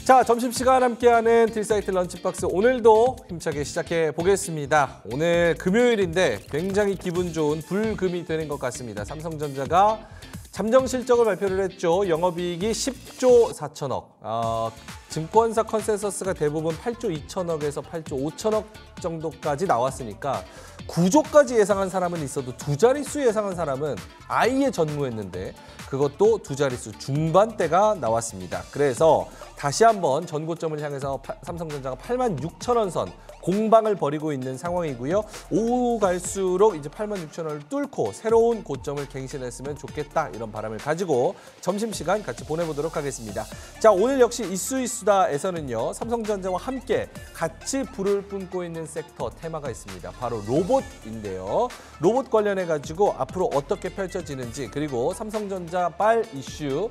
자, 점심시간 함께하는 딜사이트 런치박스 오늘도 힘차게 시작해 보겠습니다. 오늘 금요일인데 굉장히 기분 좋은 불금이 되는 것 같습니다. 삼성전자가 잠정 실적을 발표를 했죠. 영업이익이 10조 4천억. 증권사 컨센서스가 대부분 8조 2천억에서 8조 5천억 정도까지 나왔으니까 9조까지 예상한 사람은 있어도 두 자릿수 예상한 사람은 아예 전무했는데 그것도 두 자릿수 중반대가 나왔습니다. 그래서 다시 한번 전고점을 향해서 삼성전자가 86,000원 선 공방을 벌이고 있는 상황이고요. 오후 갈수록 이제 86,000원을 뚫고 새로운 고점을 갱신했으면 좋겠다 이런 바람을 가지고 점심시간 같이 보내보도록 하겠습니다. 자, 오늘 역시 이슈이수다에서는요. 삼성전자와 함께 같이 불을 뿜고 있는 섹터 테마가 있습니다. 바로 로봇인데요. 로봇 관련해 가지고 앞으로 어떻게 펼쳐지는지 그리고 삼성전자발 이슈,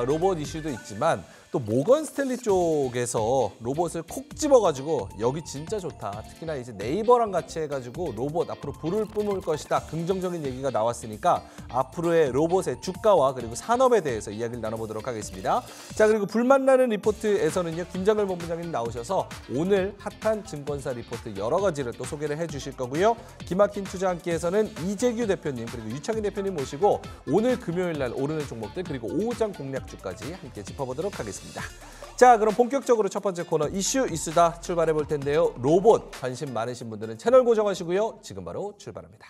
로봇 이슈도 있지만 또 모건 스탠리 쪽에서 로봇을 콕 집어가지고 여기 진짜 좋다. 특히나 이제 네이버랑 같이 해가지고 로봇 앞으로 불을 뿜을 것이다. 긍정적인 얘기가 나왔으니까 앞으로의 로봇의 주가와 그리고 산업에 대해서 이야기를 나눠보도록 하겠습니다. 자, 그리고 불만나는 리포트에서는요. 김장글 본부장님 나오셔서 오늘 핫한 증권사 리포트 여러 가지를 또 소개를 해주실 거고요. 기막힌 투자 함께에서는 이재규 대표님 그리고 유창인 대표님 모시고 오늘 금요일 날 오르는 종목들 그리고 오후장 공략주까지 함께 짚어보도록 하겠습니다. 자, 그럼 본격적으로 첫 번째 코너 이슈 이수다 출발해 볼 텐데요. 로봇 관심 많으신 분들은 채널 고정하시고요. 지금 바로 출발합니다.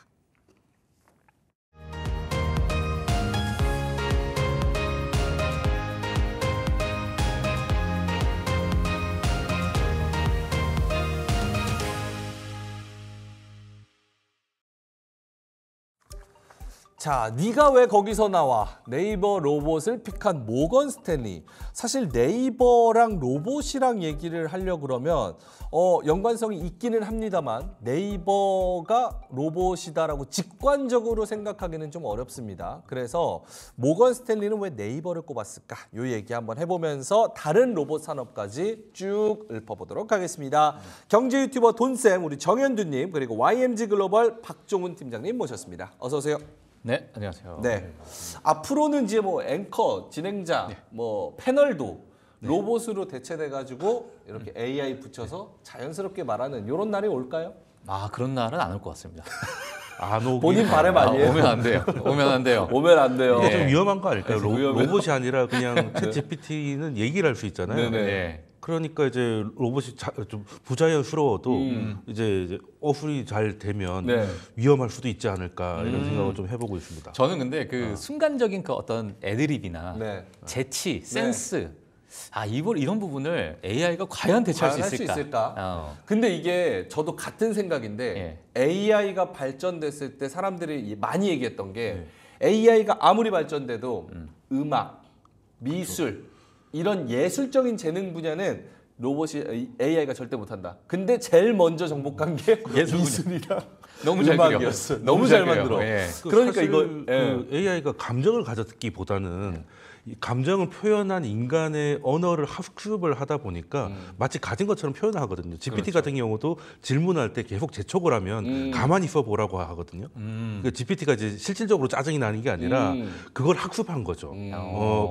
자, 네가 왜 거기서 나와? 네이버 로봇을 픽한 모건 스탠리. 사실 네이버랑 로봇이랑 얘기를 하려고 그러면 연관성이 있기는 합니다만 네이버가 로봇이다라고 직관적으로 생각하기는 좀 어렵습니다. 그래서 모건 스탠리는 왜 네이버를 꼽았을까? 이 얘기 한번 해보면서 다른 로봇 산업까지 쭉 읊어보도록 하겠습니다. 경제 유튜버 돈쌤, 우리 정현두님, 그리고 YMG 글로벌 박종훈 팀장님 모셨습니다. 어서 오세요. 네, 안녕하세요. 네, 앞으로는 이제 뭐 앵커, 진행자, 뭐 패널도 로봇으로 대체돼 가지고 이렇게 AI 붙여서 자연스럽게 말하는 이런 날이 올까요? 아, 그런 날은 안 올 것 같습니다. 안 오긴 본인 바람 아니에요? 오면 안 돼요. 오면 안 돼요. 오면 안 돼요. 이게 좀 위험한 거 아닐까요? 위험해요. 로봇이 아니라 그냥 챗 GPT는 얘기를 할 수 있잖아요. 네네. 네. 그러니까 이제 로봇이 좀 부자연스러워도 이제 어플이 잘 되면 네. 위험할 수도 있지 않을까 이런 생각을 좀 해보고 있습니다. 저는 근데 그 순간적인 그 어떤 애드립이나 네. 재치, 센스, 이런 부분을 AI가 과연 대체할 수 과연 할 있을까? 근데 이게 저도 같은 생각인데 AI가 발전됐을 때 사람들이 많이 얘기했던 게 AI가 아무리 발전돼도 음악, 미술 이런 예술적인 재능 분야는 로봇이 AI가 절대 못한다. 근데 제일 먼저 정복한 게 미술이랑 너무 잘 그려. 음악이었어. 너무 잘 그려요. 만들어. 예. 그러니까 사실 이거 그 AI가 감정을 가졌기보다는 이 감정을 표현한 인간의 언어를 학습을 하다 보니까 마치 가진 것처럼 표현을 하거든요. GPT 같은 경우도 질문할 때 계속 재촉을 하면 가만히 있어 보라고 하거든요. 그러니까 GPT가 이제 실질적으로 짜증이 나는 게 아니라 그걸 학습한 거죠.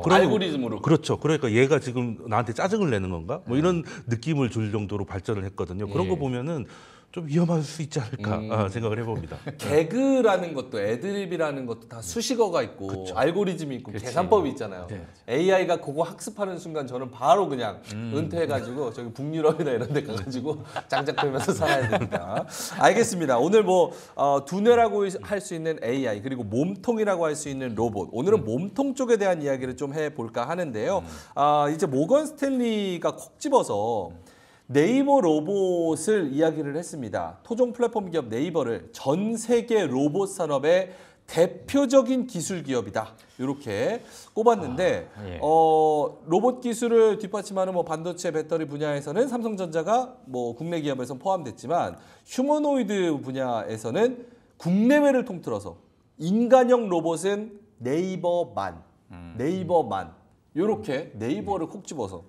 그런, 알고리즘으로. 그렇죠. 그러니까 얘가 지금 나한테 짜증을 내는 건가? 뭐 이런 느낌을 줄 정도로 발전을 했거든요. 그런 거 보면은 좀 위험할 수 있지 않을까 생각을 해봅니다. 개그라는 것도 애드립이라는 것도 다 수식어가 있고 알고리즘이 있고 계산법이 있잖아요. AI가 그거 학습하는 순간 저는 바로 그냥 은퇴해가지고 저기 북유럽이나 이런 데 가가지고 짱짱 펴면서 살아야 됩니다. 알겠습니다. 오늘 뭐 두뇌라고 할 수 있는 AI 그리고 몸통이라고 할 수 있는 로봇. 오늘은 몸통 쪽에 대한 이야기를 좀 해볼까 하는데요. 이제 모건 스탠리가 콕 집어서 네이버 로봇을 이야기를 했습니다. 토종 플랫폼 기업 네이버를 전 세계 로봇 산업의 대표적인 기술 기업이다. 이렇게 꼽았는데 로봇 기술을 뒷받침하는 뭐 반도체, 배터리 분야에서는 삼성전자가 뭐 국내 기업에서 포함됐지만 휴머노이드 분야에서는 국내외를 통틀어서 인간형 로봇은 네이버만 이렇게 네이버를 콕 집어서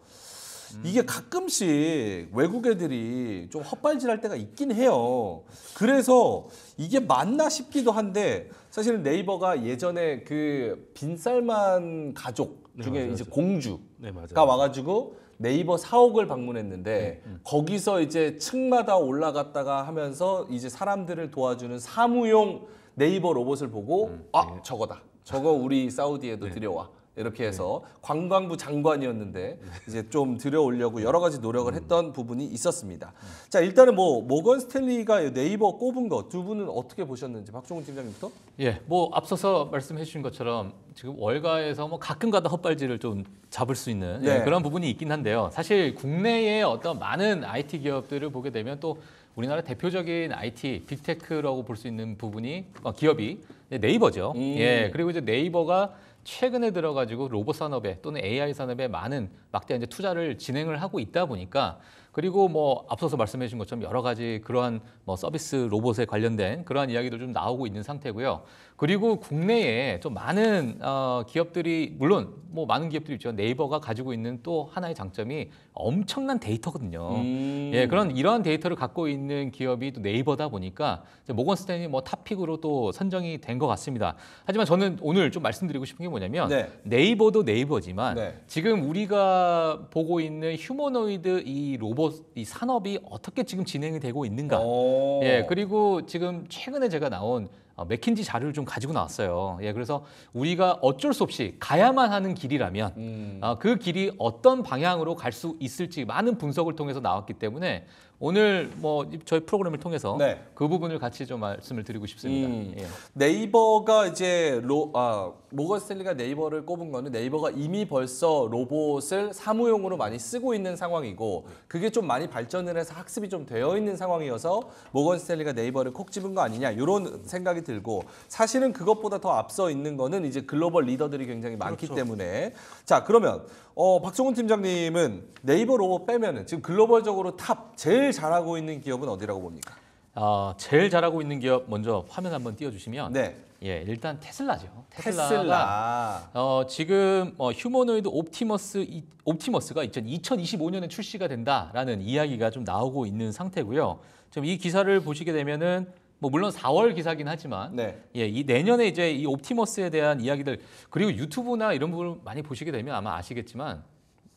이게 가끔씩 외국 애들이 좀 헛발질할 때가 있긴 해요. 그래서 이게 맞나 싶기도 한데 사실은 네이버가 예전에 그 빈살만 가족 중에 이제 공주가 와가지고 네이버 사옥을 방문했는데 거기서 이제 층마다 올라갔다가 하면서 이제 사람들을 도와주는 사무용 네이버 로봇을 보고 저거다. 저거 우리 사우디에도 들여와. 이렇게 해서 관광부 장관이었는데 이제 좀 들여오려고 여러 가지 노력을 했던 부분이 있었습니다. 자, 일단은 뭐 모건 스탠리가 네이버 꼽은 거 두 분은 어떻게 보셨는지 박종훈 팀장님부터? 예, 뭐 앞서서 말씀해 주신 것처럼 지금 월가에서 뭐 가끔가다 헛발질을 좀 잡을 수 있는 네. 그런 부분이 있긴 한데요. 사실 국내의 어떤 많은 IT 기업들을 보게 되면 또 우리나라 대표적인 IT 빅테크라고 볼 수 있는 부분이 기업이 네이버죠. 예, 그리고 이제 네이버가 최근에 들어가지고 로봇 산업에 또는 AI 산업에 많은 막대한 이제 투자를 진행을 하고 있다 보니까 그리고 뭐 앞서서 말씀해 주신 것처럼 여러 가지 그러한 뭐 서비스 로봇에 관련된 그러한 이야기도 좀 나오고 있는 상태고요. 그리고 국내에 좀 많은 기업들이 물론 뭐 많은 기업들이 있죠. 네이버가 가지고 있는 또 하나의 장점이 엄청난 데이터거든요. 예, 그런 이러한 데이터를 갖고 있는 기업이 또 네이버다 보니까 이제 모건 스탠리 뭐 탑픽으로 또 선정이 된 것 같습니다. 하지만 저는 오늘 좀 말씀드리고 싶은 게 뭐냐면 네이버도 네이버지만 지금 우리가 보고 있는 휴머노이드 이 로봇 이 산업이 어떻게 지금 진행이 되고 있는가? 예, 그리고 지금 최근에 제가 나온 맥킨지 자료를 좀 가지고 나왔어요. 예, 그래서 우리가 어쩔 수 없이 가야만 하는 길이라면 그 길이 어떤 방향으로 갈 수 있을지 많은 분석을 통해서 나왔기 때문에 오늘 뭐 저희 프로그램을 통해서 그 부분을 같이 좀 말씀을 드리고 싶습니다. 예. 네이버가 이제 모건 스탠리가 네이버를 꼽은 거는 네이버가 이미 벌써 로봇을 사무용으로 많이 쓰고 있는 상황이고 그게 좀 많이 발전을 해서 학습이 좀 되어 있는 상황이어서 모건 스탠리가 네이버를 콕 집은 거 아니냐 이런 생각이 들고 사실은 그것보다 더 앞서 있는 거는 이제 글로벌 리더들이 굉장히 많기 때문에 자 그러면 박종훈 팀장님은 네이버 로봇 빼면은 지금 글로벌적으로 탑 제일 잘하고 있는 기업은 어디라고 봅니까? 제일 잘하고 있는 기업 먼저 화면 한번 띄워주시면 네. 예, 일단 테슬라죠. 테슬라. 지금 휴머노이드 옵티머스가 2025년에 출시가 된다라는 이야기가 좀 나오고 있는 상태고요. 지금 이 기사를 보시게 되면은 뭐 물론 4월 기사긴 하지만 예, 이 내년에 이제 이 옵티머스에 대한 이야기들 그리고 유튜브나 이런 부분을 많이 보시게 되면 아마 아시겠지만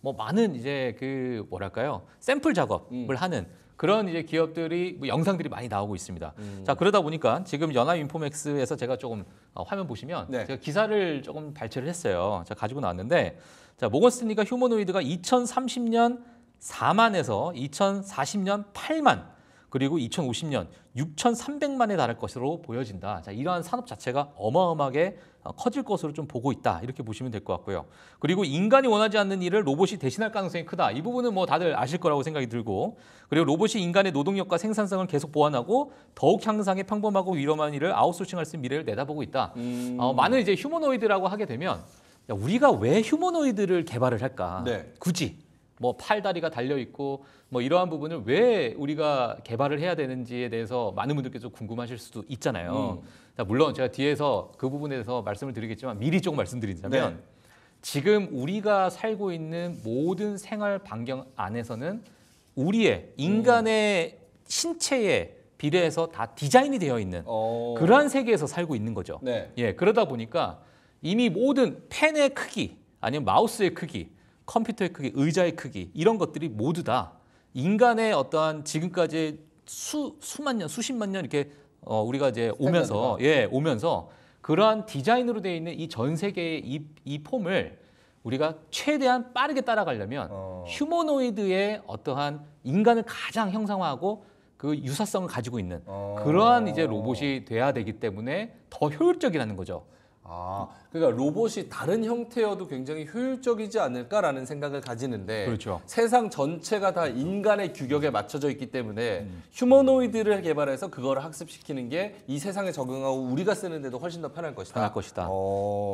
뭐 많은 이제 그 뭐랄까요 샘플 작업을 하는 그런 이제 기업들이 뭐 영상들이 많이 나오고 있습니다. 자 그러다 보니까 지금 연합인포맥스에서 제가 조금 화면 보시면 제가 기사를 조금 발췌를 했어요. 자 가지고 나왔는데 자 모건 스탠리가 휴머노이드가 2030년 4만에서 2040년 8만 그리고 2050년 6,300만에 달할 것으로 보여진다. 자, 이러한 산업 자체가 어마어마하게 커질 것으로 좀 보고 있다. 이렇게 보시면 될 것 같고요. 그리고 인간이 원하지 않는 일을 로봇이 대신할 가능성이 크다. 이 부분은 뭐 다들 아실 거라고 생각이 들고 그리고 로봇이 인간의 노동력과 생산성을 계속 보완하고 더욱 향상해 평범하고 위험한 일을 아웃소싱할 수 있는 미래를 내다보고 있다. 많은 이제 휴머노이드라고 하게 되면 야, 우리가 왜 휴머노이드를 개발을 할까? 굳이. 뭐 팔다리가 달려 있고 뭐 이러한 부분을 왜 우리가 개발을 해야 되는지에 대해서 많은 분들께서 궁금하실 수도 있잖아요. 자, 물론 제가 뒤에서 그 부분에 대해서 말씀을 드리겠지만 미리 조금 말씀드리자면 지금 우리가 살고 있는 모든 생활 반경 안에서는 우리의 인간의 신체에 비례해서 다 디자인이 되어 있는 그러한 세계에서 살고 있는 거죠. 예, 그러다 보니까 이미 모든 펜의 크기 아니면 마우스의 크기 컴퓨터의 크기, 의자의 크기 이런 것들이 모두 다 인간의 어떠한 지금까지 수만 년, 수십만 년 이렇게 우리가 이제 오면서 그러한 디자인으로 되어 있는 이 전 세계의 이 폼을 우리가 최대한 빠르게 따라가려면 휴머노이드의 어떠한 인간을 가장 형상화하고 그 유사성을 가지고 있는 그러한 이제 로봇이 돼야 되기 때문에 더 효율적이라는 거죠. 그러니까 로봇이 다른 형태여도 굉장히 효율적이지 않을까라는 생각을 가지는데 세상 전체가 다 인간의 규격에 맞춰져 있기 때문에 휴머노이드를 개발해서 그걸 학습시키는 게 이 세상에 적응하고 우리가 쓰는데도 훨씬 더 편할 것이다.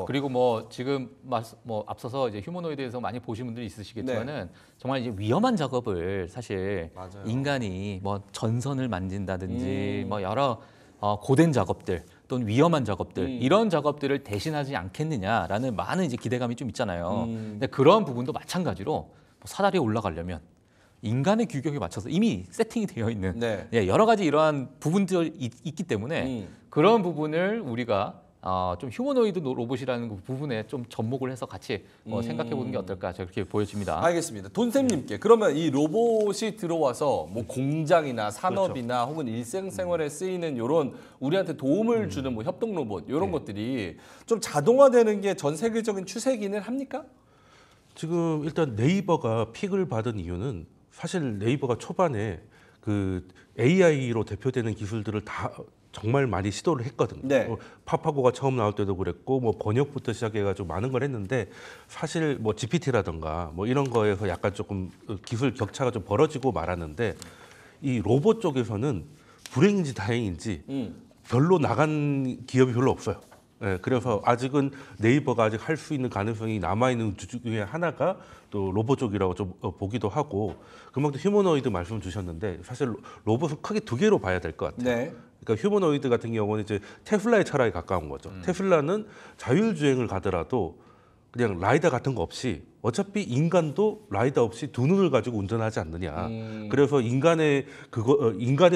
그리고 뭐 지금 뭐 앞서서 이제 휴머노이드에서 많이 보신 분들이 있으시겠지만은 정말 이제 위험한 작업을 사실 인간이 뭐 전선을 만진다든지 뭐 여러 고된 작업들 또는 위험한 작업들 이런 작업들을 대신하지 않겠느냐라는 많은 이제 기대감이 좀 있잖아요. 근데 그런 부분도 마찬가지로 뭐 사다리에 올라가려면 인간의 규격에 맞춰서 이미 세팅이 되어 있는 여러 가지 이러한 부분들이 있기 때문에 그런 부분을 우리가 좀 휴머노이드 로봇이라는 그 부분에 좀 접목을 해서 같이 생각해보는 게 어떨까 저렇게 보여집니다. 알겠습니다. 돈쌤님께 그러면 이 로봇이 들어와서 뭐 공장이나 산업이나 혹은 일상생활에 쓰이는 이런 우리한테 도움을 주는 뭐 협동 로봇 이런 것들이 좀 자동화되는 게 전 세계적인 추세기는 합니까? 지금 일단 네이버가 픽을 받은 이유는 사실 네이버가 초반에 그 AI로 대표되는 기술들을 다 정말 많이 시도를 했거든요. 네. 파파고가 처음 나올 때도 그랬고 뭐 번역부터 시작해가지고 많은 걸 했는데 사실 뭐 GPT라든가 뭐 이런 거에서 약간 조금 기술 격차가 좀 벌어지고 말았는데 이 로봇 쪽에서는 불행인지 다행인지 별로 나간 기업이 별로 없어요. 네, 그래서 아직은 네이버가 아직 할 수 있는 가능성이 남아있는 중에 하나가 또 로봇 쪽이라고 좀 보기도 하고 그만큼 휴머노이드 말씀 주셨는데 사실 로봇은 크게 두 개로 봐야 될 것 같아요. 네. 그러니까 휴머노이드 같은 경우는 이제 테슬라의 철학에 가까운 거죠. 테슬라는 자율주행을 가더라도 그냥 라이더 같은 거 없이 어차피 인간도 라이더 없이 두 눈을 가지고 운전하지 않느냐. 그래서 인간의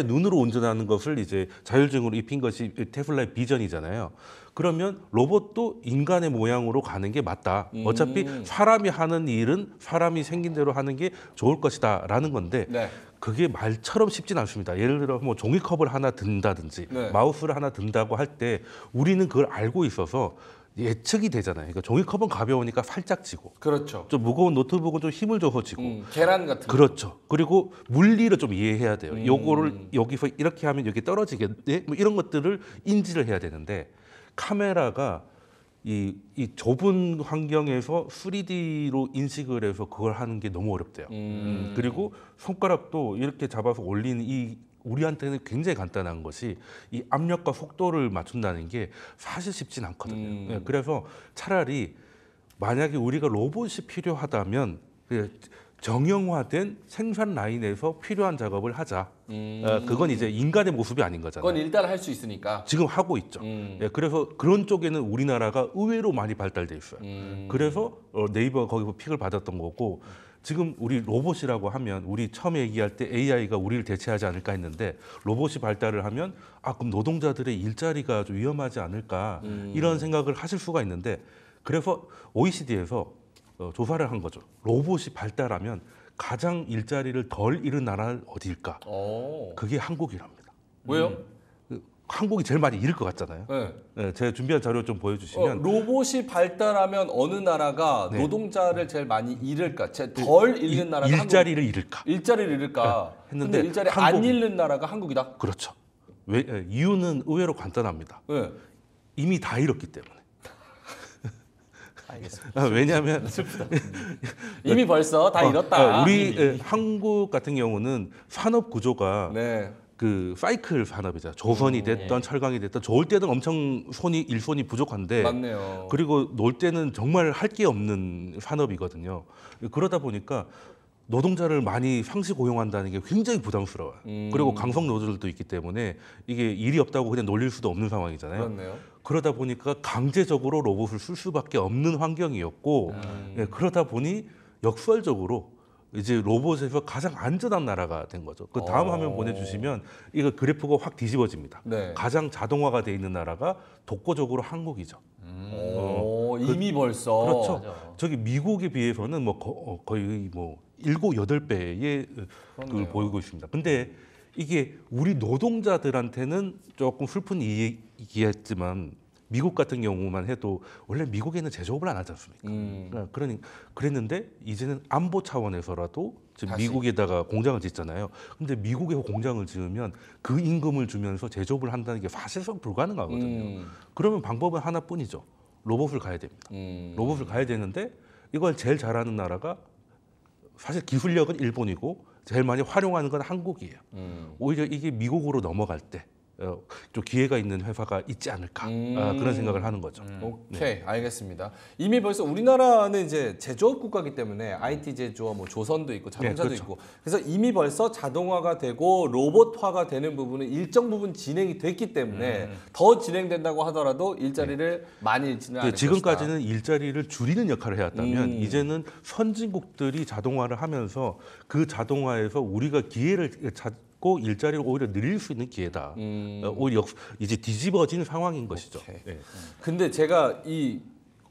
눈으로 운전하는 것을 이제 자율주행으로 입힌 것이 테슬라의 비전이잖아요. 그러면 로봇도 인간의 모양으로 가는 게 맞다. 어차피 사람이 하는 일은 사람이 생긴 대로 하는 게 좋을 것이다라는 건데 네. 그게 말처럼 쉽진 않습니다. 예를 들어 뭐 종이컵을 하나 든다든지 네. 마우스를 하나 든다고 할 때 우리는 그걸 알고 있어서 예측이 되잖아요. 그러니까 종이컵은 가벼우니까 살짝 지고 그렇죠. 좀 무거운 노트북은 좀 힘을 줘서 지고 계란 같은 거. 그렇죠. 그리고 물리를 좀 이해해야 돼요. 요거를 여기서 이렇게 하면 여기 떨어지겠네. 뭐 이런 것들을 인지를 해야 되는데 카메라가 이 좁은 환경에서 3D로 인식을 해서 그걸 하는 게 너무 어렵대요. 그리고 손가락도 이렇게 잡아서 올리는 이 우리한테는 굉장히 간단한 것이 이 압력과 속도를 맞춘다는 게 사실 쉽진 않거든요. 네, 그래서 차라리 만약에 우리가 로봇이 필요하다면 정형화된 생산 라인에서 필요한 작업을 하자. 그건 이제 인간의 모습이 아닌 거잖아요. 그건 일단 할 수 있으니까. 지금 하고 있죠. 예, 그래서 그런 쪽에는 우리나라가 의외로 많이 발달돼 있어요. 그래서 네이버가 거기서 픽을 받았던 거고 지금 우리 로봇이라고 하면 우리 처음에 얘기할 때 AI가 우리를 대체하지 않을까 했는데 로봇이 발달을 하면 그럼 노동자들의 일자리가 좀 위험하지 않을까 이런 생각을 하실 수가 있는데 그래서 OECD에서 조사를 한 거죠. 로봇이 발달하면 가장 일자리를 덜 잃은 나라는 어디일까? 그게 한국이랍니다. 왜요? 한국이 제일 많이 잃을 것 같잖아요. 네. 네, 제가 준비한 자료 좀 보여주시면 로봇이 발달하면 어느 나라가 네. 노동자를 제일 많이 잃을까? 덜 잃는 나라가 일자리를 잃을까? 일자리를 잃을까? 했는데 근데 일자리 안 한국- 잃는 나라가 한국이다. 그렇죠. 이유는 의외로 간단합니다. 네. 이미 다 잃었기 때문에. 알겠습니다. 왜냐하면 이미 벌써 다 잃었다. 우리 한국 같은 경우는 산업 구조가 네. 그 사이클 산업이잖아요. 조선이 됐던 철강이 됐던 좋을 때는 엄청 일손이 부족한데 맞네요. 그리고 놀 때는 정말 할 게 없는 산업이거든요. 그러다 보니까 노동자를 많이 상시 고용한다는 게 굉장히 부담스러워요. 그리고 강성 노조들도 있기 때문에 이게 일이 없다고 그냥 놀릴 수도 없는 상황이잖아요. 그렇네요. 그러다 보니까 강제적으로 로봇을 쓸 수밖에 없는 환경이었고 그러다 보니 역설적으로 이제 로봇에서 가장 안전한 나라가 된 거죠. 그 다음 화면 보내주시면 이거 그래프가 확 뒤집어집니다. 네. 가장 자동화가 돼 있는 나라가 독보적으로 한국이죠. 이미 벌써. 그렇죠. 맞아. 저기 미국에 비해서는 뭐 거의 뭐 7, 8배의 그걸 보이고 있습니다. 근데 이게 우리 노동자들한테는 조금 슬픈 얘기겠지만 미국 같은 경우만 해도 원래 미국에는 제조업을 안 하지 않습니까? 그랬는데 이제는 안보 차원에서라도 지금 다시. 미국에다가 공장을 짓잖아요. 근데 미국에서 공장을 지으면 그 임금을 주면서 제조업을 한다는 게 사실상 불가능하거든요. 그러면 방법은 하나뿐이죠. 로봇을 가야 됩니다. 로봇을 가야 되는데 이걸 제일 잘하는 나라가 사실 기술력은 일본이고 제일 많이 활용하는 건 한국이에요. 오히려 이게 미국으로 넘어갈 때 좀 기회가 있는 회사가 있지 않을까 그런 생각을 하는 거죠. 오케이, 알겠습니다. 이미 벌써 우리나라는 이제 제조업 국가이기 때문에 IT 제조업, 뭐 조선도 있고 자동차도 그렇죠. 있고, 그래서 이미 벌써 자동화가 되고 로봇화가 되는 부분은 일정 부분 진행이 됐기 때문에 더 진행된다고 하더라도 일자리를 많이 잃지는 않을 지금까지는 일자리를 줄이는 역할을 해왔다면 이제는 선진국들이 자동화를 하면서 그 자동화에서 우리가 기회를 고 일자리를 오히려 늘릴 수 있는 기회다. 오히려 이제 뒤집어진 상황인 것이죠. 오케이. 네. 근데 제가 이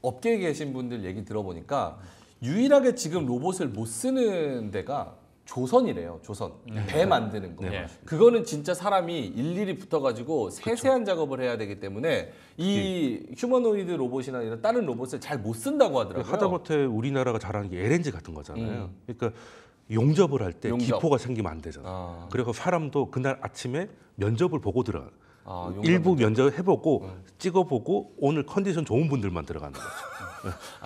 업계에 계신 분들 얘기 들어보니까 유일하게 지금 로봇을 못 쓰는 데가 조선이래요. 조선. 배 만드는 거. 네. 그거는 진짜 사람이 일일이 붙어가지고 세세한 작업을 해야 되기 때문에 이 휴머노이드 로봇이나 이런 다른 로봇을 잘 못 쓴다고 하더라고요. 하다못해 우리나라가 잘하는 게 LNG 같은 거잖아요. 그러니까 용접을 할 때 용접. 기포가 생기면 안 되잖아요. 아. 그래서 사람도 그날 아침에 면접을 보고 들어가. 아, 일부 면접 해보고 찍어보고 오늘 컨디션 좋은 분들만 들어가는 거죠.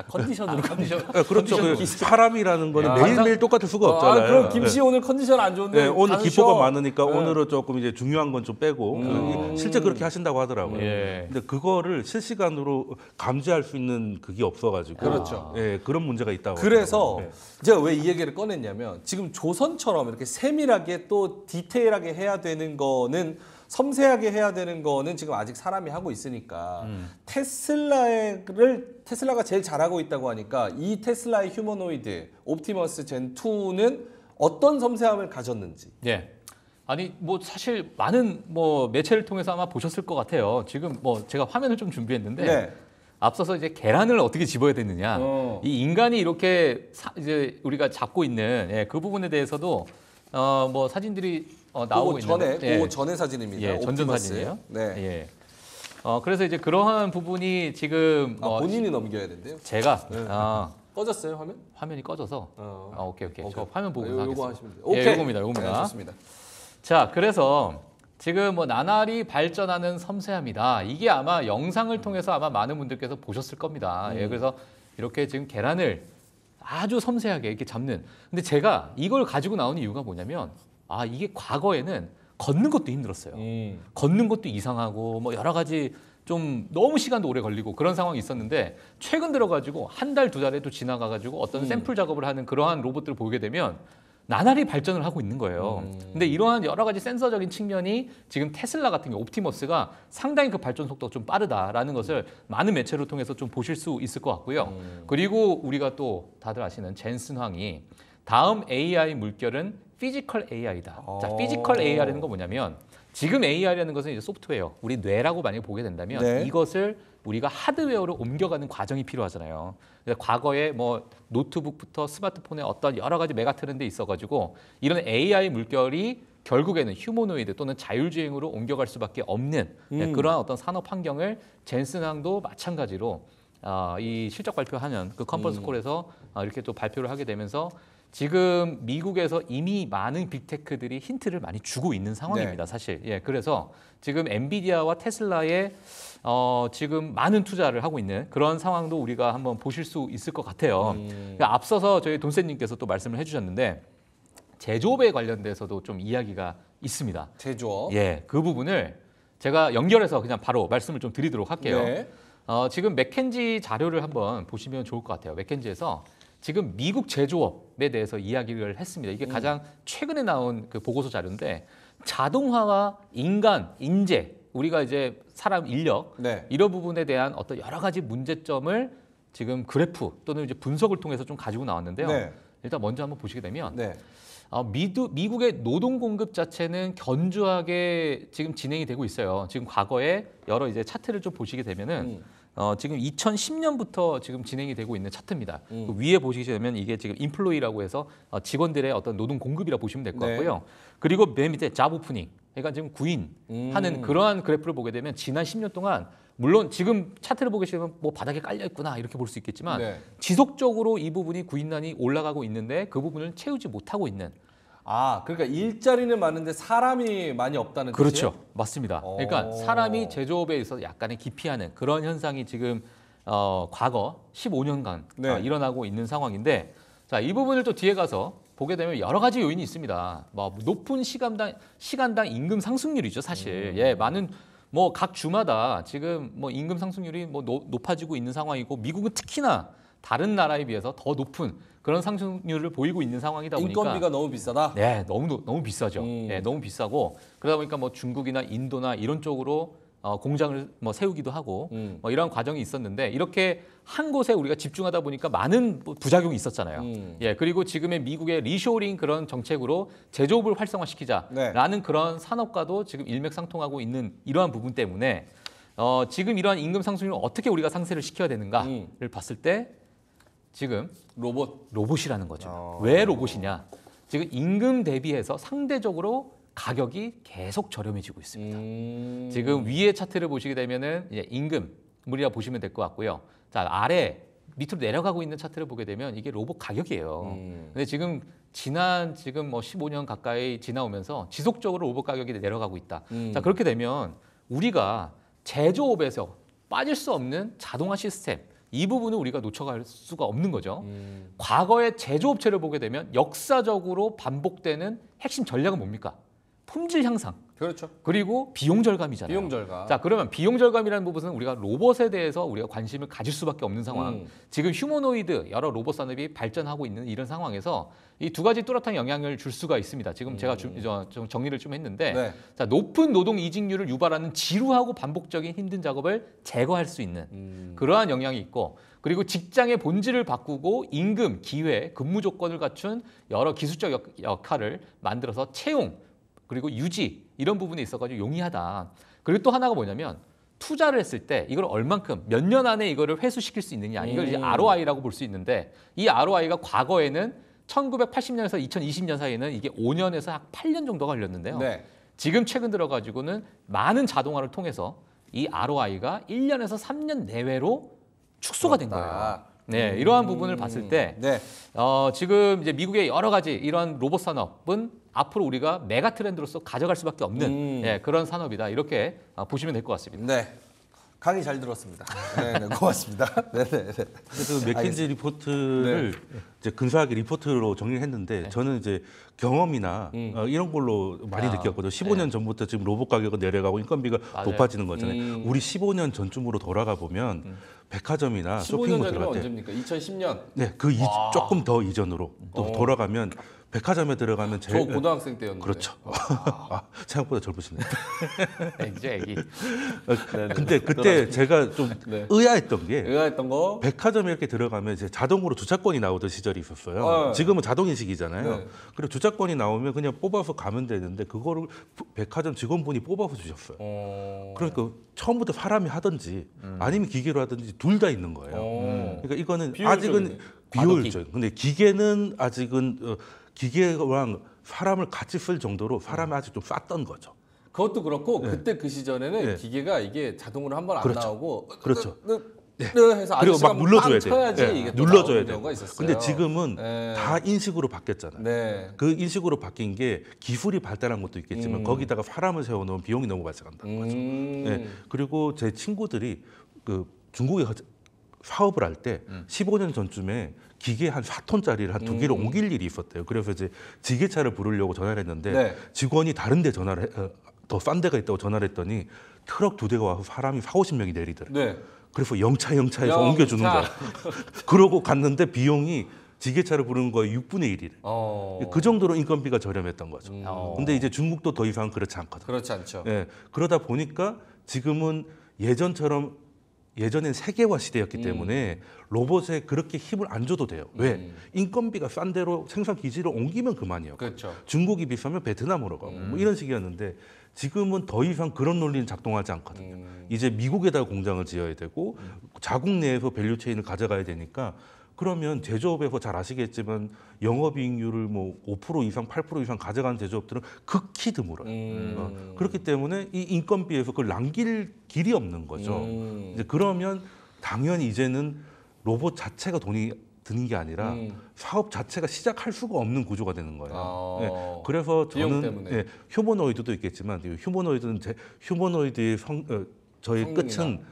컨디션으로 컨디션. 그렇죠. 그 사람이라는 거는 야, 매일매일 똑같을 수가 없잖아요. 그럼 김씨 오늘 컨디션 안 좋은데 네, 오늘 가서 기포가 쉬어. 많으니까 네. 오늘은 조금 이제 중요한 건 좀 빼고 실제 그렇게 하신다고 하더라고요. 예. 근데 그거를 실시간으로 감지할 수 있는 그게 없어가지고 그렇죠. 예, 그런 문제가 있다고. 그래서 하더라고요. 제가 왜 이 얘기를 꺼냈냐면 지금 조선처럼 이렇게 세밀하게 또 디테일하게 해야 되는 거는 섬세하게 해야 되는 거는 지금 아직 사람이 하고 있으니까 테슬라가 제일 잘하고 있다고 하니까 이 테슬라의 휴머노이드 옵티머스 젠 2는 어떤 섬세함을 가졌는지. 예. 아니 뭐 사실 많은 뭐 매체를 통해서 아마 보셨을 것 같아요. 지금 뭐 제가 화면을 좀 준비했는데 네. 앞서서 이제 계란을 어떻게 집어야 되느냐. 이 인간이 이렇게 이제 우리가 잡고 있는 그 부분에 대해서도 뭐 사진들이 나오고 있는데 그 전에 사진입니다. 예, 전전 옵티머스. 사진이에요. 네. 예. 그래서 이제 그러한 부분이 지금 본인이 넘겨야 된대요. 제가 꺼졌어요 화면? 화면이 꺼져서 오케이. 오케이. 저 화면 보고 요거 하겠습니다. 하시면 돼요. 오케이. 예, 요겁니다. 네, 좋습니다. 자, 그래서 지금 뭐 나날이 발전하는 섬세함이다. 이게 아마 영상을 통해서 아마 많은 분들께서 보셨을 겁니다. 예, 그래서 이렇게 지금 계란을 아주 섬세하게 이렇게 잡는. 근데 제가 이걸 가지고 나온 이유가 뭐냐면 이게 과거에는 걷는 것도 힘들었어요. 걷는 것도 이상하고 뭐 여러 가지 좀 너무 시간도 오래 걸리고 그런 상황이 있었는데 최근 들어가지고 한 달, 두 달에도 지나가가지고 어떤 샘플 작업을 하는 그러한 로봇들을 보게 되면 나날이 발전을 하고 있는 거예요. 근데 이러한 여러 가지 센서적인 측면이 지금 테슬라 같은 경우 옵티머스가 상당히 그 발전 속도가 좀 빠르다라는 것을 많은 매체를 통해서 좀 보실 수 있을 것 같고요. 그리고 우리가 또 다들 아시는 젠슨 황이 다음 AI 물결은 피지컬 AI다. 자, 피지컬 AI라는 건 뭐냐면 지금 AI라는 것은 이제 소프트웨어, 우리 뇌라고 만약에 보게 된다면 네. 이것을 우리가 하드웨어로 옮겨가는 과정이 필요하잖아요. 과거에 뭐 노트북부터 스마트폰에 어떤 여러 가지 메가 트렌드 있어가지고 이런 AI 물결이 결국에는 휴머노이드 또는 자율주행으로 옮겨갈 수밖에 없는 그러한 어떤 산업 환경을 젠슨 황도 마찬가지로 이 실적 발표하는 그 컨퍼런스 콜에서 이렇게 또 발표를 하게 되면서 지금 미국에서 이미 많은 빅테크들이 힌트를 많이 주고 있는 상황입니다. 사실. 예, 그래서 지금 엔비디아와 테슬라에 지금 많은 투자를 하고 있는 그런 상황도 우리가 한번 보실 수 있을 것 같아요. 그러니까 앞서서 저희 돈쌤님께서 또 말씀을 해주셨는데 제조업에 관련돼서도 좀 이야기가 있습니다. 제조업. 예, 그 부분을 제가 연결해서 그냥 바로 말씀을 좀 드리도록 할게요. 네. 지금 맥켄지 자료를 한번 보시면 좋을 것 같아요. 맥켄지에서 지금 미국 제조업에 대해서 이야기를 했습니다. 이게 가장 최근에 나온 그 보고서 자료인데 자동화와 인간, 인재, 우리가 이제 사람 인력 네. 이런 부분에 대한 어떤 여러 가지 문제점을 지금 그래프 또는 이제 분석을 통해서 좀 가지고 나왔는데요. 네. 일단 먼저 한번 보시게 되면 네. 미국의 노동 공급 자체는 견조하게 지금 진행이 되고 있어요. 지금 과거에 여러 이제 차트를 좀 보시게 되면은 지금 2010년부터 지금 진행이 되고 있는 차트입니다. 그 위에 보시게 되면 이게 지금 인플로이라고 해서 직원들의 어떤 노동 공급이라 보시면 될 것 네. 같고요. 그리고 맨 밑에 잡 오프닝, 그러니까 지금 구인하는 그러한 그래프를 보게 되면 지난 10년 동안 물론 지금 차트를 보게 되면 뭐 바닥에 깔려 있구나 이렇게 볼 수 있겠지만 네. 지속적으로 이 부분이 구인난이 올라가고 있는데 그 부분을 채우지 못하고 있는. 그러니까 일자리는 많은데 사람이 많이 없다는 그렇죠. 뜻이에요? 맞습니다. 그러니까 사람이 제조업에 있어서 약간의 기피하는 그런 현상이 지금 과거 15년간 네. 일어나고 있는 상황인데 자, 이 부분을 또 뒤에 가서 보게 되면 여러 가지 요인이 있습니다. 뭐 높은 시간당 임금 상승률이죠, 사실. 예, 많은 뭐 각 주마다 지금 뭐 임금 상승률이 뭐 높아지고 있는 상황이고 미국은 특히나 다른 나라에 비해서 더 높은 그런 상승률을 보이고 있는 상황이다 보니까 인건비가 너무 비싸다. 네, 너무 비싸죠. 네, 너무 비싸고 그러다 보니까 뭐 중국이나 인도나 이런 쪽으로 공장을 뭐 세우기도 하고 뭐 이런 과정이 있었는데 이렇게 한 곳에 우리가 집중하다 보니까 많은 부작용이 있었잖아요. 예, 그리고 지금의 미국의 리쇼링 그런 정책으로 제조업을 활성화시키자라는 네. 그런 산업과도 지금 일맥상통하고 있는 이러한 부분 때문에 지금 이러한 임금 상승률을 어떻게 우리가 상쇄를 시켜야 되는가를 봤을 때 지금 로봇이라는 거죠. 왜 로봇이냐? 지금 임금 대비해서 상대적으로 가격이 계속 저렴해지고 있습니다. 지금 위에 차트를 보시게 되면은 이제 임금물이라 보시면 될 것 같고요. 자, 아래 밑으로 내려가고 있는 차트를 보게 되면 이게 로봇 가격이에요. 근데 지금 지금 뭐 15년 가까이 지나오면서 지속적으로 로봇 가격이 내려가고 있다. 자, 그렇게 되면 우리가 제조업에서 빠질 수 없는 자동화 시스템 이 부분을 우리가 놓쳐갈 수가 없는 거죠. 과거의 제조업체를 보게 되면 역사적으로 반복되는 핵심 전략은 뭡니까? 품질 향상. 그렇죠. 그리고 비용 절감이잖아요. 비용 절감. 자, 그러면 비용 절감이라는 부분은 우리가 로봇에 대해서 우리가 관심을 가질 수밖에 없는 상황. 지금 휴머노이드 여러 로봇 산업이 발전하고 있는 이런 상황에서 이 두 가지 뚜렷한 영향을 줄 수가 있습니다. 지금 제가 좀 정리를 좀 했는데 네. 자, 높은 노동 이직률을 유발하는 지루하고 반복적인 힘든 작업을 제거할 수 있는 그러한 영향이 있고 그리고 직장의 본질을 바꾸고 임금, 기회, 근무 조건을 갖춘 여러 기술적 역할을 만들어서 채용 그리고 유지 이런 부분에 있어가지고 용이하다. 그리고 또 하나가 뭐냐면 투자를 했을 때 이걸 얼만큼 몇 년 안에 이거를 회수시킬 수 있느냐 이걸 이제 ROI라고 볼 수 있는데 이 ROI가 과거에는 1980년에서 2020년 사이에는 이게 5년에서 약 8년 정도가 걸렸는데요. 네. 지금 최근 들어가지고는 많은 자동화를 통해서 이 ROI가 1년에서 3년 내외로 축소가 된 거예요. 네, 이러한 부분을 봤을 때 네. 지금 이제 미국의 여러 가지 이런 로봇 산업은 앞으로 우리가 메가 트렌드로서 가져갈 수밖에 없는 예, 그런 산업이다. 이렇게 보시면 될 것 같습니다. 네. 강의 잘 들었습니다. 네, 고맙습니다. 네, 네, 네. 그래서 맥킨지 리포트를 이제 근사하게 리포트로 정리했는데 저는 이제 경험이나 이런 걸로 많이 느꼈거든요. 15년 전부터 지금 로봇 가격은 내려가고 인건비가 맞아요. 높아지는 거잖아요. 우리 15년 전쯤으로 돌아가 보면 백화점이나 15년 쇼핑몰 전이면 들어갈 때 언제입니까? 2010년. 네, 조금 더 이전으로 또 돌아가면 백화점에 들어가면 저 고등학생 때였는데. 그렇죠. 생각보다 젊으시네요. 애기죠, 애기. 근데 그때 제가 좀 네. 의아했던 게 의아했던 거. 백화점에 이렇게 들어가면 이제 자동으로 주차권이 나오던 시절이 있었어요. 지금은 자동인식이잖아요. 네. 그리고 주차권이 나오면 그냥 뽑아서 가면 되는데 그거를 백화점 직원분이 뽑아서 주셨어요. 그러니까 처음부터 사람이 하든지 아니면 기계로 하든지 둘 다 있는 거예요. 그러니까 이거는 비효율적이네. 아직은 비효율적. 근데 기계는 아직은 기계랑 사람을 같이 쓸 정도로 사람이 아직 좀 쌌던 거죠. 그것도 그렇고 그때 그 시절에는 네. 기계가 이게 자동으로 한 번 안 그렇죠. 나오고 그렇죠. 해서 그리고 막 눌러줘야 돼. 쳐야지 네. 이게 또 눌러줘야 나오는 돼. 경우가 있었어요. 근데 지금은 네. 다 인식으로 바뀌었잖아요. 네. 그 인식으로 바뀐 게 기술이 발달한 것도 있겠지만 거기다가 사람을 세워놓으면 비용이 너무 발생한다는 거죠. 네. 그리고 제 친구들이 그 중국에 사업을 할 때 15년 전쯤에 기계 한 4톤짜리를 한 2개를 옮길 일이 있었대요. 그래서 이제 지게차를 부르려고 전화를 했는데 네. 직원이 다른 데 더 싼 데가 있다고 전화를 했더니 트럭 2대가 와서 사람이 40-50명이 내리더래요. 네. 그래서 영차에서 영차. 옮겨주는 거야. 그러고 갔는데 비용이 지게차를 부르는 거의 6분의 1이래. 그 정도로 인건비가 저렴했던 거죠. 근데 이제 중국도 더 이상 그렇지 않거든요. 그렇지 않죠. 예, 그러다 보니까 지금은 예전엔 세계화 시대였기 때문에 로봇에 그렇게 힘을 안 줘도 돼요. 왜? 인건비가 싼 데로 생산 기지를 옮기면 그만이에요. 그렇죠. 중국이 비싸면 베트남으로 가고 뭐 이런 식이었는데 지금은 더 이상 그런 논리는 작동하지 않거든요. 이제 미국에다가 공장을 지어야 되고 자국 내에서 밸류체인을 가져가야 되니까 그러면 제조업에서 잘 아시겠지만 영업이익률을 뭐 5% 이상, 8% 이상 가져가는 제조업들은 극히 드물어요. 그렇기 때문에 이 인건비에서 그걸 남길 길이 없는 거죠. 이제 그러면 당연히 이제는 로봇 자체가 돈이 드는 게 아니라 사업 자체가 시작할 수가 없는 구조가 되는 거예요. 네, 그래서 비용 저는 때문에. 휴머노이드도 있겠지만 휴머노이드는 휴머노이드의 저희 성능이나. 끝은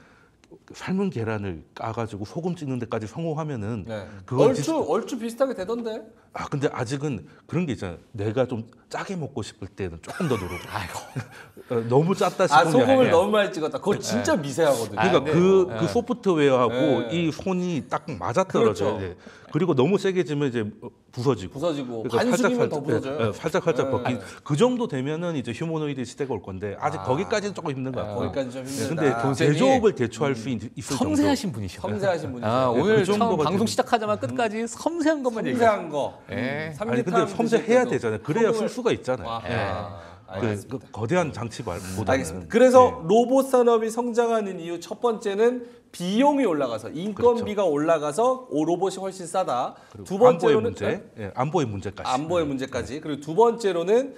삶은 계란을 까가지고 소금 찍는 데까지 성공하면은 네. 그건 얼추 비슷하게 되던데. 근데 아직은 그런 게 있잖아요. 내가 좀 짜게 먹고 싶을 때는 조금 더 누르고. 아이고. 너무 짰다 싶으면 소금을 아니야. 너무 많이 찍었다. 그거 진짜 미세하거든요. 그러니까 근데 그 소프트웨어하고 네. 이 손이 딱 맞아떨어져요. 그렇죠. 네. 그리고 너무 세게 지면 이제 부서지고. 부서지고 그러니까 반숙이면 더 부서져요. 살짝 벗긴. 그 정도 되면은 이제 휴머노이드 시대가 올 건데 아직 거기까지는 조금 힘든 것 같고. 거기까지 좀 힘들다. 근데 동생이 제조업을 대처할 수 있을 정도. 섬세하신 분이셔. 섬세하신 분이죠. 오늘 그 처음 정도가 방송 좀- 시작하자마자 끝까지 섬세한 것만 얘기해. 섬세한 거. 예. 아니 근데 섬세해야 되잖아요. 그래야 쓸 수가 있잖아요. 아하. 그 거대한 장치 말보다는. 알겠습니다. 그래서 로봇 산업이 성장하는 이유 첫 번째는 비용이 올라가서 인건비가 올라가서 로봇이 훨씬 싸다. 두 안보의 번째로는 문제, 안보의 문제까지. 안보의 문제까지. 그리고 두 번째로는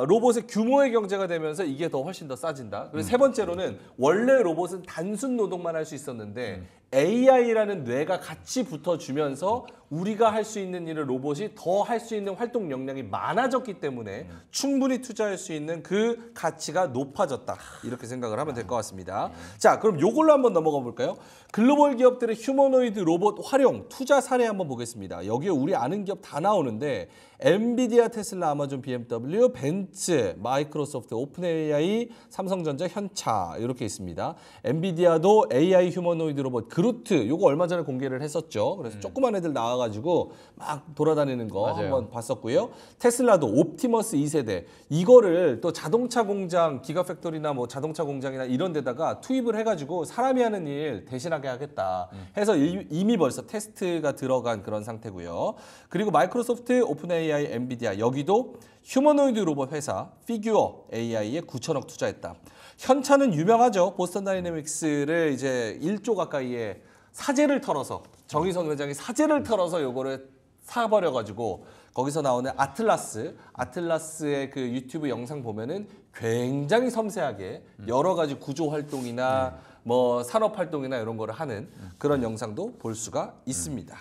로봇의 규모의 경제가 되면서 이게 더 훨씬 더 싸진다. 그리고 세 번째로는 원래 로봇은 단순 노동만 할 수 있었는데 AI라는 뇌가 같이 붙어주면서 우리가 할 수 있는 일을 로봇이 더 할 수 있는 활동 역량이 많아졌기 때문에 충분히 투자할 수 있는 그 가치가 높아졌다. 이렇게 생각을 하면 될 것 같습니다. 자, 그럼 요걸로 한번 넘어가 볼까요? 글로벌 기업들의 휴머노이드 로봇 활용 투자 사례 한번 보겠습니다. 여기에 우리 아는 기업 다 나오는데 엔비디아, 테슬라, 아마존, BMW, 벤츠, 마이크로소프트, 오픈 AI, 삼성전자, 현차 이렇게 있습니다. 엔비디아도 AI 휴머노이드 로봇 그루트 요거 얼마 전에 공개를 했었죠. 그래서 조그만 애들 나와가지고 막 돌아다니는 거 맞아요. 한번 봤었고요. 테슬라도 옵티머스 2세대 이거를 또 자동차 공장, 기가팩토리나 뭐 자동차 공장이나 이런 데다가 투입을 해가지고 사람이 하는 일 대신하게 하겠다 해서 이미 벌써 테스트가 들어간 그런 상태고요. 그리고 마이크로소프트, 오픈 AI, 엔비디아 여기도 휴머노이드 로봇 회사 피규어 AI에 9천억 투자했다. 현차는 유명하죠. 보스턴 다이내믹스를 이제 1조 가까이의 사재를 털어서 정의선 회장이 사재를 털어서 요거를 사버려가지고 거기서 나오는 아틀라스의 그 유튜브 영상 보면은 굉장히 섬세하게 여러 가지 구조 활동이나 뭐 산업 활동이나 이런 거를 하는 그런 영상도 볼 수가 있습니다.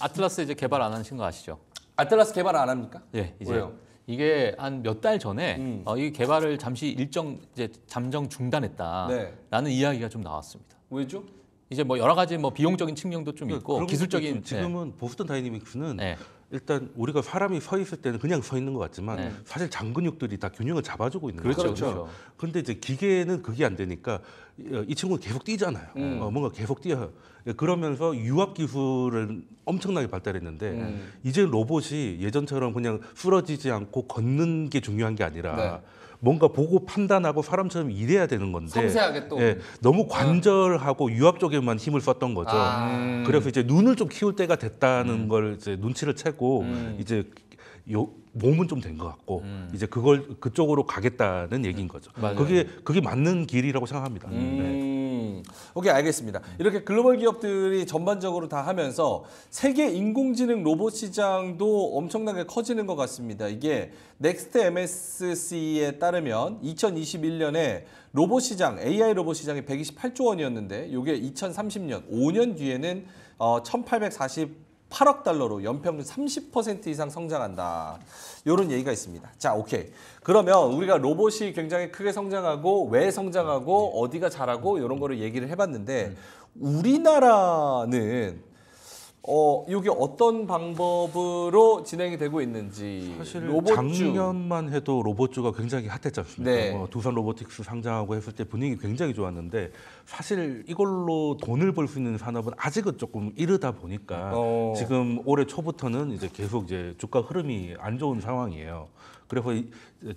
아틀라스 이제 개발 안 하신 거 아시죠? 아틀라스 개발 안 합니까? 예, 이제 왜요? 이게 한 몇 달 전에 이 개발을 잠시 이제 잠정 중단했다라는 네. 이야기가 좀 나왔습니다. 왜죠? 이제 뭐 여러 가지 뭐 비용적인 측면도 좀 있고 그런 기술적인 것도 지금은 보스턴 다이내믹스는 네. 일단 우리가 사람이 서 있을 때는 그냥 서 있는 것 같지만 네. 사실 장근육들이 다 균형을 잡아주고 있는 그렇죠, 거죠. 그렇죠. 그런데 이제 기계는 그게 안 되니까 이 친구는 계속 뛰잖아요. 뭔가 계속 뛰어요. 그러면서 유압 기술은 엄청나게 발달했는데 이제 로봇이 예전처럼 그냥 쓰러지지 않고 걷는 게 중요한 게 아니라 네. 뭔가 보고 판단하고 사람처럼 일해야 되는 건데 섬세하게 또. 너무 관절하고 유압 쪽에만 힘을 썼던 거죠. 그래서 이제 눈을 좀 키울 때가 됐다는 걸 이제 눈치를 채고 이제 몸은 좀 된 것 같고 이제 그걸 그쪽으로 가겠다는 얘기인 거죠. 맞아요. 그게 맞는 길이라고 생각합니다. 네. 오케이, 알겠습니다. 이렇게 글로벌 기업들이 전반적으로 다 하면서 세계 인공지능 로봇 시장도 엄청나게 커지는 것 같습니다. 이게 넥스트 MSC에 따르면 2021년에 로봇 시장, AI 로봇 시장이 128조 원이었는데 이게 2030년, 5년 뒤에는 1,848억 달러로 연평균 30% 이상 성장한다. 이런 얘기가 있습니다. 자, 오케이. 그러면 우리가 로봇이 굉장히 크게 성장하고 왜 성장하고 어디가 잘하고 이런 거를 얘기를 해봤는데 우리나라는 이게 어떤 방법으로 진행이 되고 있는지 사실 로봇주. 작년만 해도 로봇주가 굉장히 핫했지 않습니까? 네. 두산 로보틱스 상장하고 했을 때 분위기 굉장히 좋았는데 사실 이걸로 돈을 벌 수 있는 산업은 아직은 조금 이르다 보니까 지금 올해 초부터는 이제 계속 이제 주가 흐름이 안 좋은 상황이에요. 그래서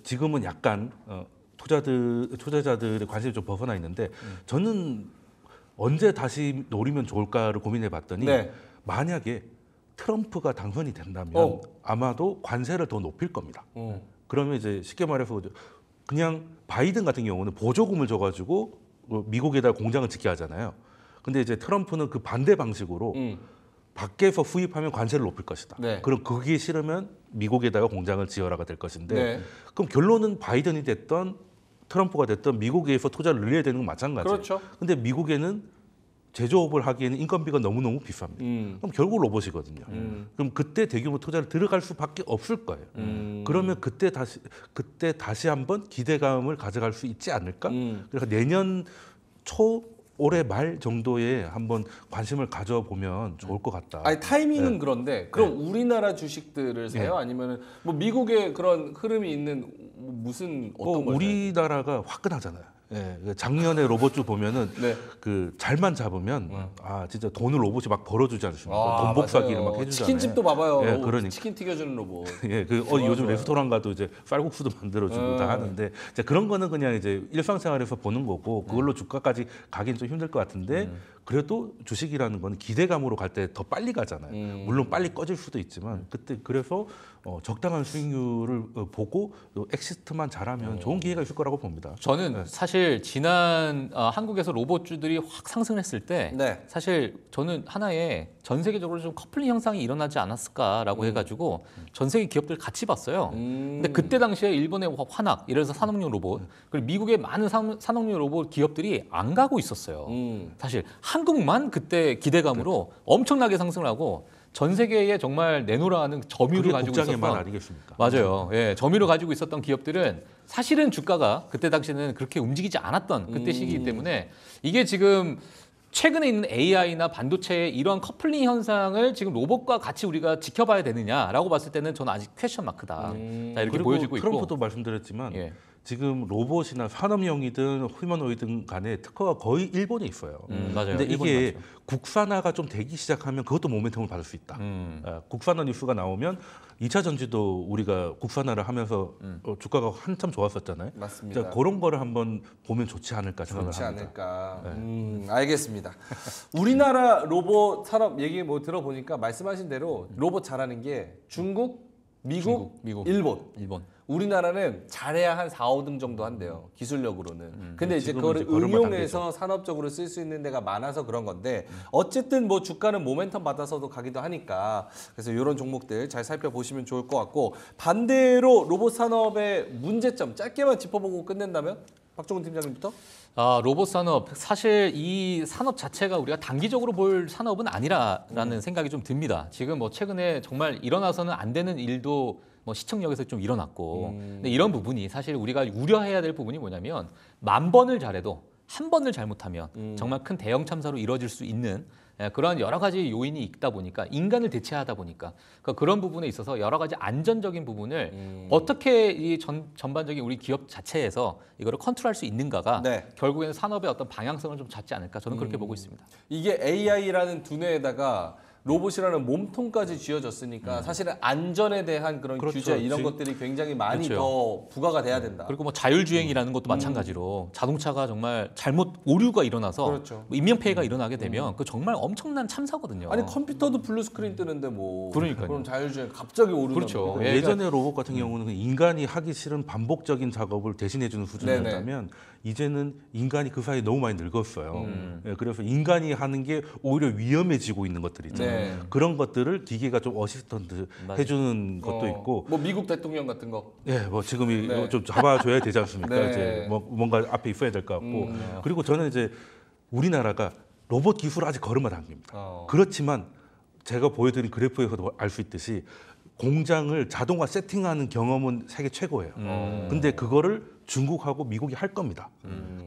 지금은 약간 투자자들의 관심이 좀 벗어나 있는데 저는 언제 다시 노리면 좋을까를 고민해 봤더니 네. 만약에 트럼프가 당선이 된다면 아마도 관세를 더 높일 겁니다. 그러면 이제 쉽게 말해서 그냥 바이든 같은 경우는 보조금을 줘가지고 미국에다 공장을 짓게 하잖아요. 근데 이제 트럼프는 그 반대 방식으로 밖에서 수입하면 관세를 높일 것이다. 네. 그럼 그게 싫으면 미국에다가 공장을 지어라가 될 것인데 네. 그럼 결론은 바이든이 됐던 트럼프가 됐던 미국에서 투자를 늘려야 되는 건 마찬가지예요. 그렇죠. 근데 미국에는 제조업을 하기에는 인건비가 너무너무 비쌉니다. 그럼 결국 로봇이거든요. 그럼 그때 대규모 투자를 들어갈 수밖에 없을 거예요. 그러면 그때 다시 한번 기대감을 가져갈 수 있지 않을까? 그래서 내년 초 올해 말 정도에 한번 관심을 가져보면 좋을 것 같다. 아니 타이밍은 네. 그런데 그럼 우리나라 주식들을 사요? 아니면은 뭐 미국의 그런 흐름이 있는 무슨 어떤 걸 사요? 우리나라가 화끈하잖아요. 예, 작년에 로봇주 보면은 네. 그 잘만 잡으면 아 진짜 돈을 로봇이 막 벌어주지 않습니까? 아, 돈 복사기를 맞아요. 막 해주잖아요. 치킨집도 봐봐요. 예, 로봇, 그러니까. 치킨 튀겨주는 로봇. 예, 요즘 좋아요. 레스토랑 가도 이제 쌀국수도 만들어주고 다 하는데 이제 그런 거는 그냥 이제 일상생활에서 보는 거고 그걸로 주가까지 가긴 좀 힘들 것 같은데 그래도 주식이라는 건 기대감으로 갈 때 더 빨리 가잖아요. 물론 빨리 꺼질 수도 있지만 그때 그래서 적당한 수익률을 보고 또 엑시트만 잘하면 좋은 기회가 있을 거라고 봅니다. 저는 사실 지난 한국에서 로봇주들이 확 상승했을 때 네. 사실 저는 하나의 전 세계적으로 좀 커플링 현상이 일어나지 않았을까라고 해가지고 전 세계 기업들 같이 봤어요. 근데 그때 당시에 일본의 환학, 예를 들어서 산업용 로봇, 그리고 미국의 많은 산업용 로봇 기업들이 안 가고 있었어요. 사실 한국만 그때 기대감으로 엄청나게 상승을 하고 전 세계에 정말 내놓으라는 점유를 그게 가지고 국장의 말 있었던 아니겠습니까? 맞아요. 예, 점유를 가지고 있었던 기업들은 사실은 주가가 그때 당시에는 그렇게 움직이지 않았던 그때 시기이기 때문에 이게 지금 최근에 있는 AI나 반도체의 이러한 커플링 현상을 지금 로봇과 같이 우리가 지켜봐야 되느냐라고 봤을 때는 저는 아직 퀘스천 마크다. 자, 이렇게 그리고 보여지고 있고. 트럼프도 말씀드렸지만 예. 지금 로봇이나 산업용이든 휴머노이든 간에 특허가 거의 일본에 있어요. 맞아요. 근데 일본이 이게 맞죠. 국산화가 좀 되기 시작하면 그것도 모멘텀을 받을 수 있다. 국산화 뉴스가 나오면 2차 전지도 우리가 국산화를 하면서 주가가 한참 좋았었잖아요. 맞습니다. 자, 그런 거를 한번 보면 좋지 않을까 생각을 좋지 합니다. 않을까. 알겠습니다. 우리나라 로봇 산업 얘기 뭐 들어보니까 말씀하신 대로 로봇 잘하는 게 중국, 미국, 미국. 일본. 우리나라는 잘해야 한 4, 5등 정도 한대요. 기술력으로는. 근데 이제 지금은 그거를 이제 걸음마 응용해서 산업적으로 쓸 수 있는 데가 많아서 그런 건데 어쨌든 뭐 주가는 모멘텀 받아서도 가기도 하니까 그래서 이런 종목들 잘 살펴보시면 좋을 것 같고 반대로 로봇 산업의 문제점 짧게만 짚어보고 끝낸다면 박종훈 팀장님부터? 로봇 산업 사실 이 산업 자체가 우리가 단기적으로 볼 산업은 아니라라는 생각이 좀 듭니다. 지금 뭐 최근에 정말 일어나서는 안 되는 일도 뭐 시청역에서 좀 일어났고 근데 이런 부분이 사실 우리가 우려해야 될 부분이 뭐냐면 10,000번을 잘해도 한 번을 잘못하면 정말 큰 대형 참사로 이뤄질 수 있는 그런 여러 가지 요인이 있다 보니까 인간을 대체하다 보니까 그러니까 그런 부분에 있어서 여러 가지 안전적인 부분을 어떻게 이 전반적인 우리 기업 자체에서 이거를 컨트롤할 수 있는가가 네. 결국에는 산업의 어떤 방향성을 좀 잡지 않을까 저는 그렇게 보고 있습니다. 이게 AI라는 두뇌에다가 로봇이라는 몸통까지 쥐어졌으니까 사실은 안전에 대한 그런 그렇죠. 규제 이런 지금- 것들이 굉장히 많이 그렇죠. 더 부과가 돼야 된다. 그리고 뭐 자율주행이라는 것도 마찬가지로 자동차가 정말 잘못 오류가 일어나서 그렇죠. 뭐 인명피해가 일어나게 되면 그 정말 엄청난 참사거든요. 아니 컴퓨터도 블루 스크린 뜨는데 뭐 그러니까요. 그럼 자율주행 갑자기 오류나 그렇죠. 뭐. 예. 예전에 로봇 같은 경우는 인간이 하기 싫은 반복적인 작업을 대신해주는 수준이었다면 이제는 인간이 그 사이에 너무 많이 늙었어요. 예, 그래서 인간이 하는 게 오히려 위험해지고 있는 것들 있잖아요. 네. 그런 것들을 기계가 좀 어시스턴트 맞아요. 해주는 것도 있고, 뭐 미국 대통령 같은 거. 예, 뭐 지금이 네. 좀 잡아줘야 되지 않습니까? 네. 이제 뭐 뭔가 앞에 있어야 될 것 같고, 그리고 저는 이제 우리나라가 로봇 기술 아직 걸음마 단계입니다. 그렇지만 제가 보여드린 그래프에서도 알 수 있듯이 공장을 자동화 세팅하는 경험은 세계 최고예요. 근데 그거를 중국하고 미국이 할 겁니다.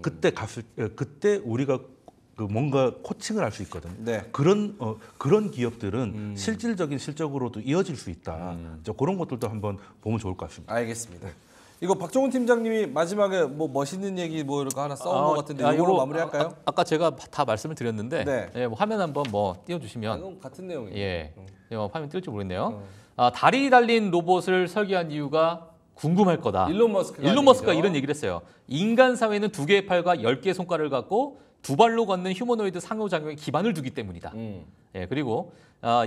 그때 우리가 그 뭔가 코칭을 할 수 있거든요. 네. 그런 기업들은 실질적인 실적으로도 이어질 수 있다. 그런 것들도 한번 보면 좋을 것 같습니다. 알겠습니다. 이거 박종훈 팀장님이 마지막에 뭐 멋있는 얘기 뭐 이런 거 하나 써온 것 같은데 이걸로 요거 마무리할까요? 아까 제가 다 말씀을 드렸는데 네. 예, 뭐 화면 한번 뭐 띄워주시면 이건 같은 내용이에요. 예, 화면 뜰지 모르겠네요. 다리 달린 로봇을 설계한 이유가 궁금할 거다. 일론 머스크가 일론 머스크가 얘기죠. 이런 얘기를 했어요. 인간 사회는 2개의 팔과 10개의 손가락을 갖고 두 발로 걷는 휴머노이드 상호작용에 기반을 두기 때문이다. 예, 그리고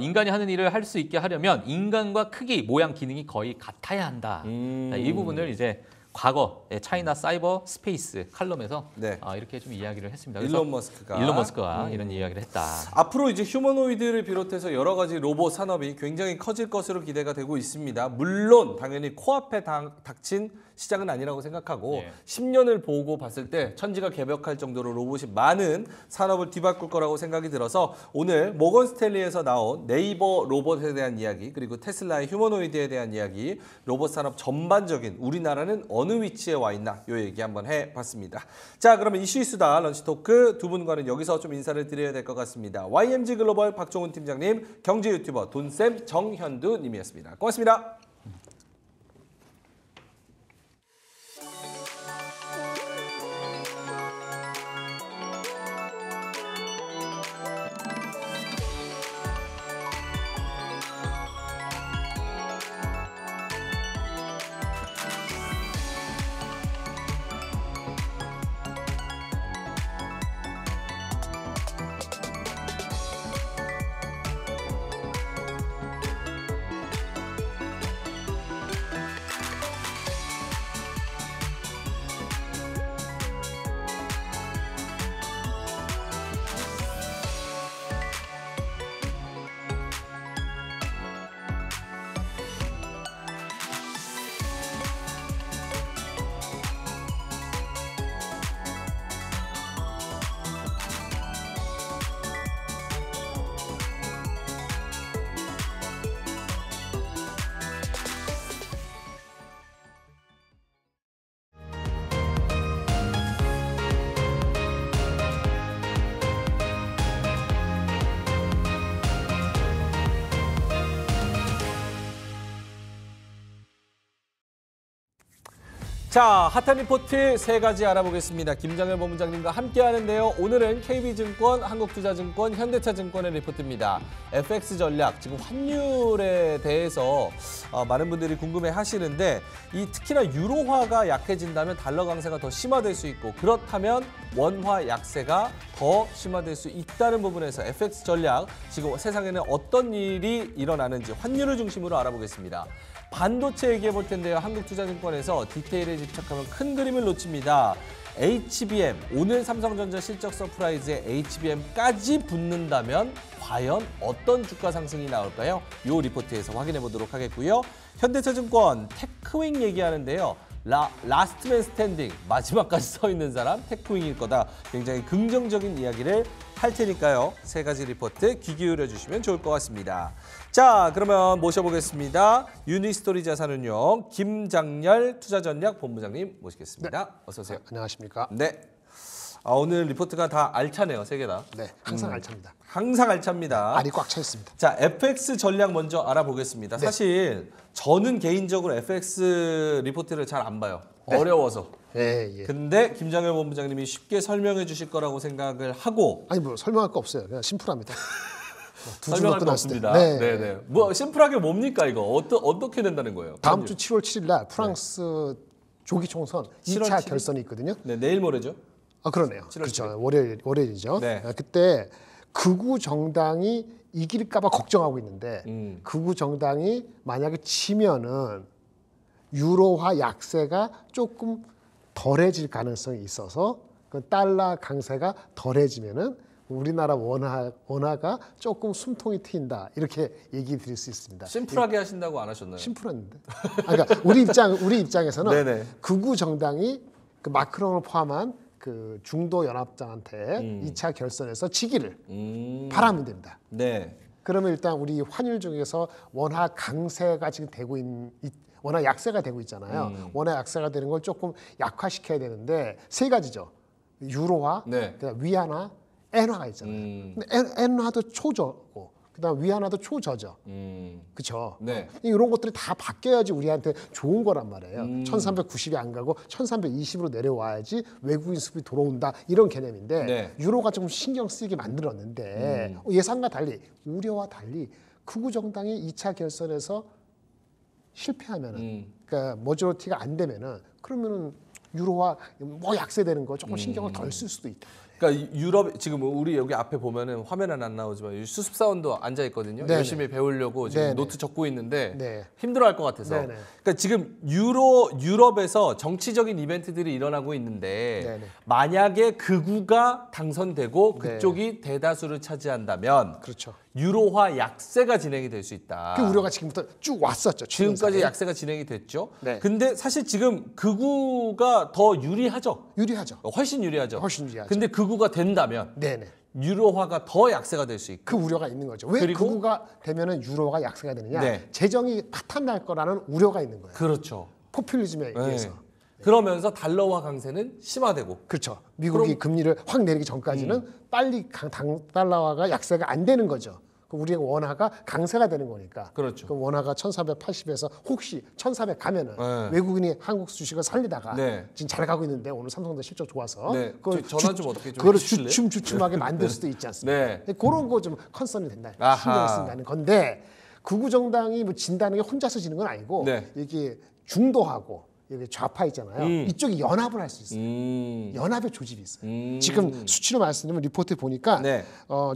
인간이 하는 일을 할 수 있게 하려면 인간과 크기, 모양, 기능이 거의 같아야 한다. 이 부분을 이제 과거 차이나 사이버 스페이스 칼럼에서 네. 이렇게 좀 이야기를 했습니다. 일론 머스크가. 일론 머스크가 이런 이야기를 했다. 앞으로 이제 휴머노이드를 비롯해서 여러 가지 로봇 산업이 굉장히 커질 것으로 기대가 되고 있습니다. 물론 당연히 코앞에 닥친 시작은 아니라고 생각하고 예. 10년을 보고 봤을 때 천지가 개벽할 정도로 로봇이 많은 산업을 뒤바꿀 거라고 생각이 들어서 오늘 모건 스탠리에서 나온 네이버 로봇에 대한 이야기 그리고 테슬라의 휴머노이드에 대한 이야기 로봇 산업 전반적인 우리나라는 어느 위치에 와 있나 요 얘기 한번 해봤습니다. 자, 그러면 이슈 수다 런치 토크 두 분과는 여기서 좀 인사를 드려야 될 것 같습니다. YMG 글로벌 박종훈 팀장님, 경제 유튜버 돈쌤 정현두 님이었습니다. 고맙습니다. 자, 핫한 리포트 세 가지 알아보겠습니다. 김장열 본부장님과 함께 하는데요. 오늘은 KB증권, 한국투자증권, 현대차증권의 리포트입니다. FX 전략, 지금 환율에 대해서 많은 분들이 궁금해 하시는데 특히나 유로화가 약해진다면 달러 강세가 더 심화될 수 있고 그렇다면 원화 약세가 더 심화될 수 있다는 부분에서 FX 전략, 지금 세상에는 어떤 일이 일어나는지 환율을 중심으로 알아보겠습니다. 반도체 얘기해 볼 텐데요. 한국투자증권에서 디테일에 집착하면 큰 그림을 놓칩니다. HBM, 오늘 삼성전자 실적 서프라이즈에 HBM까지 붙는다면 과연 어떤 주가 상승이 나올까요? 이 리포트에서 확인해 보도록 하겠고요. 현대차증권 테크윙 얘기하는데요. 라스트맨 스탠딩, 마지막까지 서 있는 사람 테크윙일 거다. 굉장히 긍정적인 이야기를 할 테니까요. 세 가지 리포트 귀 기울여 주시면 좋을 것 같습니다. 자, 그러면 모셔보겠습니다. 유니스토리 자산운용 김장열 투자전략 본부장님 모시겠습니다. 네. 어서 오세요. 안녕하십니까? 네. 오늘 리포트가 다 알차네요. 세 개 다. 네, 항상 알찹니다. 항상 알찹니다. 알이 꽉 차 있습니다. 자, FX 전략 먼저 알아보겠습니다. 네. 사실 저는 개인적으로 FX 리포트를 잘 안 봐요. 네. 어려워서. 예. 근데 김장열 본부장님이 쉽게 설명해 주실 거라고 생각을 하고 아니 뭐 설명할 거 없어요. 그냥 심플합니다. 두 설명할 줄로 거 끝났을 때. 없습니다. 네. 네네. 뭐 심플하게 뭡니까 이거? 어떻게 된다는 거예요? 다음 주 7월 7일 날 프랑스 조기 총선 7월 2차 7일? 결선이 있거든요. 네, 내일 모레죠. 아 그러네요. 7월 그렇죠. 월요일이죠. 네. 그때 극우 정당이 이길까봐 걱정하고 있는데 극우 정당이 만약에 치면은 유로화 약세가 조금 덜해질 가능성이 있어서 그 달러 강세가 덜해지면은 우리나라 원화가 조금 숨통이 트인다 이렇게 얘기 드릴 수 있습니다. 심플하게 하신다고 안 하셨나요? 심플했는데. 그러니까 우리 입장에서는 네네. 극우 정당이 그 마크롱을 포함한 그 중도 연합장한테 2차 결선에서 지기를 바라면 됩니다. 네. 그러면 일단 우리 환율 중에서 원화 강세가 지금 되고 있는 원화 약세가 되고 있잖아요. 원화 약세가 되는 걸 조금 약화시켜야 되는데 세 가지죠. 유로화, 네. 그다음 위안화, 엔화가 있잖아요. 근데 엔화도 초저고 그다음 위안화도 초저죠. 그렇죠. 네. 이런 것들이 다 바뀌어야지 우리한테 좋은 거란 말이에요. 1390이 안 가고 1320으로 내려와야지 외국인 수입이 들어온다 이런 개념인데 네. 유로가 좀 신경 쓰이게 만들었는데 예상과 달리 우려와 달리 극우 정당이 2차 결선에서 실패하면은 그러니까 머저리티가 안 되면은 그러면은 유로화 뭐 약세되는 거 조금 신경을 덜 쓸 수도 있다. 그러니까 유럽 지금 우리 여기 앞에 보면은 화면은 안 나오지만 수습 사원도 앉아 있거든요. 네네. 열심히 배우려고 지금 네네. 노트 적고 있는데 네. 힘들어할 것 같아서. 네네. 그러니까 지금 유럽에서 정치적인 이벤트들이 일어나고 있는데 네네. 만약에 극우가 당선되고 네. 그쪽이 대다수를 차지한다면 그렇죠. 유로화 약세가 진행이 될 수 있다. 그 우려가 지금부터 쭉 왔었죠. 지금까지 추경사에. 약세가 진행이 됐죠. 네. 근데 사실 지금 극우가 더 유리하죠. 유리하죠. 훨씬 유리하죠. 훨씬 유리하죠. 근데 극우가 된다면 네네. 유로화가 더 약세가 될 수 있고. 그 우려가 있는 거죠. 왜 그리고- 극우가 되면은 유로가 약세가 되느냐? 네. 재정이 파탄 날 거라는 우려가 있는 거예요. 그렇죠. 포퓰리즘에 네. 의해서. 그러면서 달러화 강세는 심화되고. 그렇죠. 미국이 금리를 확 내리기 전까지는 빨리 달러화가 약세가 안 되는 거죠. 우리의 원화가 강세가 되는 거니까. 그렇죠. 그럼 원화가 1480에서 혹시 1400 가면은 네. 외국인이 한국 주식을 살리다가 네. 지금 잘 가고 있는데 오늘 삼성전자 실적 좋아서 네. 그걸 전화 좀 어떻게 좀 그거를 해주실래요? 주춤주춤하게 만들 수도 있지 않습니까? 네. 그런 거 좀 컨선이 된다. 아하. 신경을 쓴다는 건데 극우 정당이 뭐 진다는 게 혼자서 지는 건 아니고 네. 이게 중도하고 여기 좌파 있잖아요. 이쪽이 연합을 할 수 있어요. 연합의 조직이 있어요. 지금 수치로 말씀드리면 리포트 보니까 네.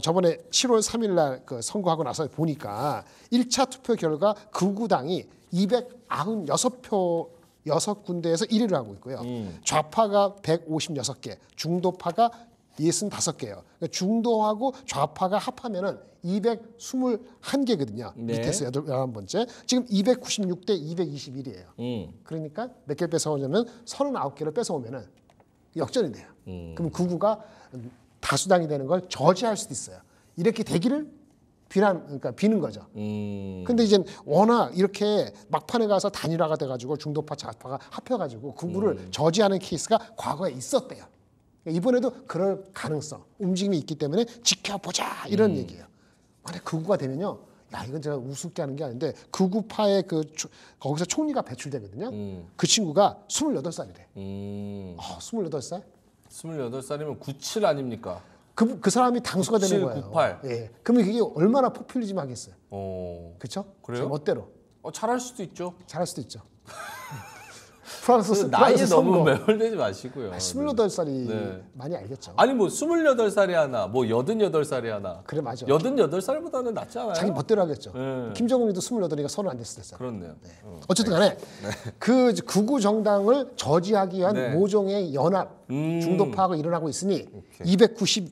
저번에 7월 3일 날 그 선거하고 나서 보니까 1차 투표 결과 극우당이 296표 6군데에서 1위를 하고 있고요. 좌파가 156개, 중도파가 65개예요. 그러니까 중도하고 좌파가 합하면은 221개거든요. 네. 밑에서 11번째. 지금 296대 221이에요. 그러니까 몇 개 뺏어오냐면 39개를 뺏어오면은 역전이 돼요. 그럼 극우가 다수당이 되는 걸 저지할 수도 있어요. 이렇게 되기를 그러니까 비는 거죠. 근데 이제 워낙 이렇게 막판에 가서 단일화가 돼가지고 중도파 좌파가 합혀가지고 극우를 저지하는 케이스가 과거에 있었대요. 이번에도 그럴 가능성, 움직임이 있기 때문에 지켜보자 이런 얘기예요. 만약 극우가 되면요, 야 이건 제가 우습게 하는 게 아닌데 극우파의 거기서 총리가 배출되거든요. 그 친구가 28살이래. 28살? 28살이면 97 아닙니까? 그 사람이 당수가 되는 97, 거예요. 98. 예. 그러면 그게 얼마나 포퓰리즘 하겠어요. 그렇죠? 그래요? 멋대로 잘할 수도 있죠. 잘할 수도 있죠. 프랑스 나이에 너무 선거. 매몰되지 마시고요. 28살이 네. 많이 알겠죠. 아니 뭐 28살이 하나, 뭐 88살이 하나. 그래 맞아. 88살보다는 낫지 않아요? 자기 멋대로 하겠죠. 네. 김정은이도 28이니까 30 안 됐을 때잖아요. 그렇네요. 어쨌든 간에 그 극우 정당을 저지하기 위한 네. 모종의 연합 중도파가 일어나고 있으니 오케이. 296대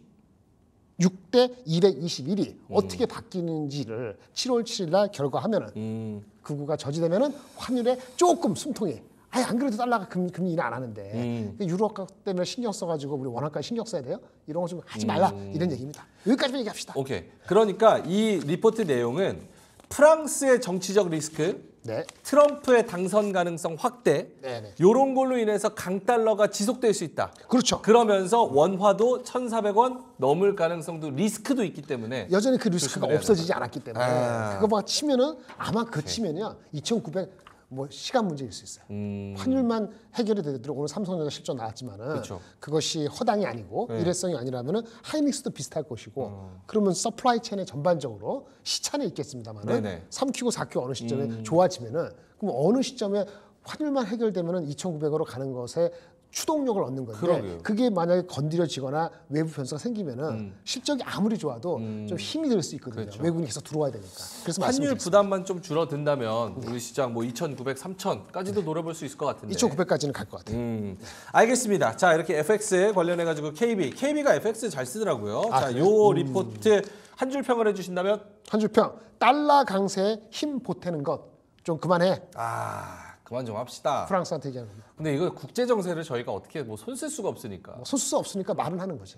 221이 어떻게 바뀌는지를 7월 7일 날 결과하면은 극우가 저지되면은 환율에 조금 숨통이 아니 안 그래도 달러가 금리 인하 안 하는데 유로화 때문에 신경 써가지고 우리 원화까지 신경 써야 돼요? 이런 거 좀 하지 말라 이런 얘기입니다. 여기까지만 얘기합시다. 오케이. 그러니까 이 리포트 내용은 프랑스의 정치적 리스크, 네. 트럼프의 당선 가능성 확대, 네네. 이런 걸로 인해서 강달러가 지속될 수 있다. 그렇죠. 그러면서 원화도 1,400원 넘을 가능성도 리스크도 있기 때문에 여전히 그 리스크가 조심해야 없어지지 않았기 때문에 아. 그거만 치면은 아마 그 치면요 2,900 뭐 시간 문제일 수 있어요. 환율만 해결이 되도록 오늘 삼성전자 실적 나왔지만은 그쵸. 그것이 허당이 아니고 일회성이 아니라면은 하이닉스도 비슷할 것이고 그러면 서플라이 체인에 전반적으로 시차는 있겠습니다만은 네네. 3Q, 4Q 어느 시점에 좋아지면은 그럼 어느 시점에 환율만 해결되면은 2,900으로 가는 것에 추동력을 얻는 건데 그러게요. 그게 만약에 건드려지거나 외부 변수가 생기면은 실적이 아무리 좋아도 좀 힘이 들 수 있거든요. 그렇죠. 외국인이 계속 들어와야 되니까. 그래서 환율 말씀드렸습니다. 부담만 좀 줄어든다면 우리 시장 뭐 2,900, 3,000까지도 노려볼 수 있을 것 같은데. 2,900까지는 갈 것 같아요. 알겠습니다. 자, 이렇게 FX 관련해 가지고 KB가 FX 잘 쓰더라고요. 자, 요 리포트 한 줄 평을 해주신다면 한 줄평 달러 강세에 힘 보태는 것 좀 그만해. 그만 좀 합시다. 프랑스한테 얘기하는 겁니다. 근데 이거 국제 정세를 저희가 어떻게 뭐 손 쓸 수가 없으니까. 소수 없으니까 말은 하는 거지.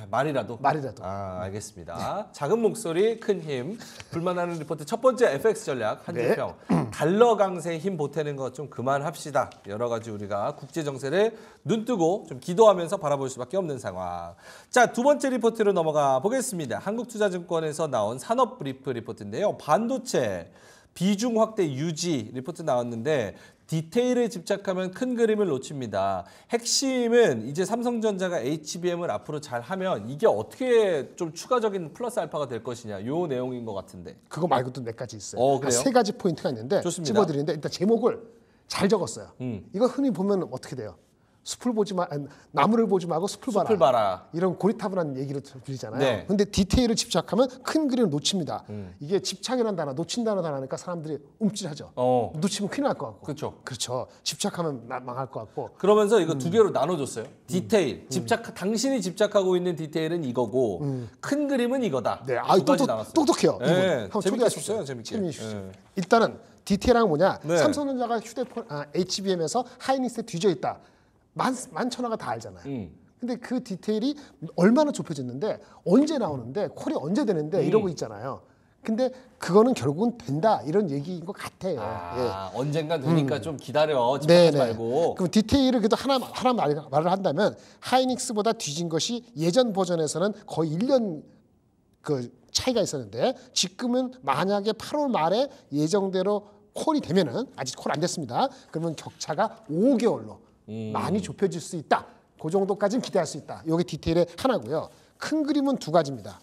말이라도. 말이라도. 알겠습니다. 작은 목소리, 큰 힘. 불만하는 리포트 첫 번째 FX 전략 한 네. 줄평. 달러 강세에 힘 보태는 거 좀 그만합시다. 여러 가지 우리가 국제 정세를 눈 뜨고 좀 기도하면서 바라볼 수밖에 없는 상황. 자, 두 번째 리포트로 넘어가 보겠습니다. 한국투자증권에서 나온 산업 브리프 리포트인데요. 반도체 비중 확대 유지 리포트 나왔는데 디테일에 집착하면 큰 그림을 놓칩니다. 핵심은 이제 삼성전자가 HBM을 앞으로 잘 하면 이게 어떻게 좀 추가적인 플러스 알파가 될 것이냐 요 내용인 것 같은데. 그거 말고도 몇 가지 있어요. 그래요? 세 가지 포인트가 있는데 좋습니다. 집어드리는데 일단 제목을 잘 적었어요. 이거 흔히 보면 어떻게 돼요? 숲을 보지 마, 아니, 나무를 보지 말고 숲을 봐라. 이런 고리타분한 얘기를 드리잖아요. 네. 근데 디테일을 집착하면 큰 그림을 놓칩니다. 이게 집착이라는 단어, 놓친다는 단어니까 사람들이 움찔하죠. 놓치면 큰일 날 것 같고. 그렇죠. 집착하면 망할 것 같고. 그러면서 이거 두 개로 나눠줬어요. 디테일, 당신이 집착하고 있는 디테일은 이거고 큰 그림은 이거다. 네, 두 가지 나눴어요. 똑똑해요. 이분. 네, 한번 재밌게 초대하십시오. 하셨어요, 재밌게. 재미있으시죠. 네. 일단은 디테일한 뭐냐? 네. 삼성전자가 휴대폰 HBM에서 하이닉스에 뒤져 있다. 만천하가 다 알잖아요. 근데 그 디테일이 얼마나 좁혀졌는데 언제 나오는데 콜이 언제 되는데 이러고 있잖아요. 근데 그거는 결국은 된다 이런 얘기인 것 같아요. 예. 언젠간 되니까 좀 기다려. 집중하지 말고. 그럼 디테일을 그래도 하나 말을 한다면 하이닉스보다 뒤진 것이 예전 버전에서는 거의 1년 그 차이가 있었는데 지금은 만약에 8월 말에 예정대로 콜이 되면은 아직 콜 안 됐습니다. 그러면 격차가 5개월로 많이 좁혀질 수 있다. 그 정도까지는 기대할 수 있다. 이게 디테일의 하나고요. 큰 그림은 두 가지입니다.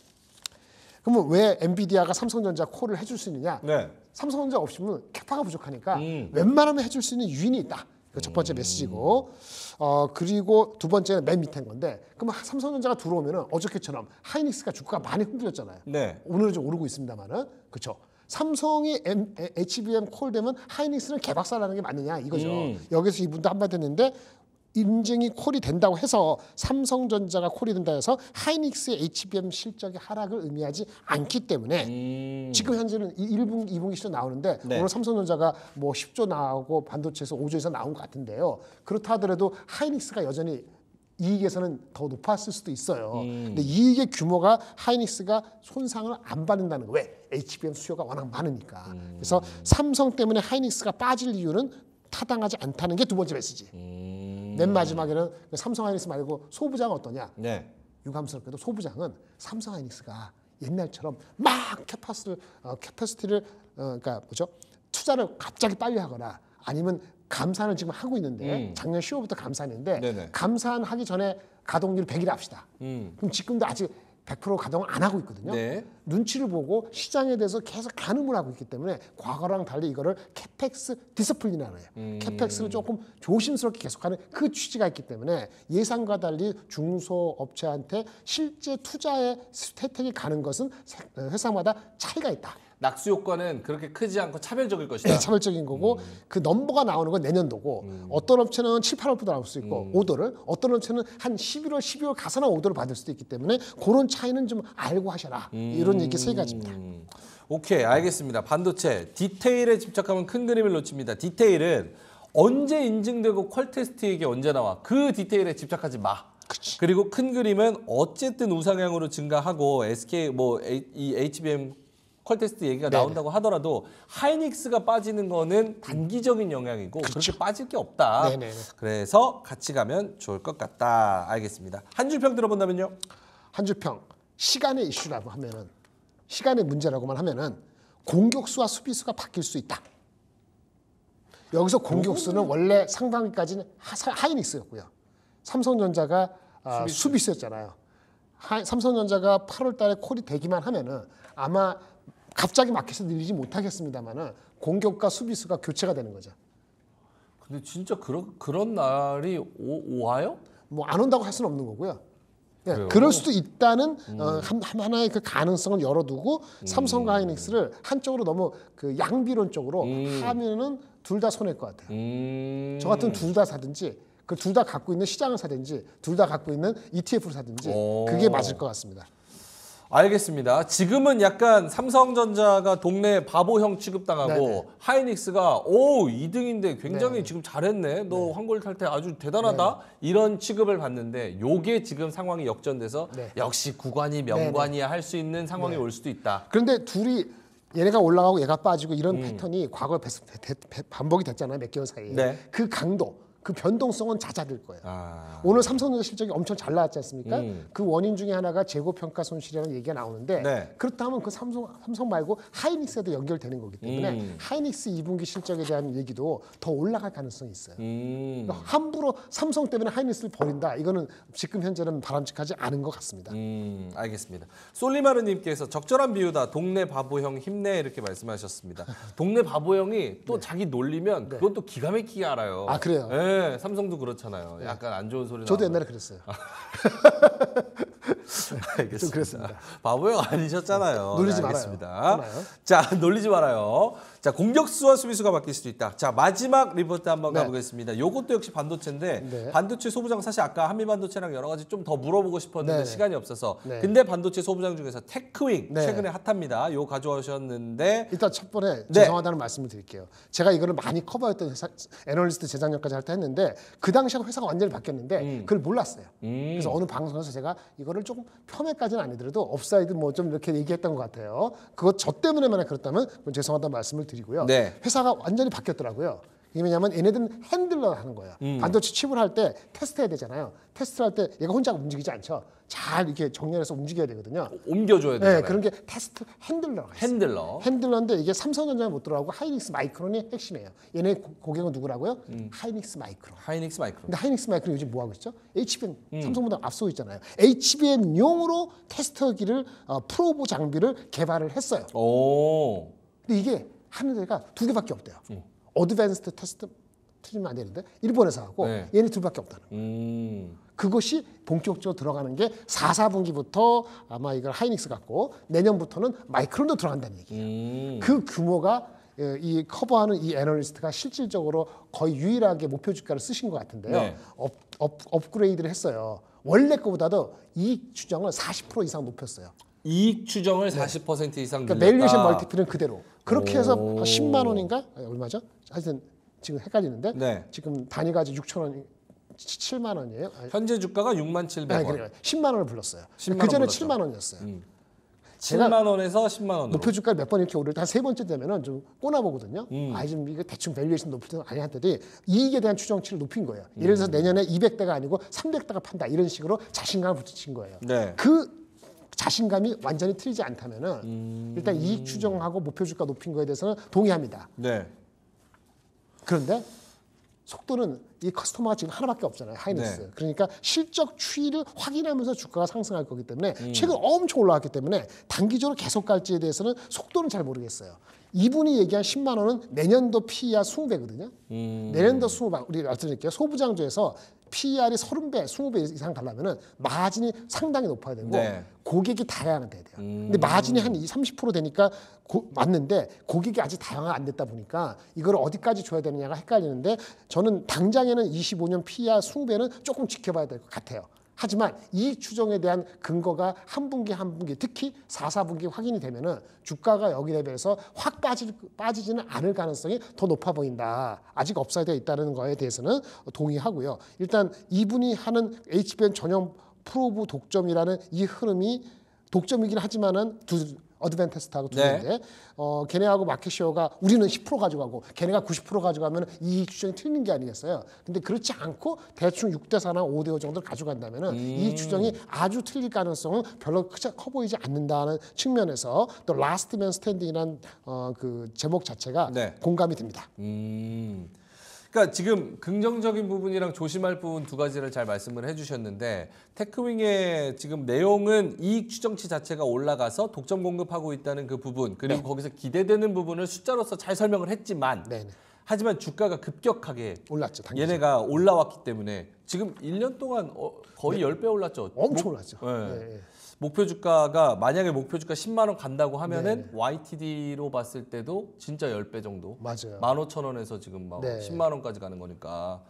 그러면 왜 엔비디아가 삼성전자 콜을 해줄 수 있느냐? 네. 삼성전자 없으면 캐파가 부족하니까 웬만하면 해줄 수 있는 유인이 있다. 그 첫 번째 메시지고, 그리고 두 번째는 맨 밑에인 건데, 그럼 삼성전자가 들어오면은 어저께처럼 하이닉스가 주가가 많이 흔들렸잖아요. 네. 오늘은 좀 오르고 있습니다만은, 그렇죠. 삼성이 HBM 콜되면 하이닉스는 개박살나는 게 맞느냐 이거죠. 여기서 이분도 한마디 했는데. 인증이 콜이 된다고 해서 삼성전자가 콜이 된다 해서 하이닉스의 HBM 실적의 하락을 의미하지 않기 때문에 지금 현재는 1분기, 2분기 시도 나오는데 네. 오늘 삼성전자가 뭐 10조 나오고 반도체에서 5조 이상 나온 것 같은데요. 그렇다 하더라도 하이닉스가 여전히 이익에서는 더 높았을 수도 있어요. 근데 이익의 규모가 하이닉스가 손상을 안 받는다는 거. 왜? HBM 수요가 워낙 많으니까. 그래서 삼성 때문에 하이닉스가 빠질 이유는 타당하지 않다는 게 두 번째 메시지. 맨 마지막에는 삼성 하이닉스 말고 소부장은 어떠냐? 네. 유감스럽게도 소부장은 삼성 하이닉스가 옛날처럼 막 캐퍼시티를 그러니까 뭐죠? 투자를 갑자기 빨리 하거나 아니면 감산을 지금 하고 있는데 작년 10월부터 감산인데 네네. 감산하기 전에 가동률 100이라 합시다. 그럼 지금도 아직 100% 가동을 안 하고 있거든요. 네. 눈치를 보고 시장에 대해서 계속 가늠을 하고 있기 때문에 과거랑 달리 이거를 캐펙스 디스플린이라고 해요. 캐펙스를 조금 조심스럽게 계속하는 그 취지가 있기 때문에 예상과 달리 중소업체한테 실제 투자의 혜택이 가는 것은 회사마다 차이가 있다. 낙수 효과는 그렇게 크지 않고 차별적일 것이다. 네, 차별적인 거고 그 넘버가 나오는 건 내년도고 어떤 업체는 7, 8월부터 나올 수 있고 오더를 어떤 업체는 한 11월, 12월 가서나 오더를 받을 수도 있기 때문에 그런 차이는 좀 알고 하셔라. 이런 얘기 세 가지입니다. 오케이, 알겠습니다. 반도체 디테일에 집착하면 큰 그림을 놓칩니다. 디테일은 언제 인증되고 퀄 테스트 얘기 언제 나와? 그 디테일에 집착하지 마. 그리고 큰 그림은 어쨌든 우상향으로 증가하고 SK 이 HBM 퀄 테스트 얘기가 나온다고 하더라도 하이닉스가 빠지는 거는 단기적인 영향이고 그렇게 빠질 게 없다. 네네. 그래서 같이 가면 좋을 것 같다. 알겠습니다. 한 줄 평 들어본다면요? 한 줄 평. 시간의 이슈라고 하면은 시간의 문제라고만 하면은 공격수와 수비수가 바뀔 수 있다. 여기서 공격수는 원래 상반기까지는 하이닉스였고요. 삼성전자가 수비수였잖아요. 삼성전자가 8월 달에 콜이 되기만 하면은 아마 갑자기 마켓에 늘리지 못하겠습니다만은 공격과 수비수가 교체가 되는 거죠. 근데 진짜 그런 날이 와요? 뭐 안 온다고 할 수는 없는 거고요. 예, 그래요? 그럴 수도 있다는 하나의 그 가능성을 열어두고 삼성과 하이닉스를 한쪽으로 너무 그 양비론 쪽으로 하면은 둘 다 손해일 것 같아요. 저 같은 둘 다 사든지 그 둘 다 갖고 있는 시장을 사든지 둘 다 갖고 있는 ETF를 사든지 그게 맞을 것 같습니다. 알겠습니다. 지금은 약간 삼성전자가 동네 바보형 취급당하고 네네. 하이닉스가 2등인데 굉장히 네네. 지금 잘했네. 너 황골 탈퇴 아주 대단하다. 이런 취급을 받는데 요게 지금 상황이 역전돼서 네. 역시 구관이 명관이야 할 수 있는 상황이 올 수도 있다. 그런데 둘이 얘네가 올라가고 얘가 빠지고 이런 패턴이 과거에 반복이 됐잖아요. 몇 개월 사이에. 네. 그 강도, 그 변동성은 잦아들 거예요. 아. 오늘 삼성전자 실적이 엄청 잘 나왔지 않습니까? 그 원인 중에 하나가 재고 평가 손실이라는 얘기가 나오는데 네. 그렇다면 그 삼성 말고 하이닉스에도 연결되는 거기 때문에 하이닉스 2분기 실적에 대한 얘기도 더 올라갈 가능성이 있어요. 함부로 삼성 때문에 하이닉스를 버린다. 이거는 지금 현재는 바람직하지 않은 것 같습니다. 알겠습니다. 솔리마르님께서 적절한 비유다. 동네 바보형 힘내 이렇게 말씀하셨습니다. 동네 바보형이 또 자기 놀리면 그건 또 기가 막히게 알아요. 아, 그래요? 네, 삼성도 그렇잖아요. 약간 안 좋은 소리 저도 나오면. 옛날에 그랬어요. 알겠습니다. 좀 그랬습니다. 바보형 아니셨잖아요. 놀리지 네, 말아요. 알겠습니다. 알아요? 자, 놀리지 말아요. 자, 공격수와 수비수가 바뀔 수도 있다. 자, 마지막 리포트 한번 네. 가보겠습니다. 요것도 역시 반도체인데 네. 반도체 소부장 사실 아까 한미반도체랑 여러 가지 좀 더 물어보고 싶었는데 네. 시간이 없어서. 네. 근데 반도체 소부장 중에서 테크윙 네. 최근에 핫합니다. 요 가져오셨는데 일단 첫 번에 네. 죄송하다는 말씀을 드릴게요. 제가 이거를 많이 커버했던 회사, 애널리스트 재작년까지 할 때 했는데 그 당시에 회사가 완전히 바뀌었는데 그걸 몰랐어요. 그래서 어느 방송에서 제가 이거를 거를 조금 폄훼까지는 아니더라도 업사이드 뭐 좀 이렇게 얘기했던 것 같아요. 그거 저 때문에만 그렇다면 그건 죄송하다는 말씀을 드리고요. 네. 회사가 완전히 바뀌었더라고요. 이게 왜냐하면 얘네들은 핸들러 하는 거예요. 반도체 칩을 할 때 테스트해야 되잖아요. 테스트를 할 때 얘가 혼자 움직이지 않죠. 잘 이렇게 정렬해서 움직여야 되거든요. 옮겨줘야 되잖아요. 네, 그런 게 테스트 핸들러가 있어요. 핸들러. 핸들러인데 이게 삼성전자에 못 들어가고 하이닉스 마이크론이 핵심이에요. 얘네 고객은 누구라고요? 하이닉스 마이크론. 하이닉스 마이크론. 근데 하이닉스 마이크론 요즘 뭐 하고 있죠? HBM 삼성보다 앞서고 있잖아요. HBM용으로 테스터기를 프로브 장비를 개발을 했어요. 오. 근데 이게 하는 데가 두 개밖에 없대요. 어드밴스드 테스트 틀리면 안 되는데 일본에서 하고 네. 얘네 둘밖에 없다는. 그것이 본격적으로 들어가는 게 4, 4분기부터 아마 이걸 하이닉스 갖고 내년부터는 마이크론도 들어간다는 얘기예요. 그 규모가 이 커버하는 이 애널리스트가 실질적으로 거의 유일하게 목표 주가를 쓰신 것 같은데요. 네. 업그레이드를 했어요. 원래 거보다도 이익 추정을 40% 이상 높였어요. 이익 추정을 40% 이상 그러니까 늘렸다. 밸류에이션 멀티플은 그대로. 그렇게 해서 10만 원인가? 얼마죠? 하여튼 지금 헷갈리는데 네. 지금 단위가 6천 원, 7만 원이에요. 현재 주가가 67,000원. 그래요. 10만 원을 불렀어요. 10만 그 전에 원 7만 원이었어요. 7만 원에서 10만 원으로. 목표 주가를 몇 번 이렇게 오를 때 한 세 번째 되면은 좀 꼬나보거든요. 아, 지금 이거 대충 밸류에이션 높을 때는 아니 한더니 이익에 대한 추정치를 높인 거예요. 예를 들어서 내년에 200대가 아니고 300대가 판다 이런 식으로 자신감을 붙인 거예요. 네. 그 자신감이 완전히 틀리지 않다면은 일단 이익 추정하고 목표 주가 높인 거에 대해서는 동의합니다. 네. 그런데 속도는 이 커스터머가 지금 하나밖에 없잖아요. 하이닉스. 네. 그러니까 실적 추이를 확인하면서 주가가 상승할 거기 때문에 최근 엄청 올라왔기 때문에 단기적으로 계속 갈지에 대해서는 속도는 잘 모르겠어요. 이분이 얘기한 10만 원은 내년도 PER 20배거든요. 내년도 20배. 우리 말씀드릴게요. 소부장조에서 PER이 30배, 20배 이상 가려면은 마진이 상당히 높아야 되고 네. 고객이 다양해야 돼요. 근데 마진이 한 30% 되니까 맞는데 고객이 아직 다양화가 안 됐다 보니까 이걸 어디까지 줘야 되느냐가 헷갈리는데 저는 당장에는 25년 PER 20배는 조금 지켜봐야 될 것 같아요. 하지만 이익 추정에 대한 근거가 한 분기 한 분기 특히 4, 4분기 확인이 되면은 주가가 여기 레벨에서 확 빠지지는 않을 가능성이 더 높아 보인다. 아직 업사이드가 있다는 거에 대해서는 동의하고요. 일단 이분이 하는 HBM 전용 프로브 독점이라는 이 흐름이 독점이긴 하지만은 어드밴테스트하고 두 네. 개인데 걔네하고 마켓쉐어가 우리는 10% 가져가고 걔네가 90% 가져가면 이익 추정이 틀린 게 아니겠어요. 근데 그렇지 않고 대충 6대 4나 5대 5 정도를 가져간다면은 이익 추정이 아주 틀릴 가능성은 별로 커 보이지 않는다는 측면에서 또 라스트 맨 스탠딩이라는 그 제목 자체가 네. 공감이 됩니다. 그러니까 지금 긍정적인 부분이랑 조심할 부분 두 가지를 잘 말씀을 해주셨는데 테크윙의 지금 내용은 이익 추정치 자체가 올라가서 독점 공급하고 있다는 그 부분 그리고 거기서 기대되는 부분을 숫자로서 잘 설명을 했지만 네네. 하지만 주가가 급격하게 올랐죠. 당연히. 얘네가 올라왔기 때문에 지금 1년 동안 거의 10배 올랐죠. 엄청 올랐죠. 네. 네. 목표 주가가 만약에 목표 주가 10만 원 간다고 하면은 YTD로 봤을 때도 진짜 10배 정도. 맞아요. 15,000원에서 지금 막 네. 10만 원까지 가는 거니까.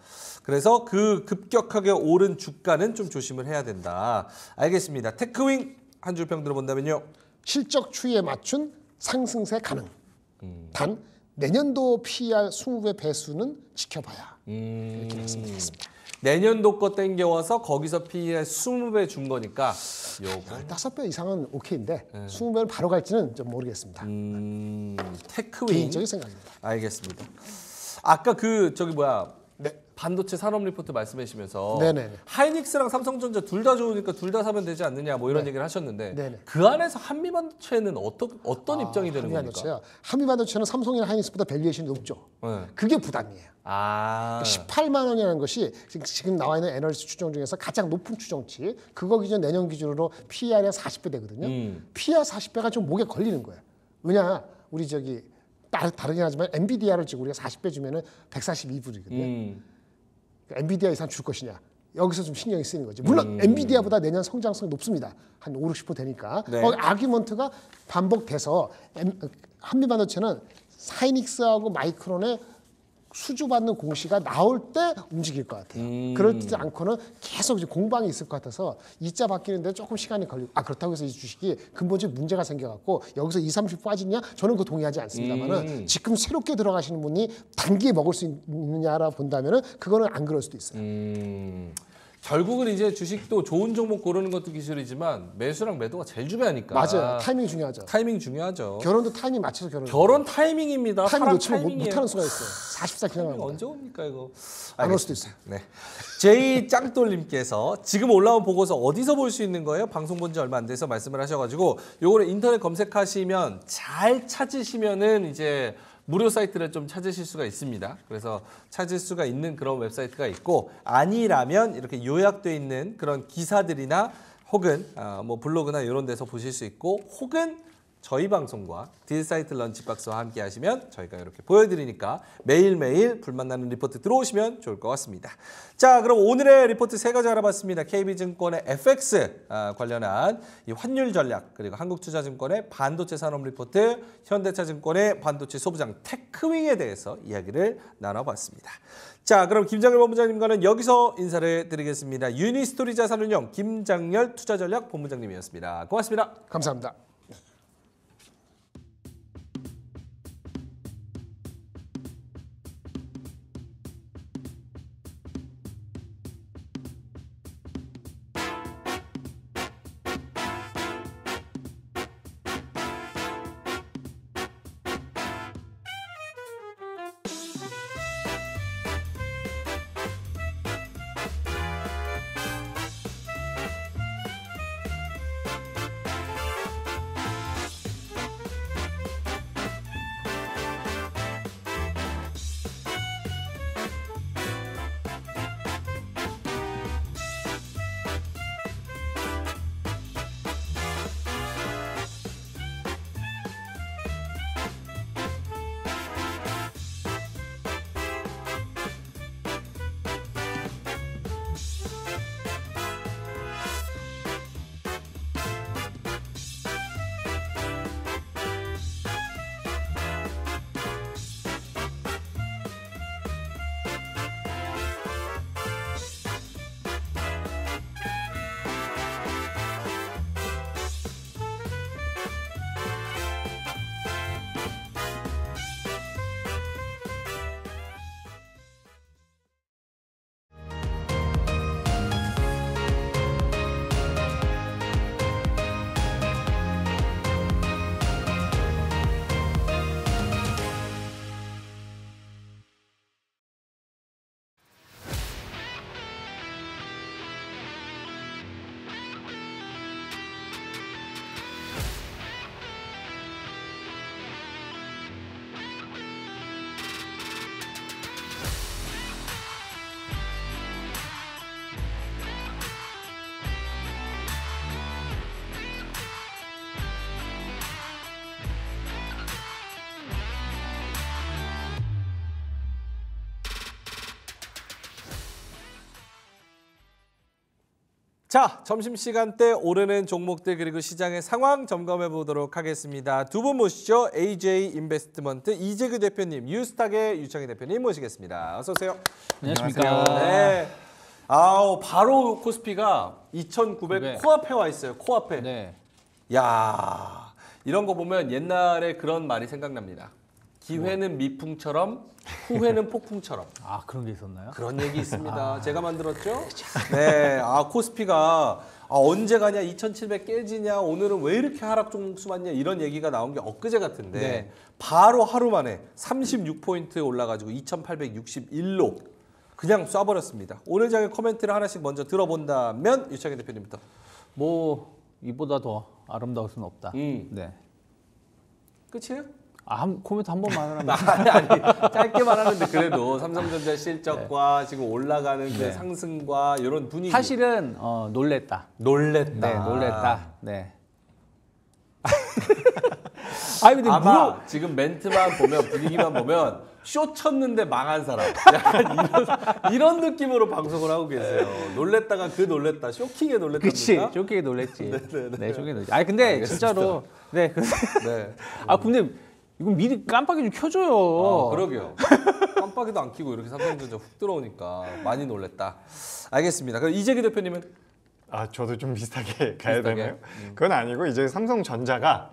그래서 그 급격하게 오른 주가는 좀 조심을 해야 된다. 알겠습니다. 테크윙 한 줄 평 들어본다면요. 실적 추이에 맞춘 상승세 가능. 단 내년도 PER 20배 배수는 지켜봐야. 이렇게 말씀드리겠습니다. 내년도 거 땡겨와서 거기서 PER 20배 준 거니까 요거 15배 이상은 오케이인데 20배는 바로 갈지는 좀 모르겠습니다. 테크윙 개인적인 생각입니다. 알겠습니다. 아까 그 저기 뭐야 네. 반도체 산업 리포트 말씀하시면서 네네네. 하이닉스랑 삼성전자 둘 다 좋으니까 둘 다 사면 되지 않느냐 뭐 이런 얘기를 하셨는데 네네. 그 안에서 한미반도체는 어떤 입장이 되는 겁니까? 한미반도체요. 한미반도체는 삼성이나 하이닉스보다 밸류에이션이 높죠. 네. 그게 부담이에요. 아 18만 원이라는 것이 지금 나와 있는 애널리스트 추정 중에서 가장 높은 추정치. 그거 기준 내년 기준으로 PER이 40배 되거든요. PER 40배가 좀 목에 걸리는 거예요. 왜냐 우리 저기 다르긴 하지만 엔비디아를 지금 우리가 40배 주면은 142불이거든요. 엔비디아 이상 줄 것이냐. 여기서 좀 신경이 쓰이는 거죠. 물론 엔비디아보다 내년 성장성이 높습니다. 한 5, 60% 되니까. 네. 아규먼트가 반복돼서 한미반도체는 하이닉스하고 마이크론의 수주받는 공시가 나올 때 움직일 것 같아요. 그렇지 않고는 계속 이제 공방이 있을 것 같아서 이자 바뀌는데 조금 시간이 걸리고 그렇다고 해서 이 주식이 근본적인 문제가 생겨갖고 여기서 20, 30 빠지냐 저는 그거 동의하지 않습니다만은 지금 새롭게 들어가시는 분이 단기에 먹을 수 있느냐라 본다면은 그거는 안 그럴 수도 있어요. 결국은 이제 주식도 좋은 종목 고르는 것도 기술이지만 매수랑 매도가 제일 중요하니까. 맞아요. 타이밍이 중요하죠. 타이밍 중요하죠. 결혼도 타이밍 맞춰서 결혼 타이밍입니다. 타이밍 사람 놓치면 타이밍이에요. 못하는 수가 있어요. 44kg 타이밍 나갑니다. 언제 옵니까 이거? 안 올 수도 있어요. 네. 제이 짱돌님께서 지금 올라온 보고서 어디서 볼 수 있는 거예요? 방송 본 지 얼마 안 돼서 말씀을 하셔가지고 요거를 인터넷 검색하시면 잘 찾으시면은 이제 무료 사이트를 좀 찾으실 수가 있습니다. 그래서 찾을 수가 있는 그런 웹사이트가 있고 아니라면 이렇게 요약돼 있는 그런 기사들이나 혹은 뭐 블로그나 이런 데서 보실 수 있고 혹은 저희 방송과 딜사이트 런치박스와 함께 하시면 저희가 이렇게 보여드리니까 매일매일 불만나는 리포트 들어오시면 좋을 것 같습니다. 자, 그럼 오늘의 리포트 세 가지 알아봤습니다. KB증권의 FX 관련한 이 환율 전략, 그리고 한국투자증권의 반도체 산업 리포트, 현대차증권의 반도체 소부장 테크윙에 대해서 이야기를 나눠봤습니다. 자, 그럼 김장열 본부장님과는 여기서 인사를 드리겠습니다. 유니스토리 자산운용 김장열 투자전략 본부장님이었습니다. 고맙습니다. 감사합니다. 자, 점심시간 때 오르는 종목들 그리고 시장의 상황 점검해 보도록 하겠습니다. 두 분 모시죠. AJ 인베스트먼트 이재규 대표님, 유스탁의 유창희 대표님 모시겠습니다. 어서 오세요. 안녕하십니까. 네. 아우, 바로 코스피가 2,900 네. 코앞에 와 있어요. 코앞에. 네. 야, 이런 거 보면 옛날에 그런 말이 생각납니다. 기회는 미풍처럼 후회는 폭풍처럼. 아, 그런 게 있었나요? 그런 얘기 있습니다. 제가 만들었죠? 네. 코스피가 언제 가냐, 2,700 깨지냐, 오늘은 왜 이렇게 하락 종목 수 많냐 이런 얘기가 나온 게 엊그제 같은데 네. 바로 하루 만에 36포인트 올라가지고 2,861로 그냥 쏴버렸습니다. 오늘 장의 코멘트를 하나씩 먼저 들어본다면 유창희 대표님부터. 뭐 이보다 더 아름다울 수는 없다. 네. 끝이에요? 코멘트 한 번만 하면 아니, 짧게 말하는데 그래도 삼성전자 실적과 지금 올라가는 그 상승과 이런 분위기. 사실은 놀랬다. 놀랬다. 네, 놀랬다. 네. 아니 근데 아마 지금 멘트만 보면 분위기만 보면 쇼 쳤는데 망한 사람. 약간 이런 느낌으로 방송을 하고 계세요. 놀랬다가 그 놀랬다. 쇼킹에 놀랬답니까? 그치, 쇼킹에 놀랬지. 네, 쇼킹에 놀랬지. 아니 근데 알겠습니다. 진짜로 네. 네. 근데 이건 미리 깜빡이 좀 켜줘요. 그러게요. 깜빡이도 안 켜고 이렇게 삼성전자 훅 들어오니까 많이 놀랬다. 알겠습니다. 그럼 이재기 대표님은? 저도 좀 비슷하게 가야 비슷하게? 되나요? 그건 아니고 이제 삼성전자가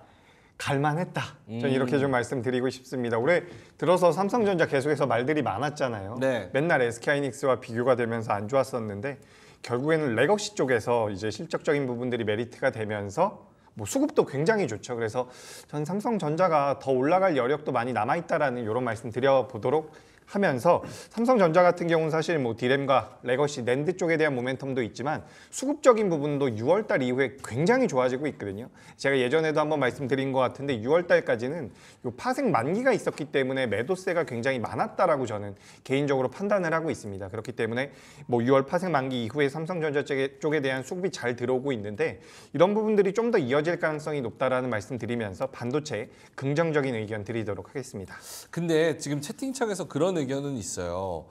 갈만했다. 저는 이렇게 좀 말씀드리고 싶습니다. 올해 들어서 삼성전자 계속해서 말들이 많았잖아요. 네. 맨날 SK하이닉스와 비교가 되면서 안 좋았었는데 결국에는 레거시 쪽에서 이제 실적적인 부분들이 메리트가 되면서 뭐 수급도 굉장히 좋죠. 그래서 전 삼성전자가 더 올라갈 여력도 많이 남아있다라는 이런 말씀 드려보도록 하면서 삼성전자 같은 경우는 사실 뭐 D램과 레거시 낸드 쪽에 대한 모멘텀도 있지만 수급적인 부분도 6월달 이후에 굉장히 좋아지고 있거든요. 제가 예전에도 한번 말씀드린 것 같은데 6월달까지는 요 파생 만기가 있었기 때문에 매도세가 굉장히 많았다라고 저는 개인적으로 판단을 하고 있습니다. 그렇기 때문에 뭐 6월 파생 만기 이후에 삼성전자 쪽에 대한 수급이 잘 들어오고 있는데 이런 부분들이 좀 더 이어질 가능성이 높다라는 말씀 드리면서 반도체 긍정적인 의견 드리도록 하겠습니다. 근데 지금 채팅창에서 그런 의견은 있어요.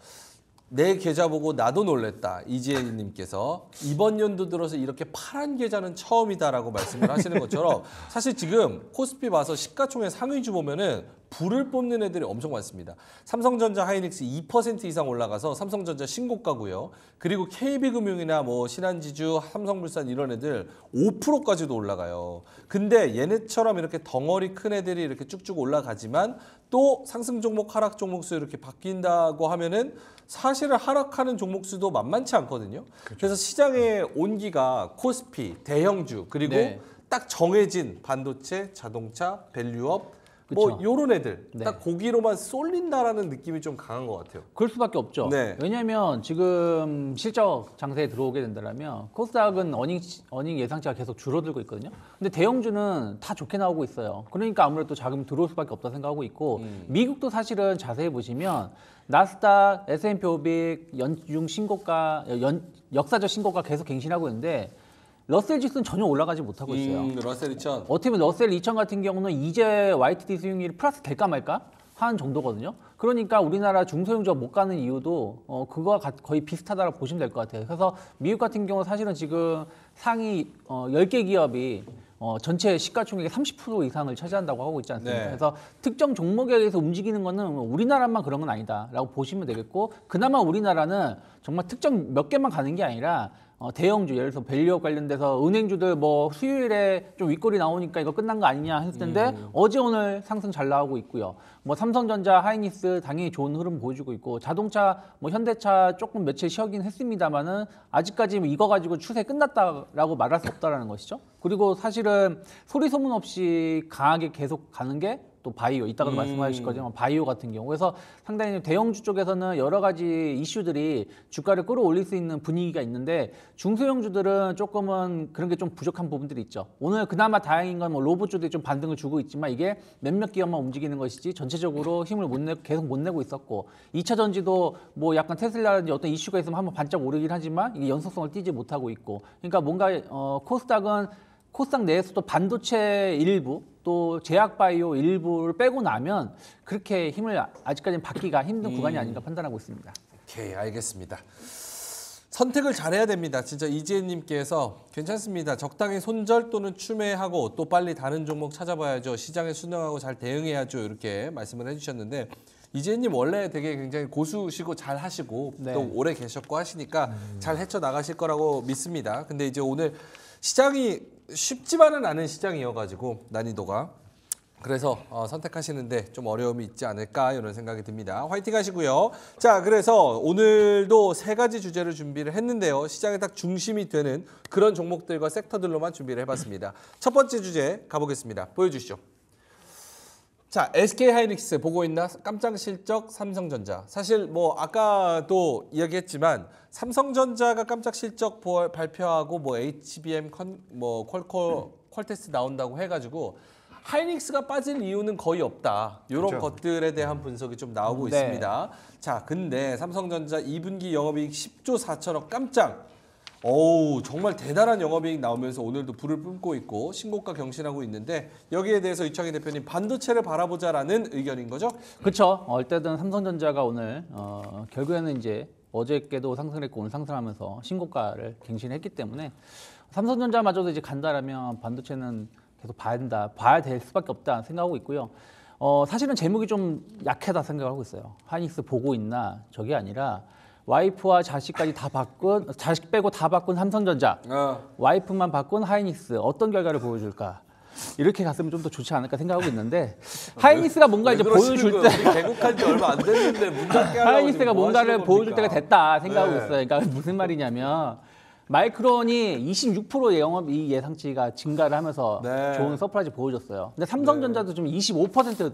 내 계좌 보고 나도 놀랬다. 이지혜님께서 이번 연도 들어서 이렇게 파란 계좌는 처음이다라고 말씀을 하시는 것처럼 사실 지금 코스피 봐서 시가총액 상위주 보면은 불을 뽐는 애들이 엄청 많습니다. 삼성전자, 하이닉스 2% 이상 올라가서 삼성전자 신고가고요. 그리고 KB금융이나 뭐 신한지주, 삼성물산 이런 애들 5%까지도 올라가요. 근데 얘네처럼 이렇게 덩어리 큰 애들이 이렇게 쭉쭉 올라가지만 또 상승 종목, 하락 종목수 이렇게 바뀐다고 하면은 사실은 하락하는 종목수도 만만치 않거든요. 그래서 시장의 온기가 코스피, 대형주 그리고 네. 딱 정해진 반도체, 자동차, 밸류업 뭐 그쵸. 요런 애들 네. 딱 거기로만 쏠린다라는 느낌이 좀 강한 것 같아요. 그럴 수밖에 없죠. 네. 왜냐하면 지금 실적 장세에 들어오게 된다면 코스닥은 어닝 예상치가 계속 줄어들고 있거든요. 근데 대형주는 다 좋게 나오고 있어요. 그러니까 아무래도 자금이 들어올 수밖에 없다 생각하고 있고 미국도 사실은 자세히 보시면 나스닥, S&P 500 연중 신고가, 역사적 신고가 계속 갱신하고 있는데 러셀 지수는 전혀 올라가지 못하고 있어요. 러셀 2000. 어떻게 보면 러셀 2000 같은 경우는 이제 YTD 수익률이 플러스 될까 말까 하는 정도거든요. 그러니까 우리나라 중소형주가 못 가는 이유도 그거와 거의 비슷하다고 보시면 될 것 같아요. 그래서 미국 같은 경우 사실은 지금 상위 10개 기업이 전체 시가총액의 30% 이상을 차지한다고 하고 있지 않습니까? 네. 그래서 특정 종목에 의해서 움직이는 거는 우리나라만 그런 건 아니다라고 보시면 되겠고 그나마 우리나라는 정말 특정 몇 개만 가는 게 아니라 대형주 예를 들어서 밸류업 관련돼서 은행주들 뭐 수요일에 좀 윗골이 나오니까 이거 끝난 거 아니냐 했을 텐데 어제 오늘 상승 잘 나오고 있고요. 뭐 삼성전자, 하이닉스 당연히 좋은 흐름 보여주고 있고 자동차 뭐 현대차 조금 며칠 쉬어긴 했습니다만은 아직까지 이거 가지고 추세 끝났다라고 말할 수 없다라는 것이죠. 그리고 사실은 소리 소문 없이 강하게 계속 가는 게 또 바이오, 이따가도 말씀하실 거지만 바이오 같은 경우 그래서 상당히 대형주 쪽에서는 여러 가지 이슈들이 주가를 끌어올릴 수 있는 분위기가 있는데 중소형주들은 조금은 그런 게 좀 부족한 부분들이 있죠. 오늘 그나마 다행인 건 뭐 로봇주들이 좀 반등을 주고 있지만 이게 몇몇 기업만 움직이는 것이지 전체적으로 힘을 계속 못 내고 있었고 2차 전지도 뭐 약간 테슬라라든지 어떤 이슈가 있으면 한번 반짝 오르긴 하지만 이게 연속성을 띠지 못하고 있고 그러니까 뭔가 코스닥 내에서도 반도체 일부 또 제약바이오 일부를 빼고 나면 그렇게 힘을 아직까지는 받기가 힘든 구간이 아닌가 판단하고 있습니다. 오케이, 알겠습니다. 선택을 잘해야 됩니다. 진짜 이지혜님께서 괜찮습니다. 적당히 손절 또는 추매하고 또 빨리 다른 종목 찾아봐야죠. 시장에 순응하고 잘 대응해야죠. 이렇게 말씀을 해주셨는데 이지혜님 원래 되게 굉장히 고수시고 잘 하시고 네. 또 오래 계셨고 하시니까 잘 헤쳐나가실 거라고 믿습니다. 근데 이제 오늘 시장이 쉽지만은 않은 시장이어가지고 난이도가 그래서 선택하시는데 좀 어려움이 있지 않을까 이런 생각이 듭니다. 화이팅 하시고요. 자, 그래서 오늘도 3가지 주제를 준비를 했는데요. 시장에 딱 중심이 되는 그런 종목들과 섹터들로만 준비를 해봤습니다. 첫 번째 주제 가보겠습니다. 보여주시죠. 자, SK하이닉스 보고 있나? 깜짝 실적 삼성전자. 사실 뭐 아까도 이야기했지만 삼성전자가 깜짝 실적 발표하고 뭐 HBM 뭐 퀄테스트 나온다고 해가지고 하이닉스가 빠질 이유는 거의 없다. 이런 그렇죠. 것들에 대한 분석이 좀 나오고 네. 있습니다. 자, 근데 삼성전자 2분기 영업이익 10조 4천억 깜짝. 어우, 정말 대단한 영업이익 나오면서 오늘도 불을 뿜고 있고 신고가 경신하고 있는데 여기에 대해서 이창희 대표님 반도체를 바라보자라는 의견인 거죠? 그렇죠. 어쨌든 삼성전자가 오늘 결국에는 이제 어저께도 상승했고 오늘 상승하면서 신고가를 갱신했기 때문에 삼성전자마저도 이제 간다라면 반도체는 계속 봐야 될 수밖에 없다 생각하고 있고요. 사실은 제목이 좀 약하다 생각하고 있어요. 하이닉스 보고 있나 저게 아니라 와이프와 자식까지 다 바꾼 자식 빼고 다 바꾼 삼성전자 와이프만 바꾼 하이닉스 어떤 결과를 보여줄까 이렇게 갔으면 좀 더 좋지 않을까 생각하고 있는데 하이닉스가 뭔가 이제 보여줄 때 개국한 지 얼마 안 됐는데 문 닫게 하려고 하이닉스가 지금 뭐 뭔가를 하시는 보여줄 겁니까? 때가 됐다 생각하고 네. 있어요. 그러니까 무슨 말이냐면 마이크론이 26% 영업이익 예상치가 증가를 하면서 네. 좋은 서프라이즈 보여줬어요. 근데 삼성전자도 좀 25%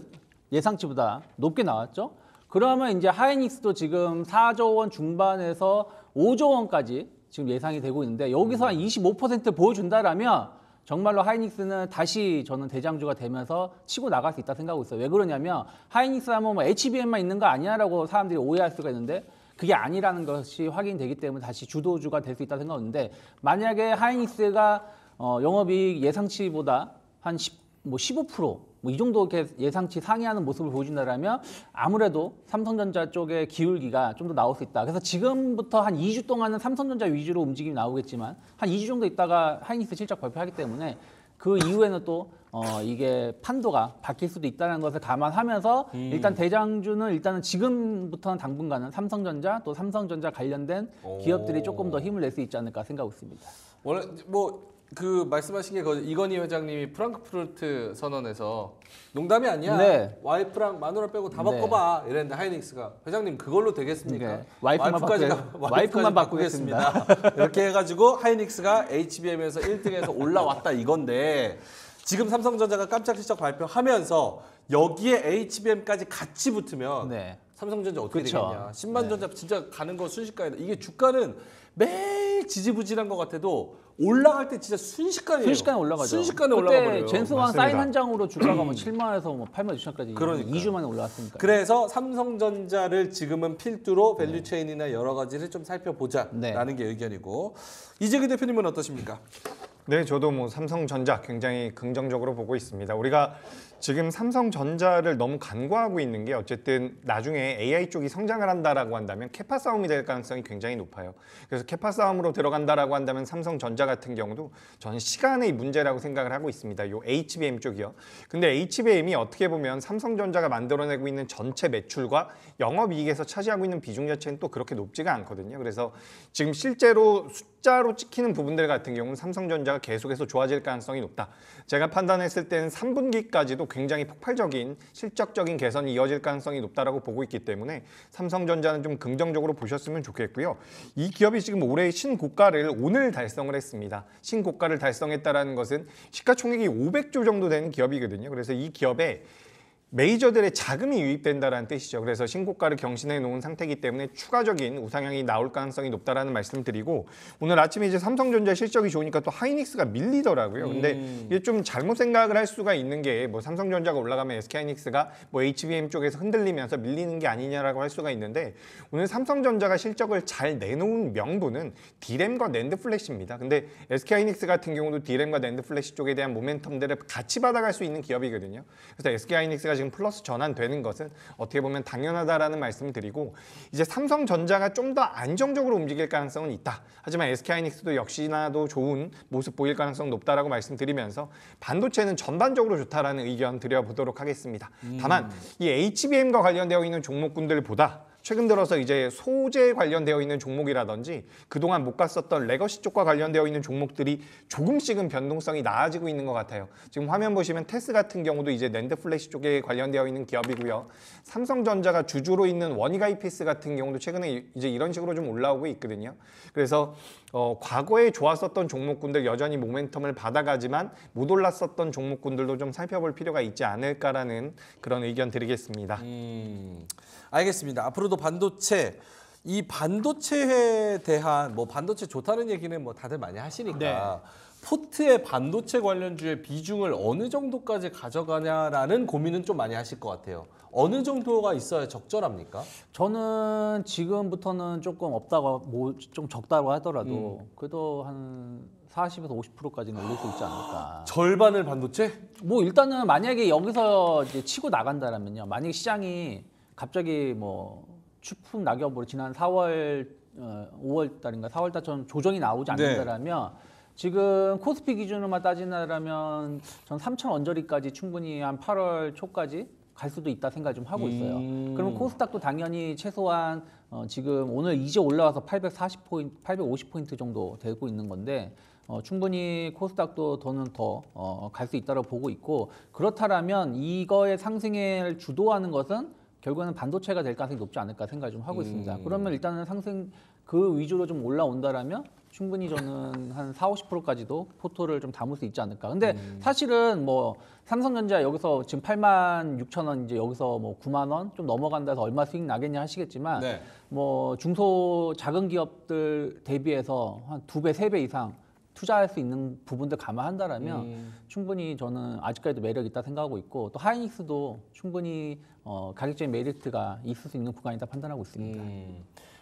예상치보다 높게 나왔죠. 그러면 이제 하이닉스도 지금 4조 원 중반에서 5조 원까지 지금 예상이 되고 있는데 여기서 한 25% 보여준다라면 정말로 하이닉스는 다시 저는 대장주가 되면서 치고 나갈 수 있다 생각하고 있어요. 왜 그러냐면 하이닉스 하면 뭐 HBM만 있는 거 아니냐라고 사람들이 오해할 수가 있는데 그게 아니라는 것이 확인되기 때문에 다시 주도주가 될 수 있다 생각하는데 만약에 하이닉스가 영업이익 예상치보다 한 15% 뭐 이 정도 이렇게 예상치 상회하는 모습을 보여준다라면 아무래도 삼성전자 쪽의 기울기가 좀 더 나올 수 있다. 그래서 지금부터 한 2주 동안은 삼성전자 위주로 움직임이 나오겠지만 한 2주 정도 있다가 하이닉스 실적 발표하기 때문에 그 이후에는 또 이게 판도가 바뀔 수도 있다는 것을 감안하면서 일단 대장주는 일단은 지금부터는 당분간은 삼성전자 또 삼성전자 관련된 기업들이 조금 더 힘을 낼 수 있지 않을까 생각하고 있습니다. 원래 뭐 그 말씀하신 게 이건희 회장님이 프랑크푸르트 선언에서 농담이 아니야. 네. 와이프랑 마누라 빼고 다 네. 바꿔봐. 이랬는데 하이닉스가 회장님 그걸로 되겠습니까? 네. 와이프만 바꾸겠습니다. 이렇게 해가지고 하이닉스가 HBM에서 1등에서 올라왔다 이건데 지금 삼성전자가 깜짝 실적 발표하면서 여기에 HBM까지 같이 붙으면 네. 삼성전자 어떻게 그쵸. 되겠냐. 신만전자 진짜 가는 거 순식간이다. 이게 주가는 매일 지지부진한 것 같아도 올라갈 때 진짜 순식간이에요. 순식간에 올라가죠. 순식간에 올라가 버려요. 그때 젠스왕 맞습니다. 사인 한 장으로 주가가 뭐 7만에서 뭐 8만 6천까지 그러니까요. 2주 만에 올라왔으니까. 그래서 삼성전자를 지금은 필두로 밸류체인이나 여러 가지를 좀 살펴보자라는 네. 게 의견이고 이재규 대표님은 어떠십니까? 네, 저도 뭐 삼성전자 굉장히 긍정적으로 보고 있습니다. 우리가 지금 삼성전자를 너무 간과하고 있는 게 어쨌든 나중에 AI 쪽이 성장을 한다라고 한다면 캐파 싸움이 될 가능성이 굉장히 높아요. 그래서 캐파 싸움으로 들어간다라고 한다면 삼성전자 같은 경우도 저는 시간의 문제라고 생각을 하고 있습니다. 요 HBM 쪽이요. 근데 HBM이 어떻게 보면 삼성전자가 만들어내고 있는 전체 매출과 영업이익에서 차지하고 있는 비중 자체는 또 그렇게 높지가 않거든요. 그래서 지금 실제로 숫자로 찍히는 부분들 같은 경우는 삼성전자가 계속해서 좋아질 가능성이 높다. 제가 판단했을 때는 3분기까지도 굉장히 폭발적인 실적적인 개선이 이어질 가능성이 높다라고 보고 있기 때문에 삼성전자는 좀 긍정적으로 보셨으면 좋겠고요. 이 기업이 지금 올해 신고가를 오늘 달성을 했습니다. 신고가를 달성했다라는 것은 시가총액이 500조 정도 되는 기업이거든요. 그래서 이 기업에 메이저들의 자금이 유입된다는 뜻이죠. 그래서 신고가를 경신해 놓은 상태이기 때문에 추가적인 우상향이 나올 가능성이 높다라는 말씀을 드리고 오늘 아침에 이제 삼성전자 실적이 좋으니까 또 하이닉스가 밀리더라고요. 근데 이게 좀 잘못 생각을 할 수가 있는 게 뭐 삼성전자가 올라가면 SK하이닉스가 뭐 HBM 쪽에서 흔들리면서 밀리는 게 아니냐라고 할 수가 있는데 오늘 삼성전자가 실적을 잘 내놓은 명분은 D램과 낸드 플래시입니다. 근데 SK하이닉스 같은 경우도 D램과 낸드 플래시 쪽에 대한 모멘텀들을 같이 받아갈 수 있는 기업이거든요. 그래서 SK하이닉스가 지금 플러스 전환되는 것은 어떻게 보면 당연하다라는 말씀을 드리고 이제 삼성전자가 좀 더 안정적으로 움직일 가능성은 있다. 하지만 SK하이닉스도 역시나도 좋은 모습 보일 가능성 높다라고 말씀드리면서 반도체는 전반적으로 좋다라는 의견 드려보도록 하겠습니다. 다만 이 HBM과 관련되어 있는 종목군들보다 최근 들어서 이제 소재 관련되어 있는 종목이라든지 그동안 못 갔었던 레거시 쪽과 관련되어 있는 종목들이 조금씩은 변동성이 나아지고 있는 것 같아요. 지금 화면 보시면 테스 같은 경우도 이제 낸드 플래시 쪽에 관련되어 있는 기업이고요. 삼성전자가 주주로 있는 원희가 이피스 같은 경우도 최근에 이제 이런 식으로 좀 올라오고 있거든요. 그래서 과거에 좋았었던 종목군들 여전히 모멘텀을 받아가지만 못 올랐었던 종목군들도 좀 살펴볼 필요가 있지 않을까라는 그런 의견 드리겠습니다. 알겠습니다. 앞으로도 반도체 이 반도체에 대한 뭐 반도체 좋다는 얘기는 뭐 다들 많이 하시니까 포트의 반도체 관련주의 비중을 어느 정도까지 가져가냐라는 고민은 좀 많이 하실 것 같아요. 어느 정도가 있어야 적절합니까? 저는 지금부터는 조금 없다고 뭐 좀 적다고 하더라도 그래도 한 40에서 50%까지는 올릴 수 있지 않을까. 절반을 반도체? 뭐 일단은 만약에 여기서 이제 치고 나간다라면요. 만약에 시장이 갑자기 뭐 추풍 낙엽으로 지난 4월, 5월 달인가 4월 달처럼 조정이 나오지 않는다라면 지금 코스피 기준으로만 따진다라면 전 3천 언저리까지 충분히 한 8월 초까지 갈 수도 있다 생각 좀 하고 있어요. 그러면 코스닥도 당연히 최소한 지금 오늘 이제 올라와서 840포인트, 850포인트 정도 되고 있는 건데 충분히 코스닥도 더는 더 갈 수 있다고 보고 있고 그렇다라면 이거의 상승을 주도하는 것은 결국에는 반도체가 될 가능성이 높지 않을까 생각 좀 하고 있습니다. 그러면 일단은 상승 그 위주로 좀 올라온다라면 충분히 저는 한 40~50%까지도 포토를 좀 담을 수 있지 않을까. 근데 사실은 뭐 삼성전자 여기서 지금 86,000원 이제 여기서 뭐 9만 원 좀 넘어간다 해서 얼마 수익 나겠냐 하시겠지만 네. 뭐 중소 작은 기업들 대비해서 한 2배, 3배 이상 투자할 수 있는 부분들 감안한다라면 충분히 저는 아직까지도 매력 있다 생각하고 있고 또 하이닉스도 충분히 가격적인 메리트가 있을 수 있는 구간이다 판단하고 있습니다.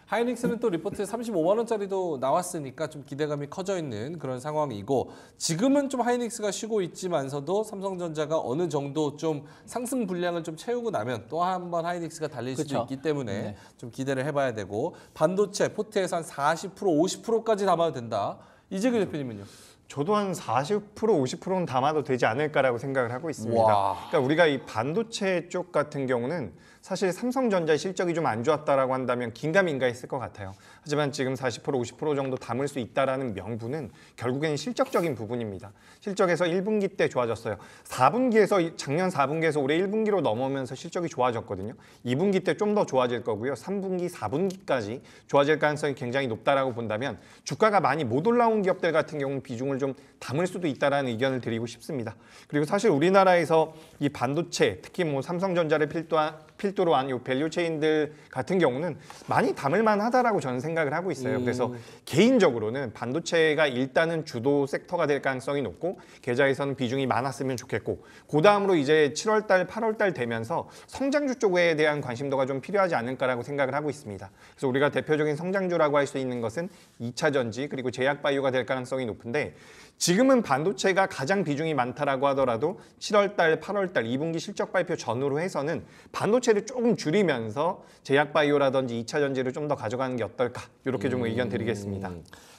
하이닉스는 또 리포트에 35만 원짜리도 나왔으니까 좀 기대감이 커져 있는 그런 상황이고 지금은 좀 하이닉스가 쉬고 있지만서도 삼성전자가 어느 정도 좀 상승 분량을 좀 채우고 나면 또 한 번 하이닉스가 달릴 수도 그렇죠. 있기 때문에 네. 좀 기대를 해봐야 되고 반도체 포트에서 한 40%, 50%까지 담아도 된다. 이재규 대표님은요? 저도 한 40%, 50%는 담아도 되지 않을까라고 생각을 하고 있습니다. 와. 그러니까 우리가 이 반도체 쪽 같은 경우는 사실 삼성전자 실적이 좀 안 좋았다라고 한다면 긴가민가했을 것 같아요. 하지만 지금 40%, 50% 정도 담을 수 있다라는 명분은 결국에는 실적적인 부분입니다. 실적에서 1분기 때 좋아졌어요. 4분기에서 작년 4분기에서 올해 1분기로 넘어오면서 실적이 좋아졌거든요. 2분기 때 좀 더 좋아질 거고요. 3분기, 4분기까지 좋아질 가능성이 굉장히 높다라고 본다면 주가가 많이 못 올라온 기업들 같은 경우는 비중을 좀 담을 수도 있다라는 의견을 드리고 싶습니다. 그리고 사실 우리나라에서 이 반도체, 특히 뭐 삼성전자를 필두로 한 이 밸류 체인들 같은 경우는 많이 담을 만하다라고 저는 생각을 하고 있어요. 그래서 개인적으로는 반도체가 일단은 주도 섹터가 될 가능성이 높고 계좌에서는 비중이 많았으면 좋겠고 그 다음으로 이제 7월달, 8월달 되면서 성장주 쪽에 대한 관심도가 좀 필요하지 않을까라고 생각을 하고 있습니다. 그래서 우리가 대표적인 성장주라고 할 수 있는 것은 2차 전지 그리고 제약바이오가 될 가능성이 높은데 지금은 반도체가 가장 비중이 많다라고 하더라도 7월달, 8월달 2분기 실적 발표 전후로 해서는 반도체를 조금 줄이면서 제약바이오라든지 2차 전지를 좀 더 가져가는 게 어떨까 이렇게 좀 의견 드리겠습니다.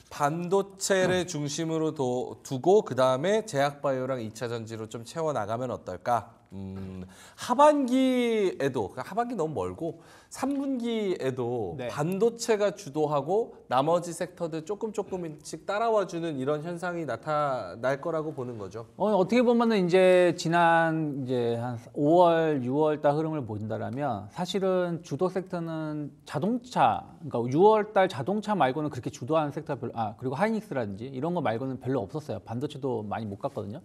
반도체를 중심으로 두고 그 다음에 제약바이오랑 2차 전지로 좀 채워나가면 어떨까? 하반기에도 그러니까 하반기 너무 멀고 3분기에도 네. 반도체가 주도하고 나머지 섹터들 조금씩 따라와주는 이런 현상이 나타날 거라고 보는 거죠. 어떻게 보면은 이제 지난 이제 한 5월, 6월 달 흐름을 본다라면 사실은 주도 섹터는 자동차, 그러니까 6월 달 자동차 말고는 그렇게 주도하는 섹터 별로, 그리고 하이닉스라든지 이런 거 말고는 별로 없었어요. 반도체도 많이 못 갔거든요.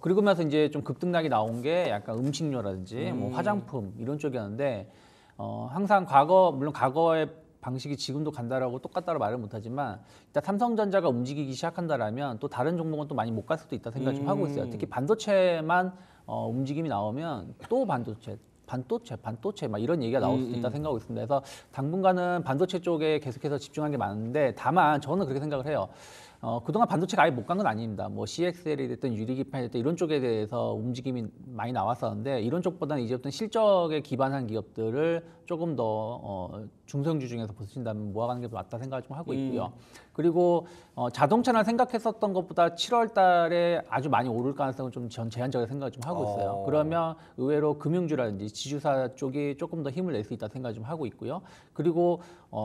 그리고 나서 이제 좀 급등락이 나온 게 약간 음식료라든지 뭐 화장품 이런 쪽이었는데 항상 물론 과거의 방식이 지금도 간다라고 똑같다고 말을 못하지만 일단 삼성전자가 움직이기 시작한다라면 또 다른 종목은 또 많이 못 갈 수도 있다 생각 좀 하고 있어요. 특히 반도체만 움직임이 나오면 또 반도체 막 이런 얘기가 나올 수도 있다 생각하고 있습니다. 그래서 당분간은 반도체 쪽에 계속해서 집중하는 게 많은데 다만 저는 그렇게 생각을 해요. 그동안 반도체가 아예 못 간 건 아닙니다. 뭐 CXL이 됐든 유리기판이 됐든 이런 쪽에 대해서 움직임이 많이 나왔었는데 이런 쪽보다는 이제부터 실적에 기반한 기업들을 조금 더 중소형주 중에서 보신다면 모아가는 게 맞다 생각을 좀 하고 있고요. 그리고 자동차나 생각했었던 것보다 7월 달에 아주 많이 오를 가능성은 좀 전 제한적인 생각을 좀 하고 있어요. 그러면 의외로 금융주라든지 지주사 쪽이 조금 더 힘을 낼 수 있다 생각을 좀 하고 있고요. 그리고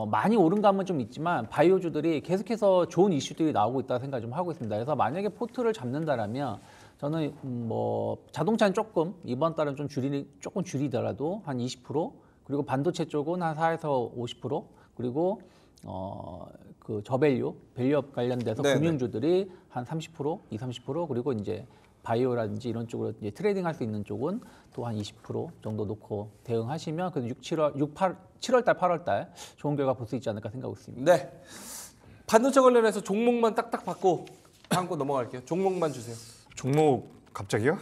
많이 오른 감은 좀 있지만 바이오주들이 계속해서 좋은 이슈들이 나오고 있다 생각을 좀 하고 있습니다. 그래서 만약에 포트를 잡는다라면 저는 뭐 자동차는 조금 이번 달은 좀 조금 줄이더라도 한 20% 그리고 반도체 쪽은 한 4에서 50% 그리고 그 밸류업 관련돼서 네네. 금융주들이 한 30%, 30% 그리고 이제 바이오라든지 이런 쪽으로 이제 트레이딩할 수 있는 쪽은 또 한 20% 정도 놓고 대응하시면 그 7월 달, 8월 달 좋은 결과 볼 수 있지 않을까 생각하고 있습니다. 네. 반도체 관련해서 종목만 딱딱 받고 한고 넘어갈게요. 종목만 주세요. 종목 갑자기요?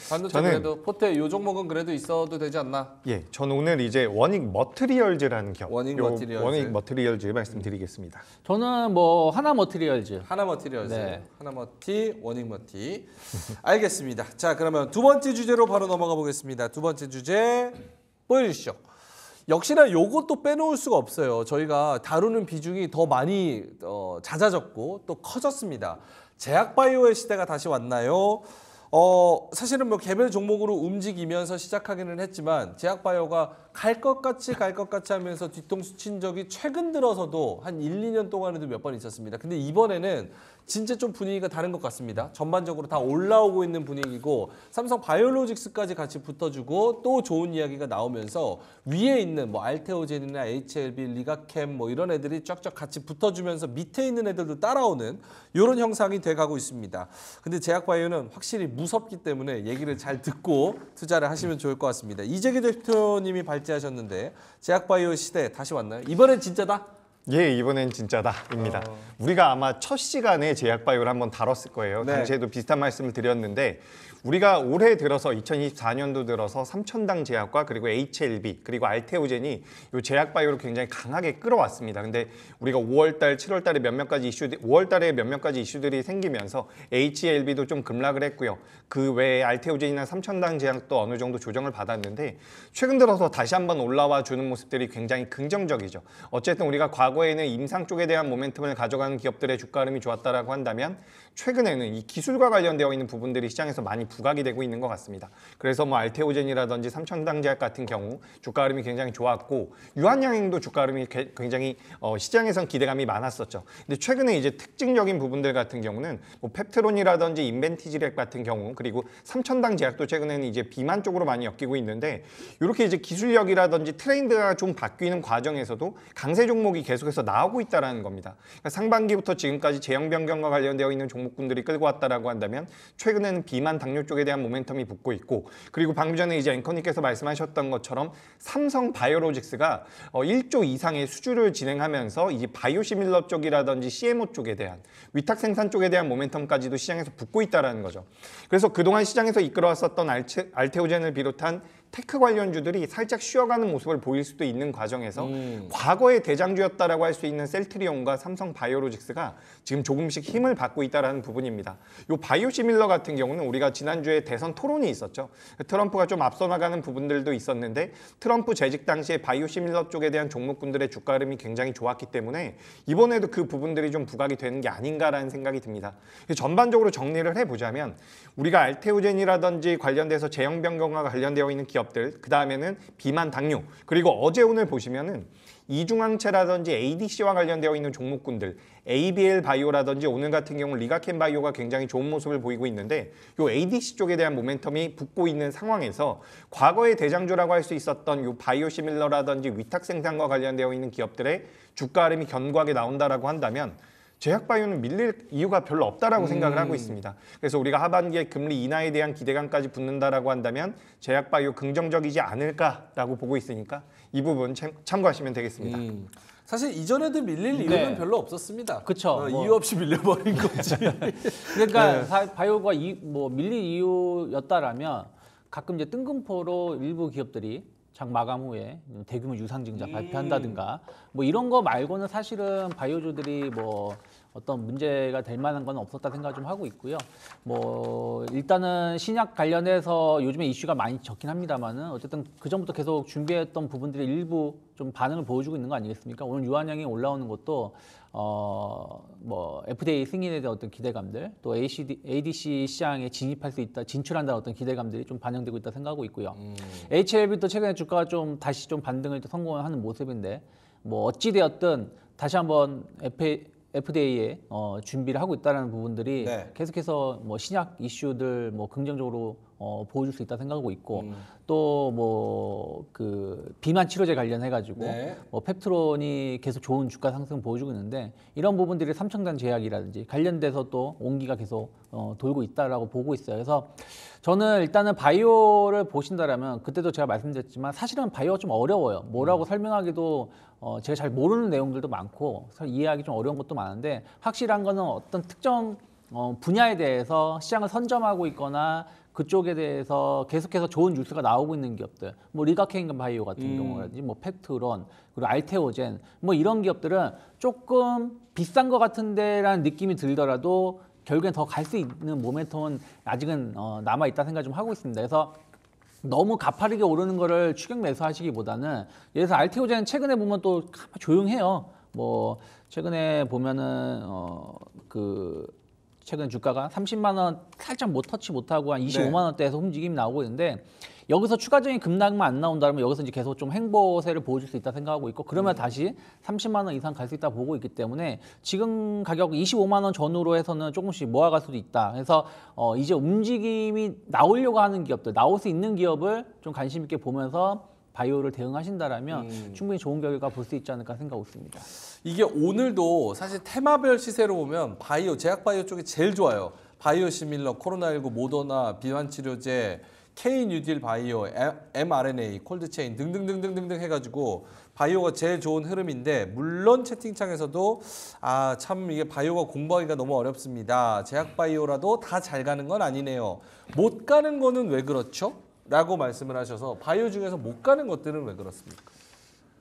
반도체 그래도 포트에 이 종목은 그래도 있어도 되지 않나? 예, 전 오늘 이제 원익 머티리얼즈라는 기업, 원익 요 머티리얼즈. 원익 머티리얼즈 말씀드리겠습니다. 저는 뭐 하나 머티리얼즈 하나머티리얼즈, 네. 하나머티, 원익머티. 알겠습니다. 자, 그러면 두 번째 주제로 바로 넘어가 보겠습니다. 두 번째 주제 보여주시죠. 역시나 요것도 빼놓을 수가 없어요. 저희가 다루는 비중이 더 많이 잦아졌고 또 커졌습니다. 제약바이오의 시대가 다시 왔나요? 사실은 뭐 개별 종목으로 움직이면서 시작하기는 했지만 제약바이오가 갈 것 같이 하면서 뒤통수 친 적이 최근 들어서도 한 1, 2년 동안에도 몇 번 있었습니다. 근데 이번에는 진짜 좀 분위기가 다른 것 같습니다. 전반적으로 다 올라오고 있는 분위기고 삼성 바이오로직스까지 같이 붙어주고 또 좋은 이야기가 나오면서 위에 있는 뭐 알테오젠이나 HLB, 리가캠 뭐 이런 애들이 쫙쫙 같이 붙어주면서 밑에 있는 애들도 따라오는 이런 형상이 돼가고 있습니다. 근데 제약바이오는 확실히 무섭기 때문에 얘기를 잘 듣고 투자를 하시면 좋을 것 같습니다. 이재기 대표님이 발제하셨는데 제약바이오 시대 다시 왔나요? 이번엔 진짜다? 예, 이번엔 진짜다입니다. 우리가 아마 첫 시간에 제약바이오를 한번 다뤘을 거예요. 네. 당시에도 비슷한 말씀을 드렸는데 우리가 올해 들어서 2024년도 들어서 삼천당 제약과 그리고 HLB 그리고 알테오젠이 이 제약바이오를 굉장히 강하게 끌어왔습니다. 근데 우리가 5월달, 7월달에 몇몇 가지 5월달에 몇몇 가지 이슈들이 생기면서 HLB도 좀 급락을 했고요. 그 외에 알테오젠이나 삼천당 제약도 어느 정도 조정을 받았는데 최근 들어서 다시 한번 올라와 주는 모습들이 굉장히 긍정적이죠. 어쨌든 우리가 과거에는 임상 쪽에 대한 모멘텀을 가져가는 기업들의 주가 흐름이 좋았다라고 한다면 최근에는 이 기술과 관련되어 있는 부분들이 시장에서 많이 부각이 되고 있는 것 같습니다. 그래서 뭐 알테오젠이라든지 삼천당 제약 같은 경우 주가 흐름이 굉장히 좋았고 유한양행도 주가 흐름이 굉장히 시장에선 기대감이 많았었죠. 근데 최근에 이제 특징적인 부분들 같은 경우는 뭐 펩트론이라든지 인벤티지렉 같은 경우 그리고 삼천당 제약도 최근에는 이제 비만 쪽으로 많이 엮이고 있는데 이렇게 이제 기술력이라든지 트렌드가 좀 바뀌는 과정에서도 강세 종목이 계속해서 나오고 있다는 겁니다. 그러니까 상반기부터 지금까지 제형 변경과 관련되어 있는 종목군들이 끌고 왔다라고 한다면 최근에는 비만 당뇨 쪽에 대한 모멘텀이 붙고 있고 그리고 방금 전에 이제 앵커님께서 말씀하셨던 것처럼 삼성 바이오로직스가 1조 이상의 수주를 진행하면서 이제 바이오시밀러 쪽이라든지 CMO 쪽에 대한 위탁 생산 쪽에 대한 모멘텀까지도 시장에서 붙고 있다는 거죠. 그래서 그동안 시장에서 이끌어왔었던 알테오젠을 비롯한 테크 관련주들이 살짝 쉬어가는 모습을 보일 수도 있는 과정에서 과거의 대장주였다라고 할 수 있는 셀트리온과 삼성 바이오로직스가 지금 조금씩 힘을 받고 있다는 부분입니다. 이 바이오시밀러 같은 경우는 우리가 지난주에 대선 토론이 있었죠. 트럼프가 좀 앞서 나가는 부분들도 있었는데 트럼프 재직 당시에 바이오시밀러 쪽에 대한 종목군들의 주가 흐름이 굉장히 좋았기 때문에 이번에도 그 부분들이 좀 부각이 되는 게 아닌가라는 생각이 듭니다. 전반적으로 정리를 해보자면 우리가 알테오젠이라든지 관련돼서 제형 변경과 관련되어 있는 기업들, 그 다음에는 비만 당뇨, 그리고 어제 오늘 보시면은 이중항체라든지 ADC와 관련되어 있는 종목군들, ABL 바이오라든지 오늘 같은 경우 리가켄 바이오가 굉장히 좋은 모습을 보이고 있는데 이 ADC 쪽에 대한 모멘텀이 붙고 있는 상황에서 과거의 대장주라고 할 수 있었던 이 바이오시밀러라든지 위탁 생산과 관련되어 있는 기업들의 주가 흐름이 견고하게 나온다라고 한다면 제약바이오는 밀릴 이유가 별로 없다라고 생각을 하고 있습니다. 그래서 우리가 하반기에 금리 인하에 대한 기대감까지 붙는다라고 한다면 제약바이오 긍정적이지 않을까라고 보고 있으니까 이 부분 참고하시면 되겠습니다. 사실 이전에도 밀릴 이유는 별로 없었습니다. 그쵸. 이유 없이 밀려버린 거지. 그러니까 바이오가 뭐 밀릴 이유였다라면 가끔 이제 뜬금포로 일부 기업들이 장 마감 후에 대규모 유상증자 발표한다든가 뭐 이런 거 말고는 사실은 바이오주들이 뭐 어떤 문제가 될 만한 건 없었다 생각 좀 하고 있고요. 뭐 일단은 신약 관련해서 요즘에 이슈가 많이 적긴 합니다만은 어쨌든 그 전부터 계속 준비했던 부분들이 일부 좀 반응을 보여주고 있는 거 아니겠습니까? 오늘 유한양이 올라오는 것도 뭐 FDA 승인에 대한 어떤 기대감들, 또 ADC 시장에 진입할 수 있다, 진출한다는 어떤 기대감들이 좀 반영되고 있다 생각하고 있고요. HLB도 최근에 주가가 좀 다시 좀 반등을 성공하는 모습인데 뭐 어찌 되었든 다시 한번 FDA에 준비를 하고 있다는 부분들이 계속해서 뭐 신약 이슈들 뭐 긍정적으로 보여줄 수 있다 생각하고 있고 또 뭐 그 비만 치료제 관련해 가지고 뭐 펩트론이 계속 좋은 주가 상승 보여주고 있는데 이런 부분들이 삼천당 제약이라든지 관련돼서 또 온기가 계속 돌고 있다라고 보고 있어요. 그래서 저는 일단은 바이오를 보신다라면 그때도 제가 말씀드렸지만 사실은 바이오가 좀 어려워요. 뭐라고 설명하기도 제가 잘 모르는 내용들도 많고 이해하기 좀 어려운 것도 많은데 확실한 거는 어떤 특정 분야에 대해서 시장을 선점하고 있거나 그쪽에 대해서 계속해서 좋은 뉴스가 나오고 있는 기업들, 뭐 리가케인 바이오 같은 경우라든지 뭐 펩트론 그리고 알테오젠 뭐 이런 기업들은 조금 비싼 것 같은데라는 느낌이 들더라도 결국엔 더 갈 수 있는 모멘텀은 아직은 남아 있다 생각 좀 하고 있습니다. 그래서 너무 가파르게 오르는 거를 추격 매수하시기보다는 예를 들어서 알테오젠 최근에 보면 또 조용해요. 뭐 최근에 보면은 그 최근 주가가 30만 원 살짝 못 터치 못하고 한 25만 원대에서 움직임이 나오고 있는데 여기서 추가적인 급락만 안 나온다면 여기서 이제 계속 좀 행보세를 보여줄 수 있다 생각하고 있고 그러면 다시 30만 원 이상 갈 수 있다 보고 있기 때문에 지금 가격 25만 원 전후로 해서는 조금씩 모아갈 수도 있다. 그래서 이제 움직임이 나오려고 하는 기업들, 나올 수 있는 기업을 좀 관심 있게 보면서 바이오를 대응하신다라면 충분히 좋은 결과 볼 수 있지 않을까 생각하고 있습니다. 이게 오늘도 사실 테마별 시세로 보면 바이오, 제약바이오 쪽이 제일 좋아요. 바이오 시밀러, 코로나19 모더나, 비환치료제, K-뉴딜 바이오, mRNA, 콜드체인 등등등등등 해가지고 바이오가 제일 좋은 흐름인데 물론 채팅창에서도 참 이게 바이오가 공부하기가 너무 어렵습니다. 제약바이오라도 다 잘 가는 건 아니네요. 못 가는 거는 왜 그렇죠? 라고 말씀을 하셔서 바이오 중에서 못 가는 것들은 왜 그렇습니까?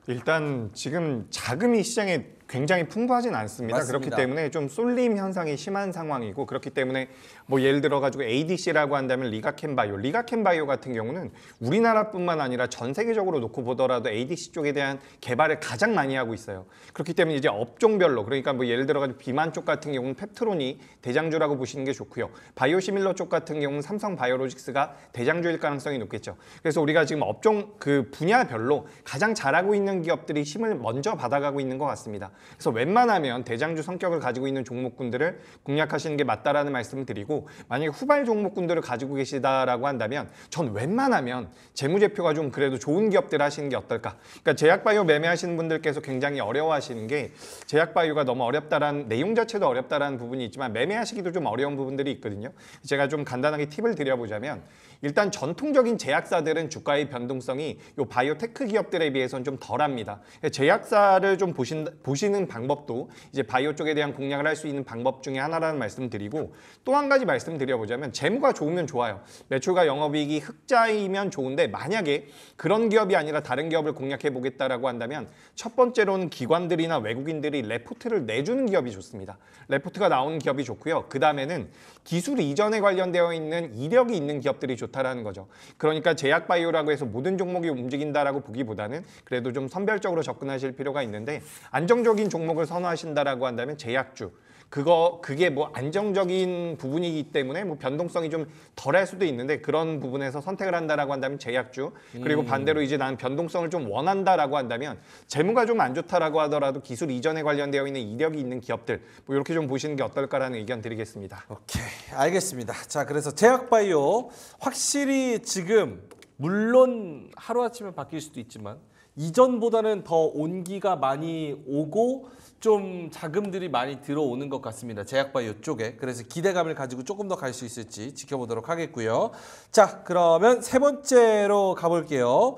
일단 지금 자금이 시장에 굉장히 풍부하진 않습니다. 맞습니다. 그렇기 때문에 좀 쏠림 현상이 심한 상황이고 그렇기 때문에 뭐 예를 들어 가지고 ADC라고 한다면 리가켄바이오 같은 경우는 우리나라뿐만 아니라 전 세계적으로 놓고 보더라도 ADC 쪽에 대한 개발을 가장 많이 하고 있어요. 그렇기 때문에 이제 업종별로 그러니까 뭐 예를 들어 가지고 비만 쪽 같은 경우는 펩트론이 대장주라고 보시는 게 좋고요. 바이오시밀러 쪽 같은 경우는 삼성바이오로직스가 대장주일 가능성이 높겠죠. 그래서 우리가 지금 업종 그 분야별로 가장 잘하고 있는 기업들이 힘을 먼저 받아가고 있는 것 같습니다. 그래서 웬만하면 대장주 성격을 가지고 있는 종목군들을 공략하시는 게 맞다라는 말씀을 드리고 만약에 후발 종목군들을 가지고 계시다라고 한다면 전 웬만하면 재무제표가 좀 그래도 좋은 기업들 하시는 게 어떨까. 그러니까 제약바이오 매매하시는 분들께서 굉장히 어려워하시는 게 제약바이오가 너무 어렵다라는 내용 자체도 어렵다라는 부분이 있지만 매매하시기도 좀 어려운 부분들이 있거든요. 제가 좀 간단하게 팁을 드려보자면 일단 전통적인 제약사들은 주가의 변동성이 요 바이오테크 기업들에 비해서는 좀 덜합니다. 제약사를 좀 보시는 방법도 이제 바이오 쪽에 대한 공략을 할 수 있는 방법 중에 하나라는 말씀을 드리고 또 한 가지 말씀드려보자면 재무가 좋으면 좋아요. 매출과 영업이익이 흑자이면 좋은데 만약에 그런 기업이 아니라 다른 기업을 공략해 보겠다라고 한다면 첫 번째로는 기관들이나 외국인들이 레포트를 내주는 기업이 좋습니다. 레포트가 나오는 기업이 좋고요. 그 다음에는 기술 이전에 관련되어 있는 이력이 있는 기업들이 좋다라는 거죠. 그러니까 제약바이오라고 해서 모든 종목이 움직인다라고 보기보다는 그래도 좀 선별적으로 접근하실 필요가 있는데 안정적인 종목을 선호하신다라고 한다면 제약주 그게 뭐 안정적인 부분이기 때문에 뭐 변동성이 좀 덜할 수도 있는데 그런 부분에서 선택을 한다라고 한다면 제약주 그리고 반대로 이제 나는 변동성을 좀 원한다라고 한다면 재무가 좀 안 좋다라고 하더라도 기술 이전에 관련되어 있는 이력이 있는 기업들 뭐 이렇게 좀 보시는 게 어떨까라는 의견 드리겠습니다. 오케이, 알겠습니다. 자, 그래서 제약바이오 확실히 지금 물론 하루아침에 바뀔 수도 있지만 이전보다는 더 온기가 많이 오고 좀 자금들이 많이 들어오는 것 같습니다. 제약바이오 쪽에. 그래서 기대감을 가지고 조금 더 갈 수 있을지 지켜보도록 하겠고요. 자, 그러면 세 번째로 가볼게요.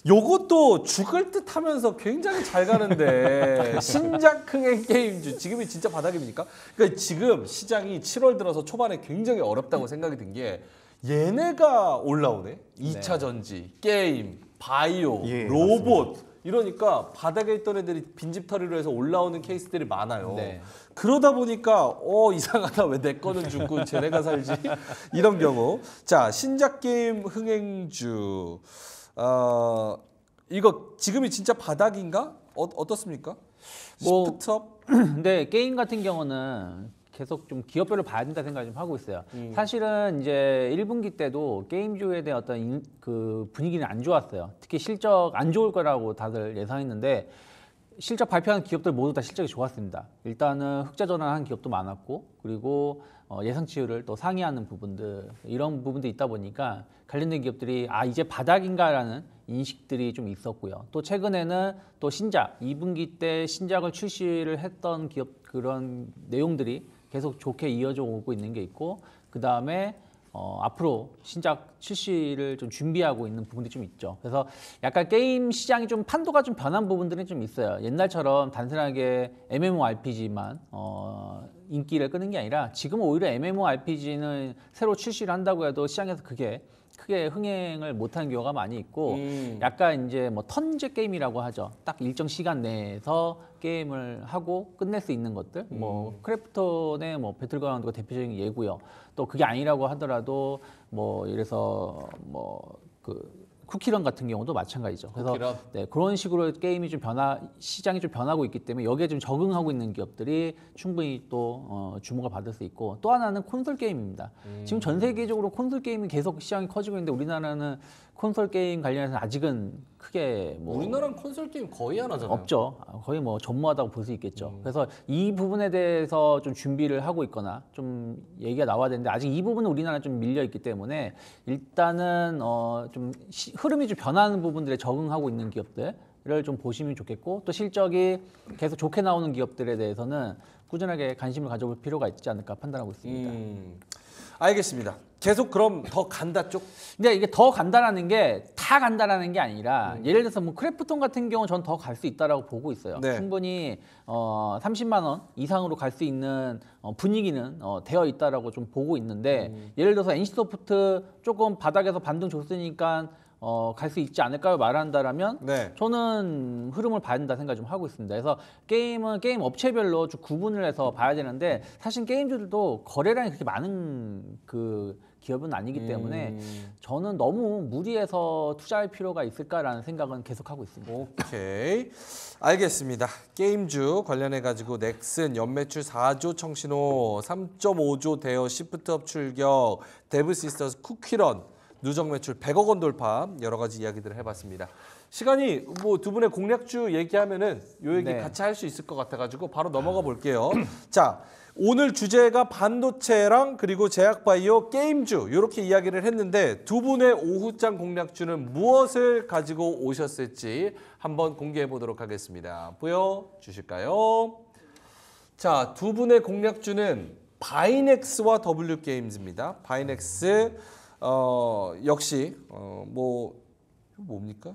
요것도 죽을 듯 하면서 굉장히 잘 가는데 신작흥행 게임주 지금이 진짜 바닥입니까? 그러니까 지금 시장이 7월 들어서 초반에 굉장히 어렵다고 생각이 든 게 얘네가 올라오네. 2차 전지, 게임, 바이오, 예, 로봇 맞습니다. 이러니까 바닥에 있던 애들이 빈집털이로 해서 올라오는 케이스들이 많아요. 네. 그러다 보니까 이상하다 왜 내 거는 죽고 쟤네가 살지 이런 경우. 자, 신작 게임 흥행주 이거 지금이 진짜 바닥인가? 어떻습니까? 뭐, 시프트업? 근데 게임 같은 경우는 계속 좀 기업별로 봐야 된다 생각을 좀 하고 있어요. 사실은 이제 1분기 때도 게임주에 대한 어떤 그 분위기는 안 좋았어요. 특히 실적 안 좋을 거라고 다들 예상했는데 실적 발표하는 기업들 모두 다 실적이 좋았습니다. 일단은 흑자 전환한 기업도 많았고 그리고 예상치를 또 상회하는 부분들 이런 부분들이 있다 보니까 관련된 기업들이 이제 바닥인가라는 인식들이 좀 있었고요. 또 최근에는 또 신작 2분기 때 신작을 출시를 했던 기업 그런 내용들이 계속 좋게 이어져 오고 있는 게 있고 그 다음에 앞으로 신작 출시를 좀 준비하고 있는 부분들이 좀 있죠. 그래서 약간 게임 시장이 좀 판도가 좀 변한 부분들이 좀 있어요. 옛날처럼 단순하게 MMORPG만 인기를 끄는 게 아니라 지금 오히려 MMORPG는 새로 출시를 한다고 해도 시장에서 그게 크게 흥행을 못하는 경우가 많이 있고 약간 이제 뭐 턴제 게임이라고 하죠. 딱 일정 시간 내에서 게임을 하고 끝낼 수 있는 것들. 뭐 크래프톤의 뭐 배틀그라운드가 대표적인 예고요. 또 그게 아니라고 하더라도 뭐 이래서 뭐 그 쿠키런 같은 경우도 마찬가지죠. 그래서 쿠키런. 네, 그런 식으로 게임이 좀 시장이 좀 변하고 있기 때문에 여기에 좀 적응하고 있는 기업들이 충분히 또 주목을 받을 수 있고 또 하나는 콘솔 게임입니다. 지금 전 세계적으로 콘솔 게임이 계속 시장이 커지고 있는데 우리나라는 콘솔 게임 관련해서 아직은 크게 뭐 우리나라는 콘솔 게임 거의 안 하잖아요. 없죠. 거의 뭐 전무하다고 볼 수 있겠죠. 그래서 이 부분에 대해서 좀 준비를 하고 있거나 좀 얘기가 나와야 되는데 아직 이 부분은 우리나라는 좀 밀려 있기 때문에 일단은 좀 흐름이 좀 변하는 부분들에 적응하고 있는 기업들을 좀 보시면 좋겠고 또 실적이 계속 좋게 나오는 기업들에 대해서는 꾸준하게 관심을 가져볼 필요가 있지 않을까 판단하고 있습니다. 알겠습니다. 계속 그럼 더 간다 쪽? 근데 이게 더 간다라는 게 다 간다라는 게 아니라 예를 들어서 뭐 크래프톤 같은 경우 전 더 갈 수 있다라고 보고 있어요. 네. 충분히 30만 원 이상으로 갈 수 있는 분위기는 되어 있다라고 좀 보고 있는데 예를 들어서 NC소프트 조금 바닥에서 반등 줬으니까 갈 수 있지 않을까요? 말한다라면 네. 저는 흐름을 봐야 된다 생각 좀 하고 있습니다. 그래서 게임은 게임 업체별로 좀 구분을 해서 봐야 되는데 사실 게임주들도 거래량이 그렇게 많은 그 기업은 아니기 때문에 저는 너무 무리해서 투자할 필요가 있을까라는 생각은 계속하고 있습니다. 오케이. 알겠습니다. 게임주 관련해 가지고 넥슨 연매출 4조 청신호, 3.5조 대여 시프트업 출격, 데브시스터스 쿠키런 누적 매출 100억 원 돌파 여러 가지 이야기들을 해봤습니다. 시간이 뭐 두 분의 공략주 얘기하면은 요 얘기 네. 같이 할 수 있을 것 같아가지고 바로 넘어가 볼게요. 자, 오늘 주제가 반도체랑 그리고 제약바이오 게임주 이렇게 이야기를 했는데 두 분의 오후장 공략주는 무엇을 가지고 오셨을지 한번 공개해 보도록 하겠습니다. 보여주실까요? 자, 두 분의 공략주는 바이넥스와 W게임즈입니다. 바이넥스 역시 뭐 뭡니까?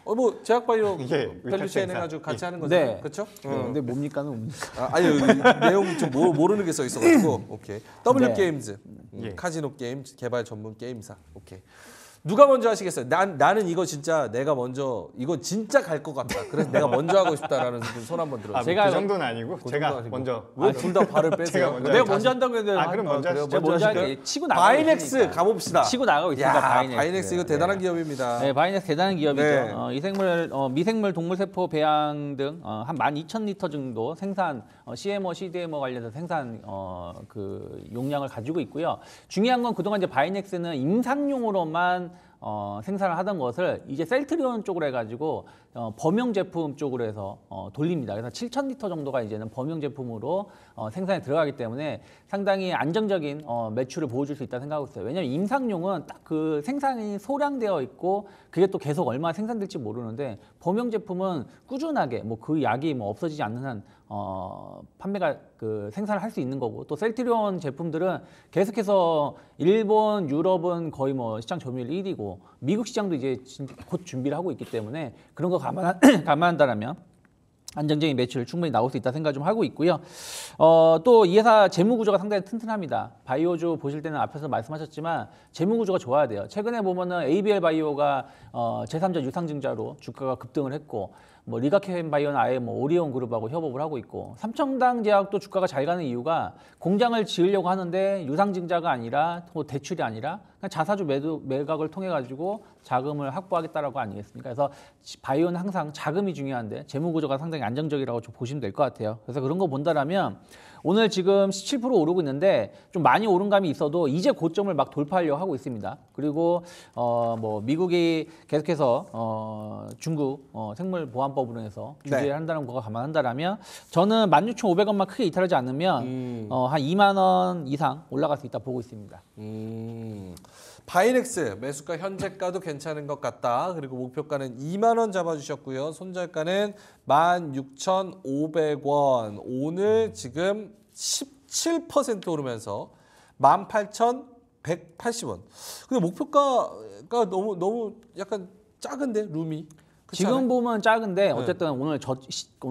뭐 제약바이오 이게 밸류체인 위탁 해가지고 같이 하는 거죠, 네. 그렇죠? 근데 뭡니까는 뭡니까? 아니 내용 좀 모르는 게 써 있어가지고 오케이. W 네. 게임즈 예. 카지노 게임 개발 전문 게임사. 오케이. 누가 먼저 하시겠어요? 나는 이거 진짜 내가 먼저 이거 진짜 갈 것 같다. 그래서 내가 먼저 하고 싶다라는 분 손 한번 들어주세요. 제가 그 정도는 아니고 그 제가 정도 아니고. 먼저 왜 둘 다 발을 빼세요? 제가 먼저 내가 다시- 먼저 한다고 했는데 그럼 먼저 그래요? 하시죠. 제가 먼저 하실까요? 할게. 치고 나가고 바이넥스 있으니까. 가봅시다. 치고 나가고 있으니까 야, 바이넥스. 바이넥스 이거 대단한 기업입니다. 네, 바이넥스 대단한 기업이죠. 네. 미생물 동물세포 배양 등 한 12,000리터 정도 생산 CMO, CDMO 관련해서 생산 그 용량을 가지고 있고요. 중요한 건 그동안 이제 바이넥스는 임상용으로만 생산을 하던 것을 이제 셀트리온 쪽으로 해가지고 범용 제품 쪽으로 해서 돌립니다. 그래서 7,000리터 정도가 이제는 범용 제품으로 생산에 들어가기 때문에 상당히 안정적인 매출을 보여줄 수 있다 생각하고 있어요. 왜냐하면 임상용은 딱 그 생산이 소량되어 있고 그게 또 계속 얼마나 생산될지 모르는데 범용 제품은 꾸준하게 뭐 그 약이 뭐 없어지지 않는 한 판매가 그 생산을 할 수 있는 거고 또 셀트리온 제품들은 계속해서 일본, 유럽은 거의 뭐 시장 점유율 1위고 미국 시장도 이제 곧 준비를 하고 있기 때문에 그런 거 감안한다라면 안정적인 매출 충분히 나올 수 있다 생각 좀 하고 있고요. 또 이 회사 재무 구조가 상당히 튼튼합니다. 바이오주 보실 때는 앞에서 말씀하셨지만 재무 구조가 좋아야 돼요. 최근에 보면은 ABL 바이오가 제3자 유상증자로 주가가 급등을 했고 뭐 리가케 바이오는 아예 뭐 오리온 그룹하고 협업을 하고 있고 삼청당 제약도 주가가 잘 가는 이유가 공장을 지으려고 하는데 유상증자가 아니라 뭐 대출이 아니라 그냥 자사주 매각을 통해 가지고 자금을 확보하겠다라고 아니겠습니까? 그래서 바이오는 항상 자금이 중요한데 재무 구조가 상당히 안정적이라고 좀 보시면 될 것 같아요. 그래서 그런 거 본다라면 오늘 지금 17% 오르고 있는데 좀 많이 오른 감이 있어도 이제 고점을 막 돌파하려고 하고 있습니다. 그리고 뭐 미국이 계속해서 중국 생물 보안법으로 해서 규제를 네. 한다는 거가 감안한다라면 저는 16,500원만 크게 이탈하지 않으면 한 2만 원 이상 올라갈 수 있다 보고 있습니다. 바이넥스 매수가 현재가도 괜찮은 것 같다. 그리고 목표가는 2만 원 잡아주셨고요. 손절가는 16,500원. 오늘 지금 17% 오르면서 18,180원. 근데 목표가가 너무 약간 작은데 룸이. 그렇지 지금 않아요? 보면 작은데 어쨌든 오늘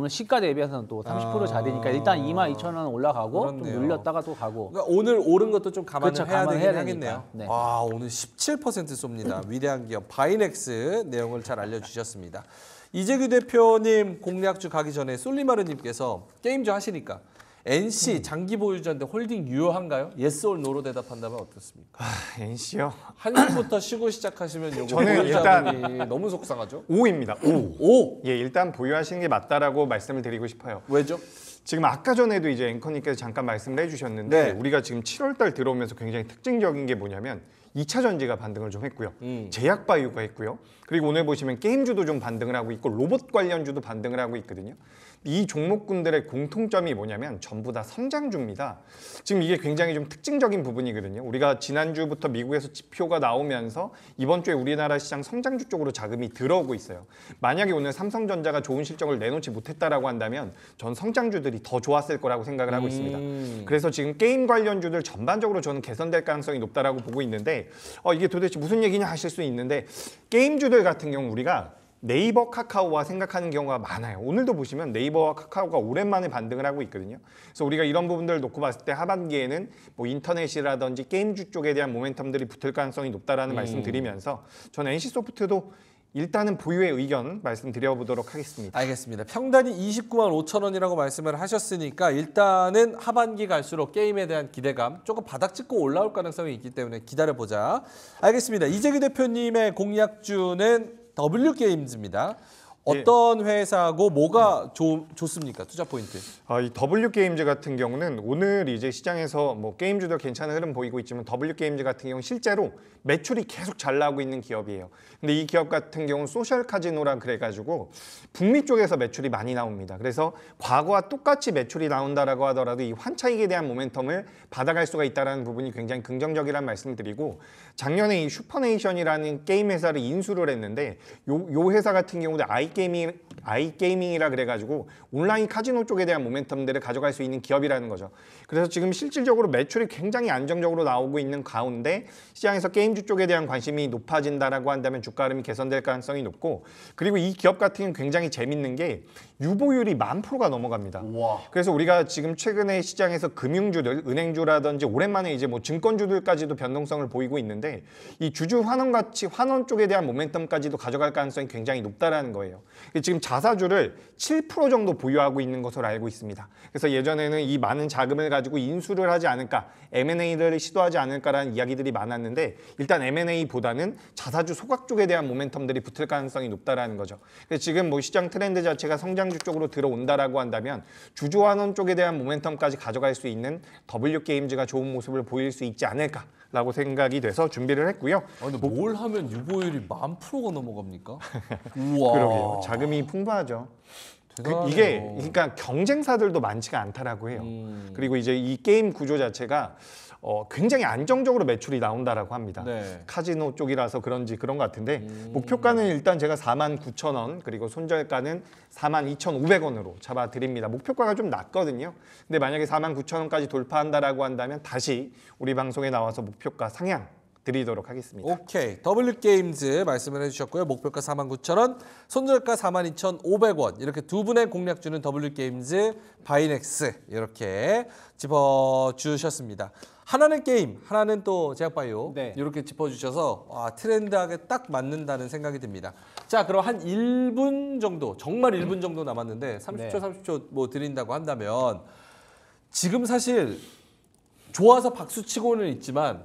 시가 대비해서는 또 30% 자리니까 일단 22,000원 올라가고 그렇네요. 좀 눌렸다가 또 가고. 그러니까 오늘 오른 것도 좀 감안을 그렇죠, 해야 감안해야 되긴 되니까. 하겠네요. 네. 와, 오늘 17% 쏩니다. 위대한 기업 바이넥스 내용을 잘 알려주셨습니다. 이재규 대표님 공략주 가기 전에 솔리마르님께서 게임주 하시니까 NC 장기 보유자인데 홀딩 유효한가요? yes or no로 대답한다면 어떻습니까? NC요? 한숨부터 쉬고 시작하시면 요거 저는 보유자분이 너무 속상하죠. 5입니다. 5. 오 예, 일단 보유하시는 게 맞다라고 말씀을 드리고 싶어요. 왜죠? 지금 아까 전에도 이제 앵커님께서 잠깐 말씀을 해주셨는데 네. 우리가 지금 7월달 들어오면서 굉장히 특징적인 게 뭐냐면 2차 전지가 반등을 좀 했고요. 제약바이오가 했고요. 그리고 오늘 보시면 게임주도 좀 반등을 하고 있고 로봇 관련주도 반등을 하고 있거든요. 이 종목군들의 공통점이 뭐냐면 전부 다 성장주입니다. 지금 이게 굉장히 좀 특징적인 부분이거든요. 우리가 지난주부터 미국에서 지표가 나오면서 이번 주에 우리나라 시장 성장주 쪽으로 자금이 들어오고 있어요. 만약에 오늘 삼성전자가 좋은 실적을 내놓지 못했다라고 한다면 전 성장주들이 더 좋았을 거라고 생각을 하고 있습니다. 그래서 지금 게임 관련주들 전반적으로 저는 개선될 가능성이 높다라고 보고 있는데 이게 도대체 무슨 얘기냐 하실 수 있는데 게임주들 같은 경우 우리가 네이버 카카오와 생각하는 경우가 많아요. 오늘도 보시면 네이버와 카카오가 오랜만에 반등을 하고 있거든요. 그래서 우리가 이런 부분들을 놓고 봤을 때 하반기에는 뭐 인터넷이라든지 게임주 쪽에 대한 모멘텀들이 붙을 가능성이 높다라는 말씀드리면서 저는 NC소프트도 일단은 보유의 의견 말씀드려보도록 하겠습니다. 알겠습니다. 평단이 29만 5천 원이라고 말씀을 하셨으니까 일단은 하반기 갈수록 게임에 대한 기대감 조금 바닥 찍고 올라올 가능성이 있기 때문에 기다려보자. 알겠습니다. 이재규 대표님의 공략주는 W게임즈입니다. 어떤 회사고 뭐가 좋습니까? 투자 포인트. 이 W게임즈 같은 경우는 오늘 이제 시장에서 뭐 게임주도 괜찮은 흐름 보이고 있지만 W게임즈 같은 경우는 실제로 매출이 계속 잘 나오고 있는 기업이에요. 근데 이 기업 같은 경우는 소셜 카지노라 그래가지고 북미 쪽에서 매출이 많이 나옵니다. 그래서 과거와 똑같이 매출이 나온다라고 하더라도 이 환차익에 대한 모멘텀을 받아갈 수가 있다는 부분이 굉장히 긍정적이라는 말씀을 드리고 작년에 이 슈퍼네이션이라는 게임 회사를 인수를 했는데 요 회사 같은 경우도 아이게이밍이라 그래가지고 온라인 카지노 쪽에 대한 모멘텀들을 가져갈 수 있는 기업이라는 거죠. 그래서 지금 실질적으로 매출이 굉장히 안정적으로 나오고 있는 가운데 시장에서 게임주 쪽에 대한 관심이 높아진다라고 한다면 주가 흐름이 개선될 가능성이 높고 그리고 이 기업 같은 경우는 굉장히 재밌는 게 유보율이 10,000%가 넘어갑니다. 우와. 그래서 우리가 지금 최근에 시장에서 금융주들, 은행주라든지 오랜만에 이제 뭐 증권주들까지도 변동성을 보이고 있는데 이 주주 환원 가치, 환원 쪽에 대한 모멘텀까지도 가져갈 가능성이 굉장히 높다라는 거예요. 지금 자사주를 7% 정도 보유하고 있는 것으로 알고 있습니다. 그래서 예전에는 이 많은 자금을 가지고 인수를 하지 않을까, M&A를 시도하지 않을까라는 이야기들이 많았는데 일단 M&A보다는 자사주 소각 쪽에 대한 모멘텀들이 붙을 가능성이 높다라는 거죠. 그래서 지금 뭐 시장 트렌드 자체가 성장주 쪽으로 들어온다라고 한다면 주주 환원 쪽에 대한 모멘텀까지 가져갈 수 있는 W게임즈가 좋은 모습을 보일 수 있지 않을까라고 생각이 돼서 준비를 했고요. 근데 뭘 하면 유보율이 10,000%가 넘어갑니까? 우와. 그러게요. 자금이 풍부하죠. 대단하네요. 이게 그러니까 경쟁사들도 많지가 않다라고 해요. 그리고 이제 이 게임 구조 자체가 굉장히 안정적으로 매출이 나온다라고 합니다. 네. 카지노 쪽이라서 그런지 그런 것 같은데 목표가는 일단 제가 49,000원 그리고 손절가는 42,500원으로 잡아드립니다. 목표가가 좀 낮거든요. 근데 만약에 49,000원까지 돌파한다라고 한다면 다시 우리 방송에 나와서 목표가 상향 드리도록 하겠습니다. 오케이. W게임즈 말씀을 해주셨고요. 목표가 49,000원, 손절가 42,500원. 이렇게 두 분의 공략주는 W게임즈, 바이넥스 이렇게 짚어주셨습니다. 하나는 게임, 하나는 또 제약바이오. 네. 이렇게 짚어주셔서 트렌드하게 딱 맞는다는 생각이 듭니다. 자, 그럼 한 1분 정도, 정말 1분 정도 남았는데 30초, 네. 30초 뭐 드린다고 한다면 지금 사실 좋아서 박수 치고는 있지만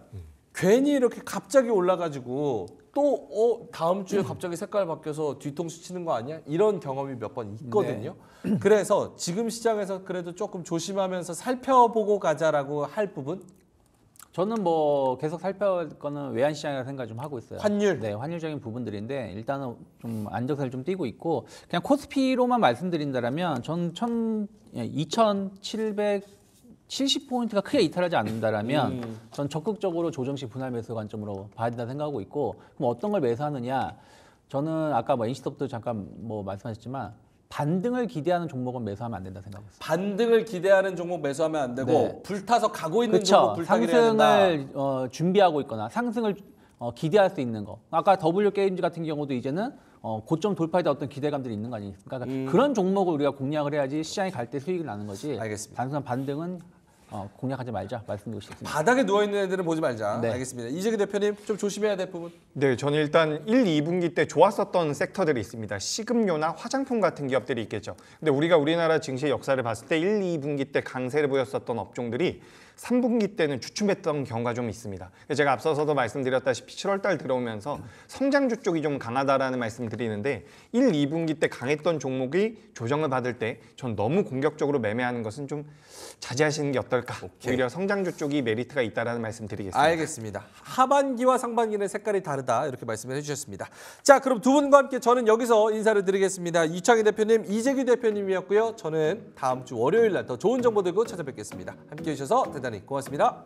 괜히 이렇게 갑자기 올라가지고 또 다음 주에 갑자기 색깔 바뀌어서 뒤통수 치는 거 아니야? 이런 경험이 몇 번 있거든요. 네. 그래서 지금 시장에서 그래도 조금 조심하면서 살펴보고 가자라고 할 부분? 저는 뭐 계속 살펴볼 거는 외환 시장이라고 생각 좀 하고 있어요. 환율? 네, 환율적인 부분들인데 일단은 좀 안정세를 좀 띄고 있고 그냥 코스피로만 말씀드린다면 전 2,770포인트가 크게 이탈하지 않는다라면 전 적극적으로 조정식 분할 매수 관점으로 봐야 된다 생각하고 있고 그럼 어떤 걸 매수하느냐? 저는 아까 뭐 NC부터 잠깐 뭐 말씀하셨지만 반등을 기대하는 종목은 매수하면 안 된다 생각했어요. 반등을 기대하는 종목 매수하면 안 되고 네. 불타서 가고 있는 종목 그렇죠. 불타기를 해야 된다. 상승을 준비하고 있거나 상승을 기대할 수 있는 거. 아까 W게임즈 같은 경우도 이제는 고점 돌파에 대한 어떤 기대감들이 있는 거 아니겠습니까? 그러니까 그런 종목을 우리가 공략을 해야지 시장에 갈 때 수익을 나는 거지. 알겠습니다. 단순한 반등은 공략하지 말자 말씀드리고 싶습니다. 바닥에 누워 있는 애들은 보지 말자. 네. 알겠습니다. 이재기 대표님 좀 조심해야 될 부분. 네, 저는 일단 1, 2분기 때 좋았었던 섹터들이 있습니다. 식음료나 화장품 같은 기업들이 있겠죠. 근데 우리가 우리나라 증시의 역사를 봤을 때 1, 2분기 때 강세를 보였었던 업종들이 3분기 때는 주춤했던 경우가 좀 있습니다. 제가 앞서서도 말씀드렸다시피 7월 달 들어오면서 성장주 쪽이 좀 강하다라는 말씀을 드리는데 1, 2분기 때 강했던 종목이 조정을 받을 때 전 너무 공격적으로 매매하는 것은 좀 자제하시는 게 어떨까. 오히려 성장주 쪽이 메리트가 있다라는 말씀 드리겠습니다. 알겠습니다. 하반기와 상반기는 색깔이 다르다 이렇게 말씀을 해주셨습니다. 자, 그럼 두 분과 함께 저는 여기서 인사를 드리겠습니다. 이창희 대표님, 이재규 대표님이었고요. 저는 다음 주 월요일 날 더 좋은 정보 들고 찾아뵙겠습니다. 함께해 주셔서 대단히 고맙습니다.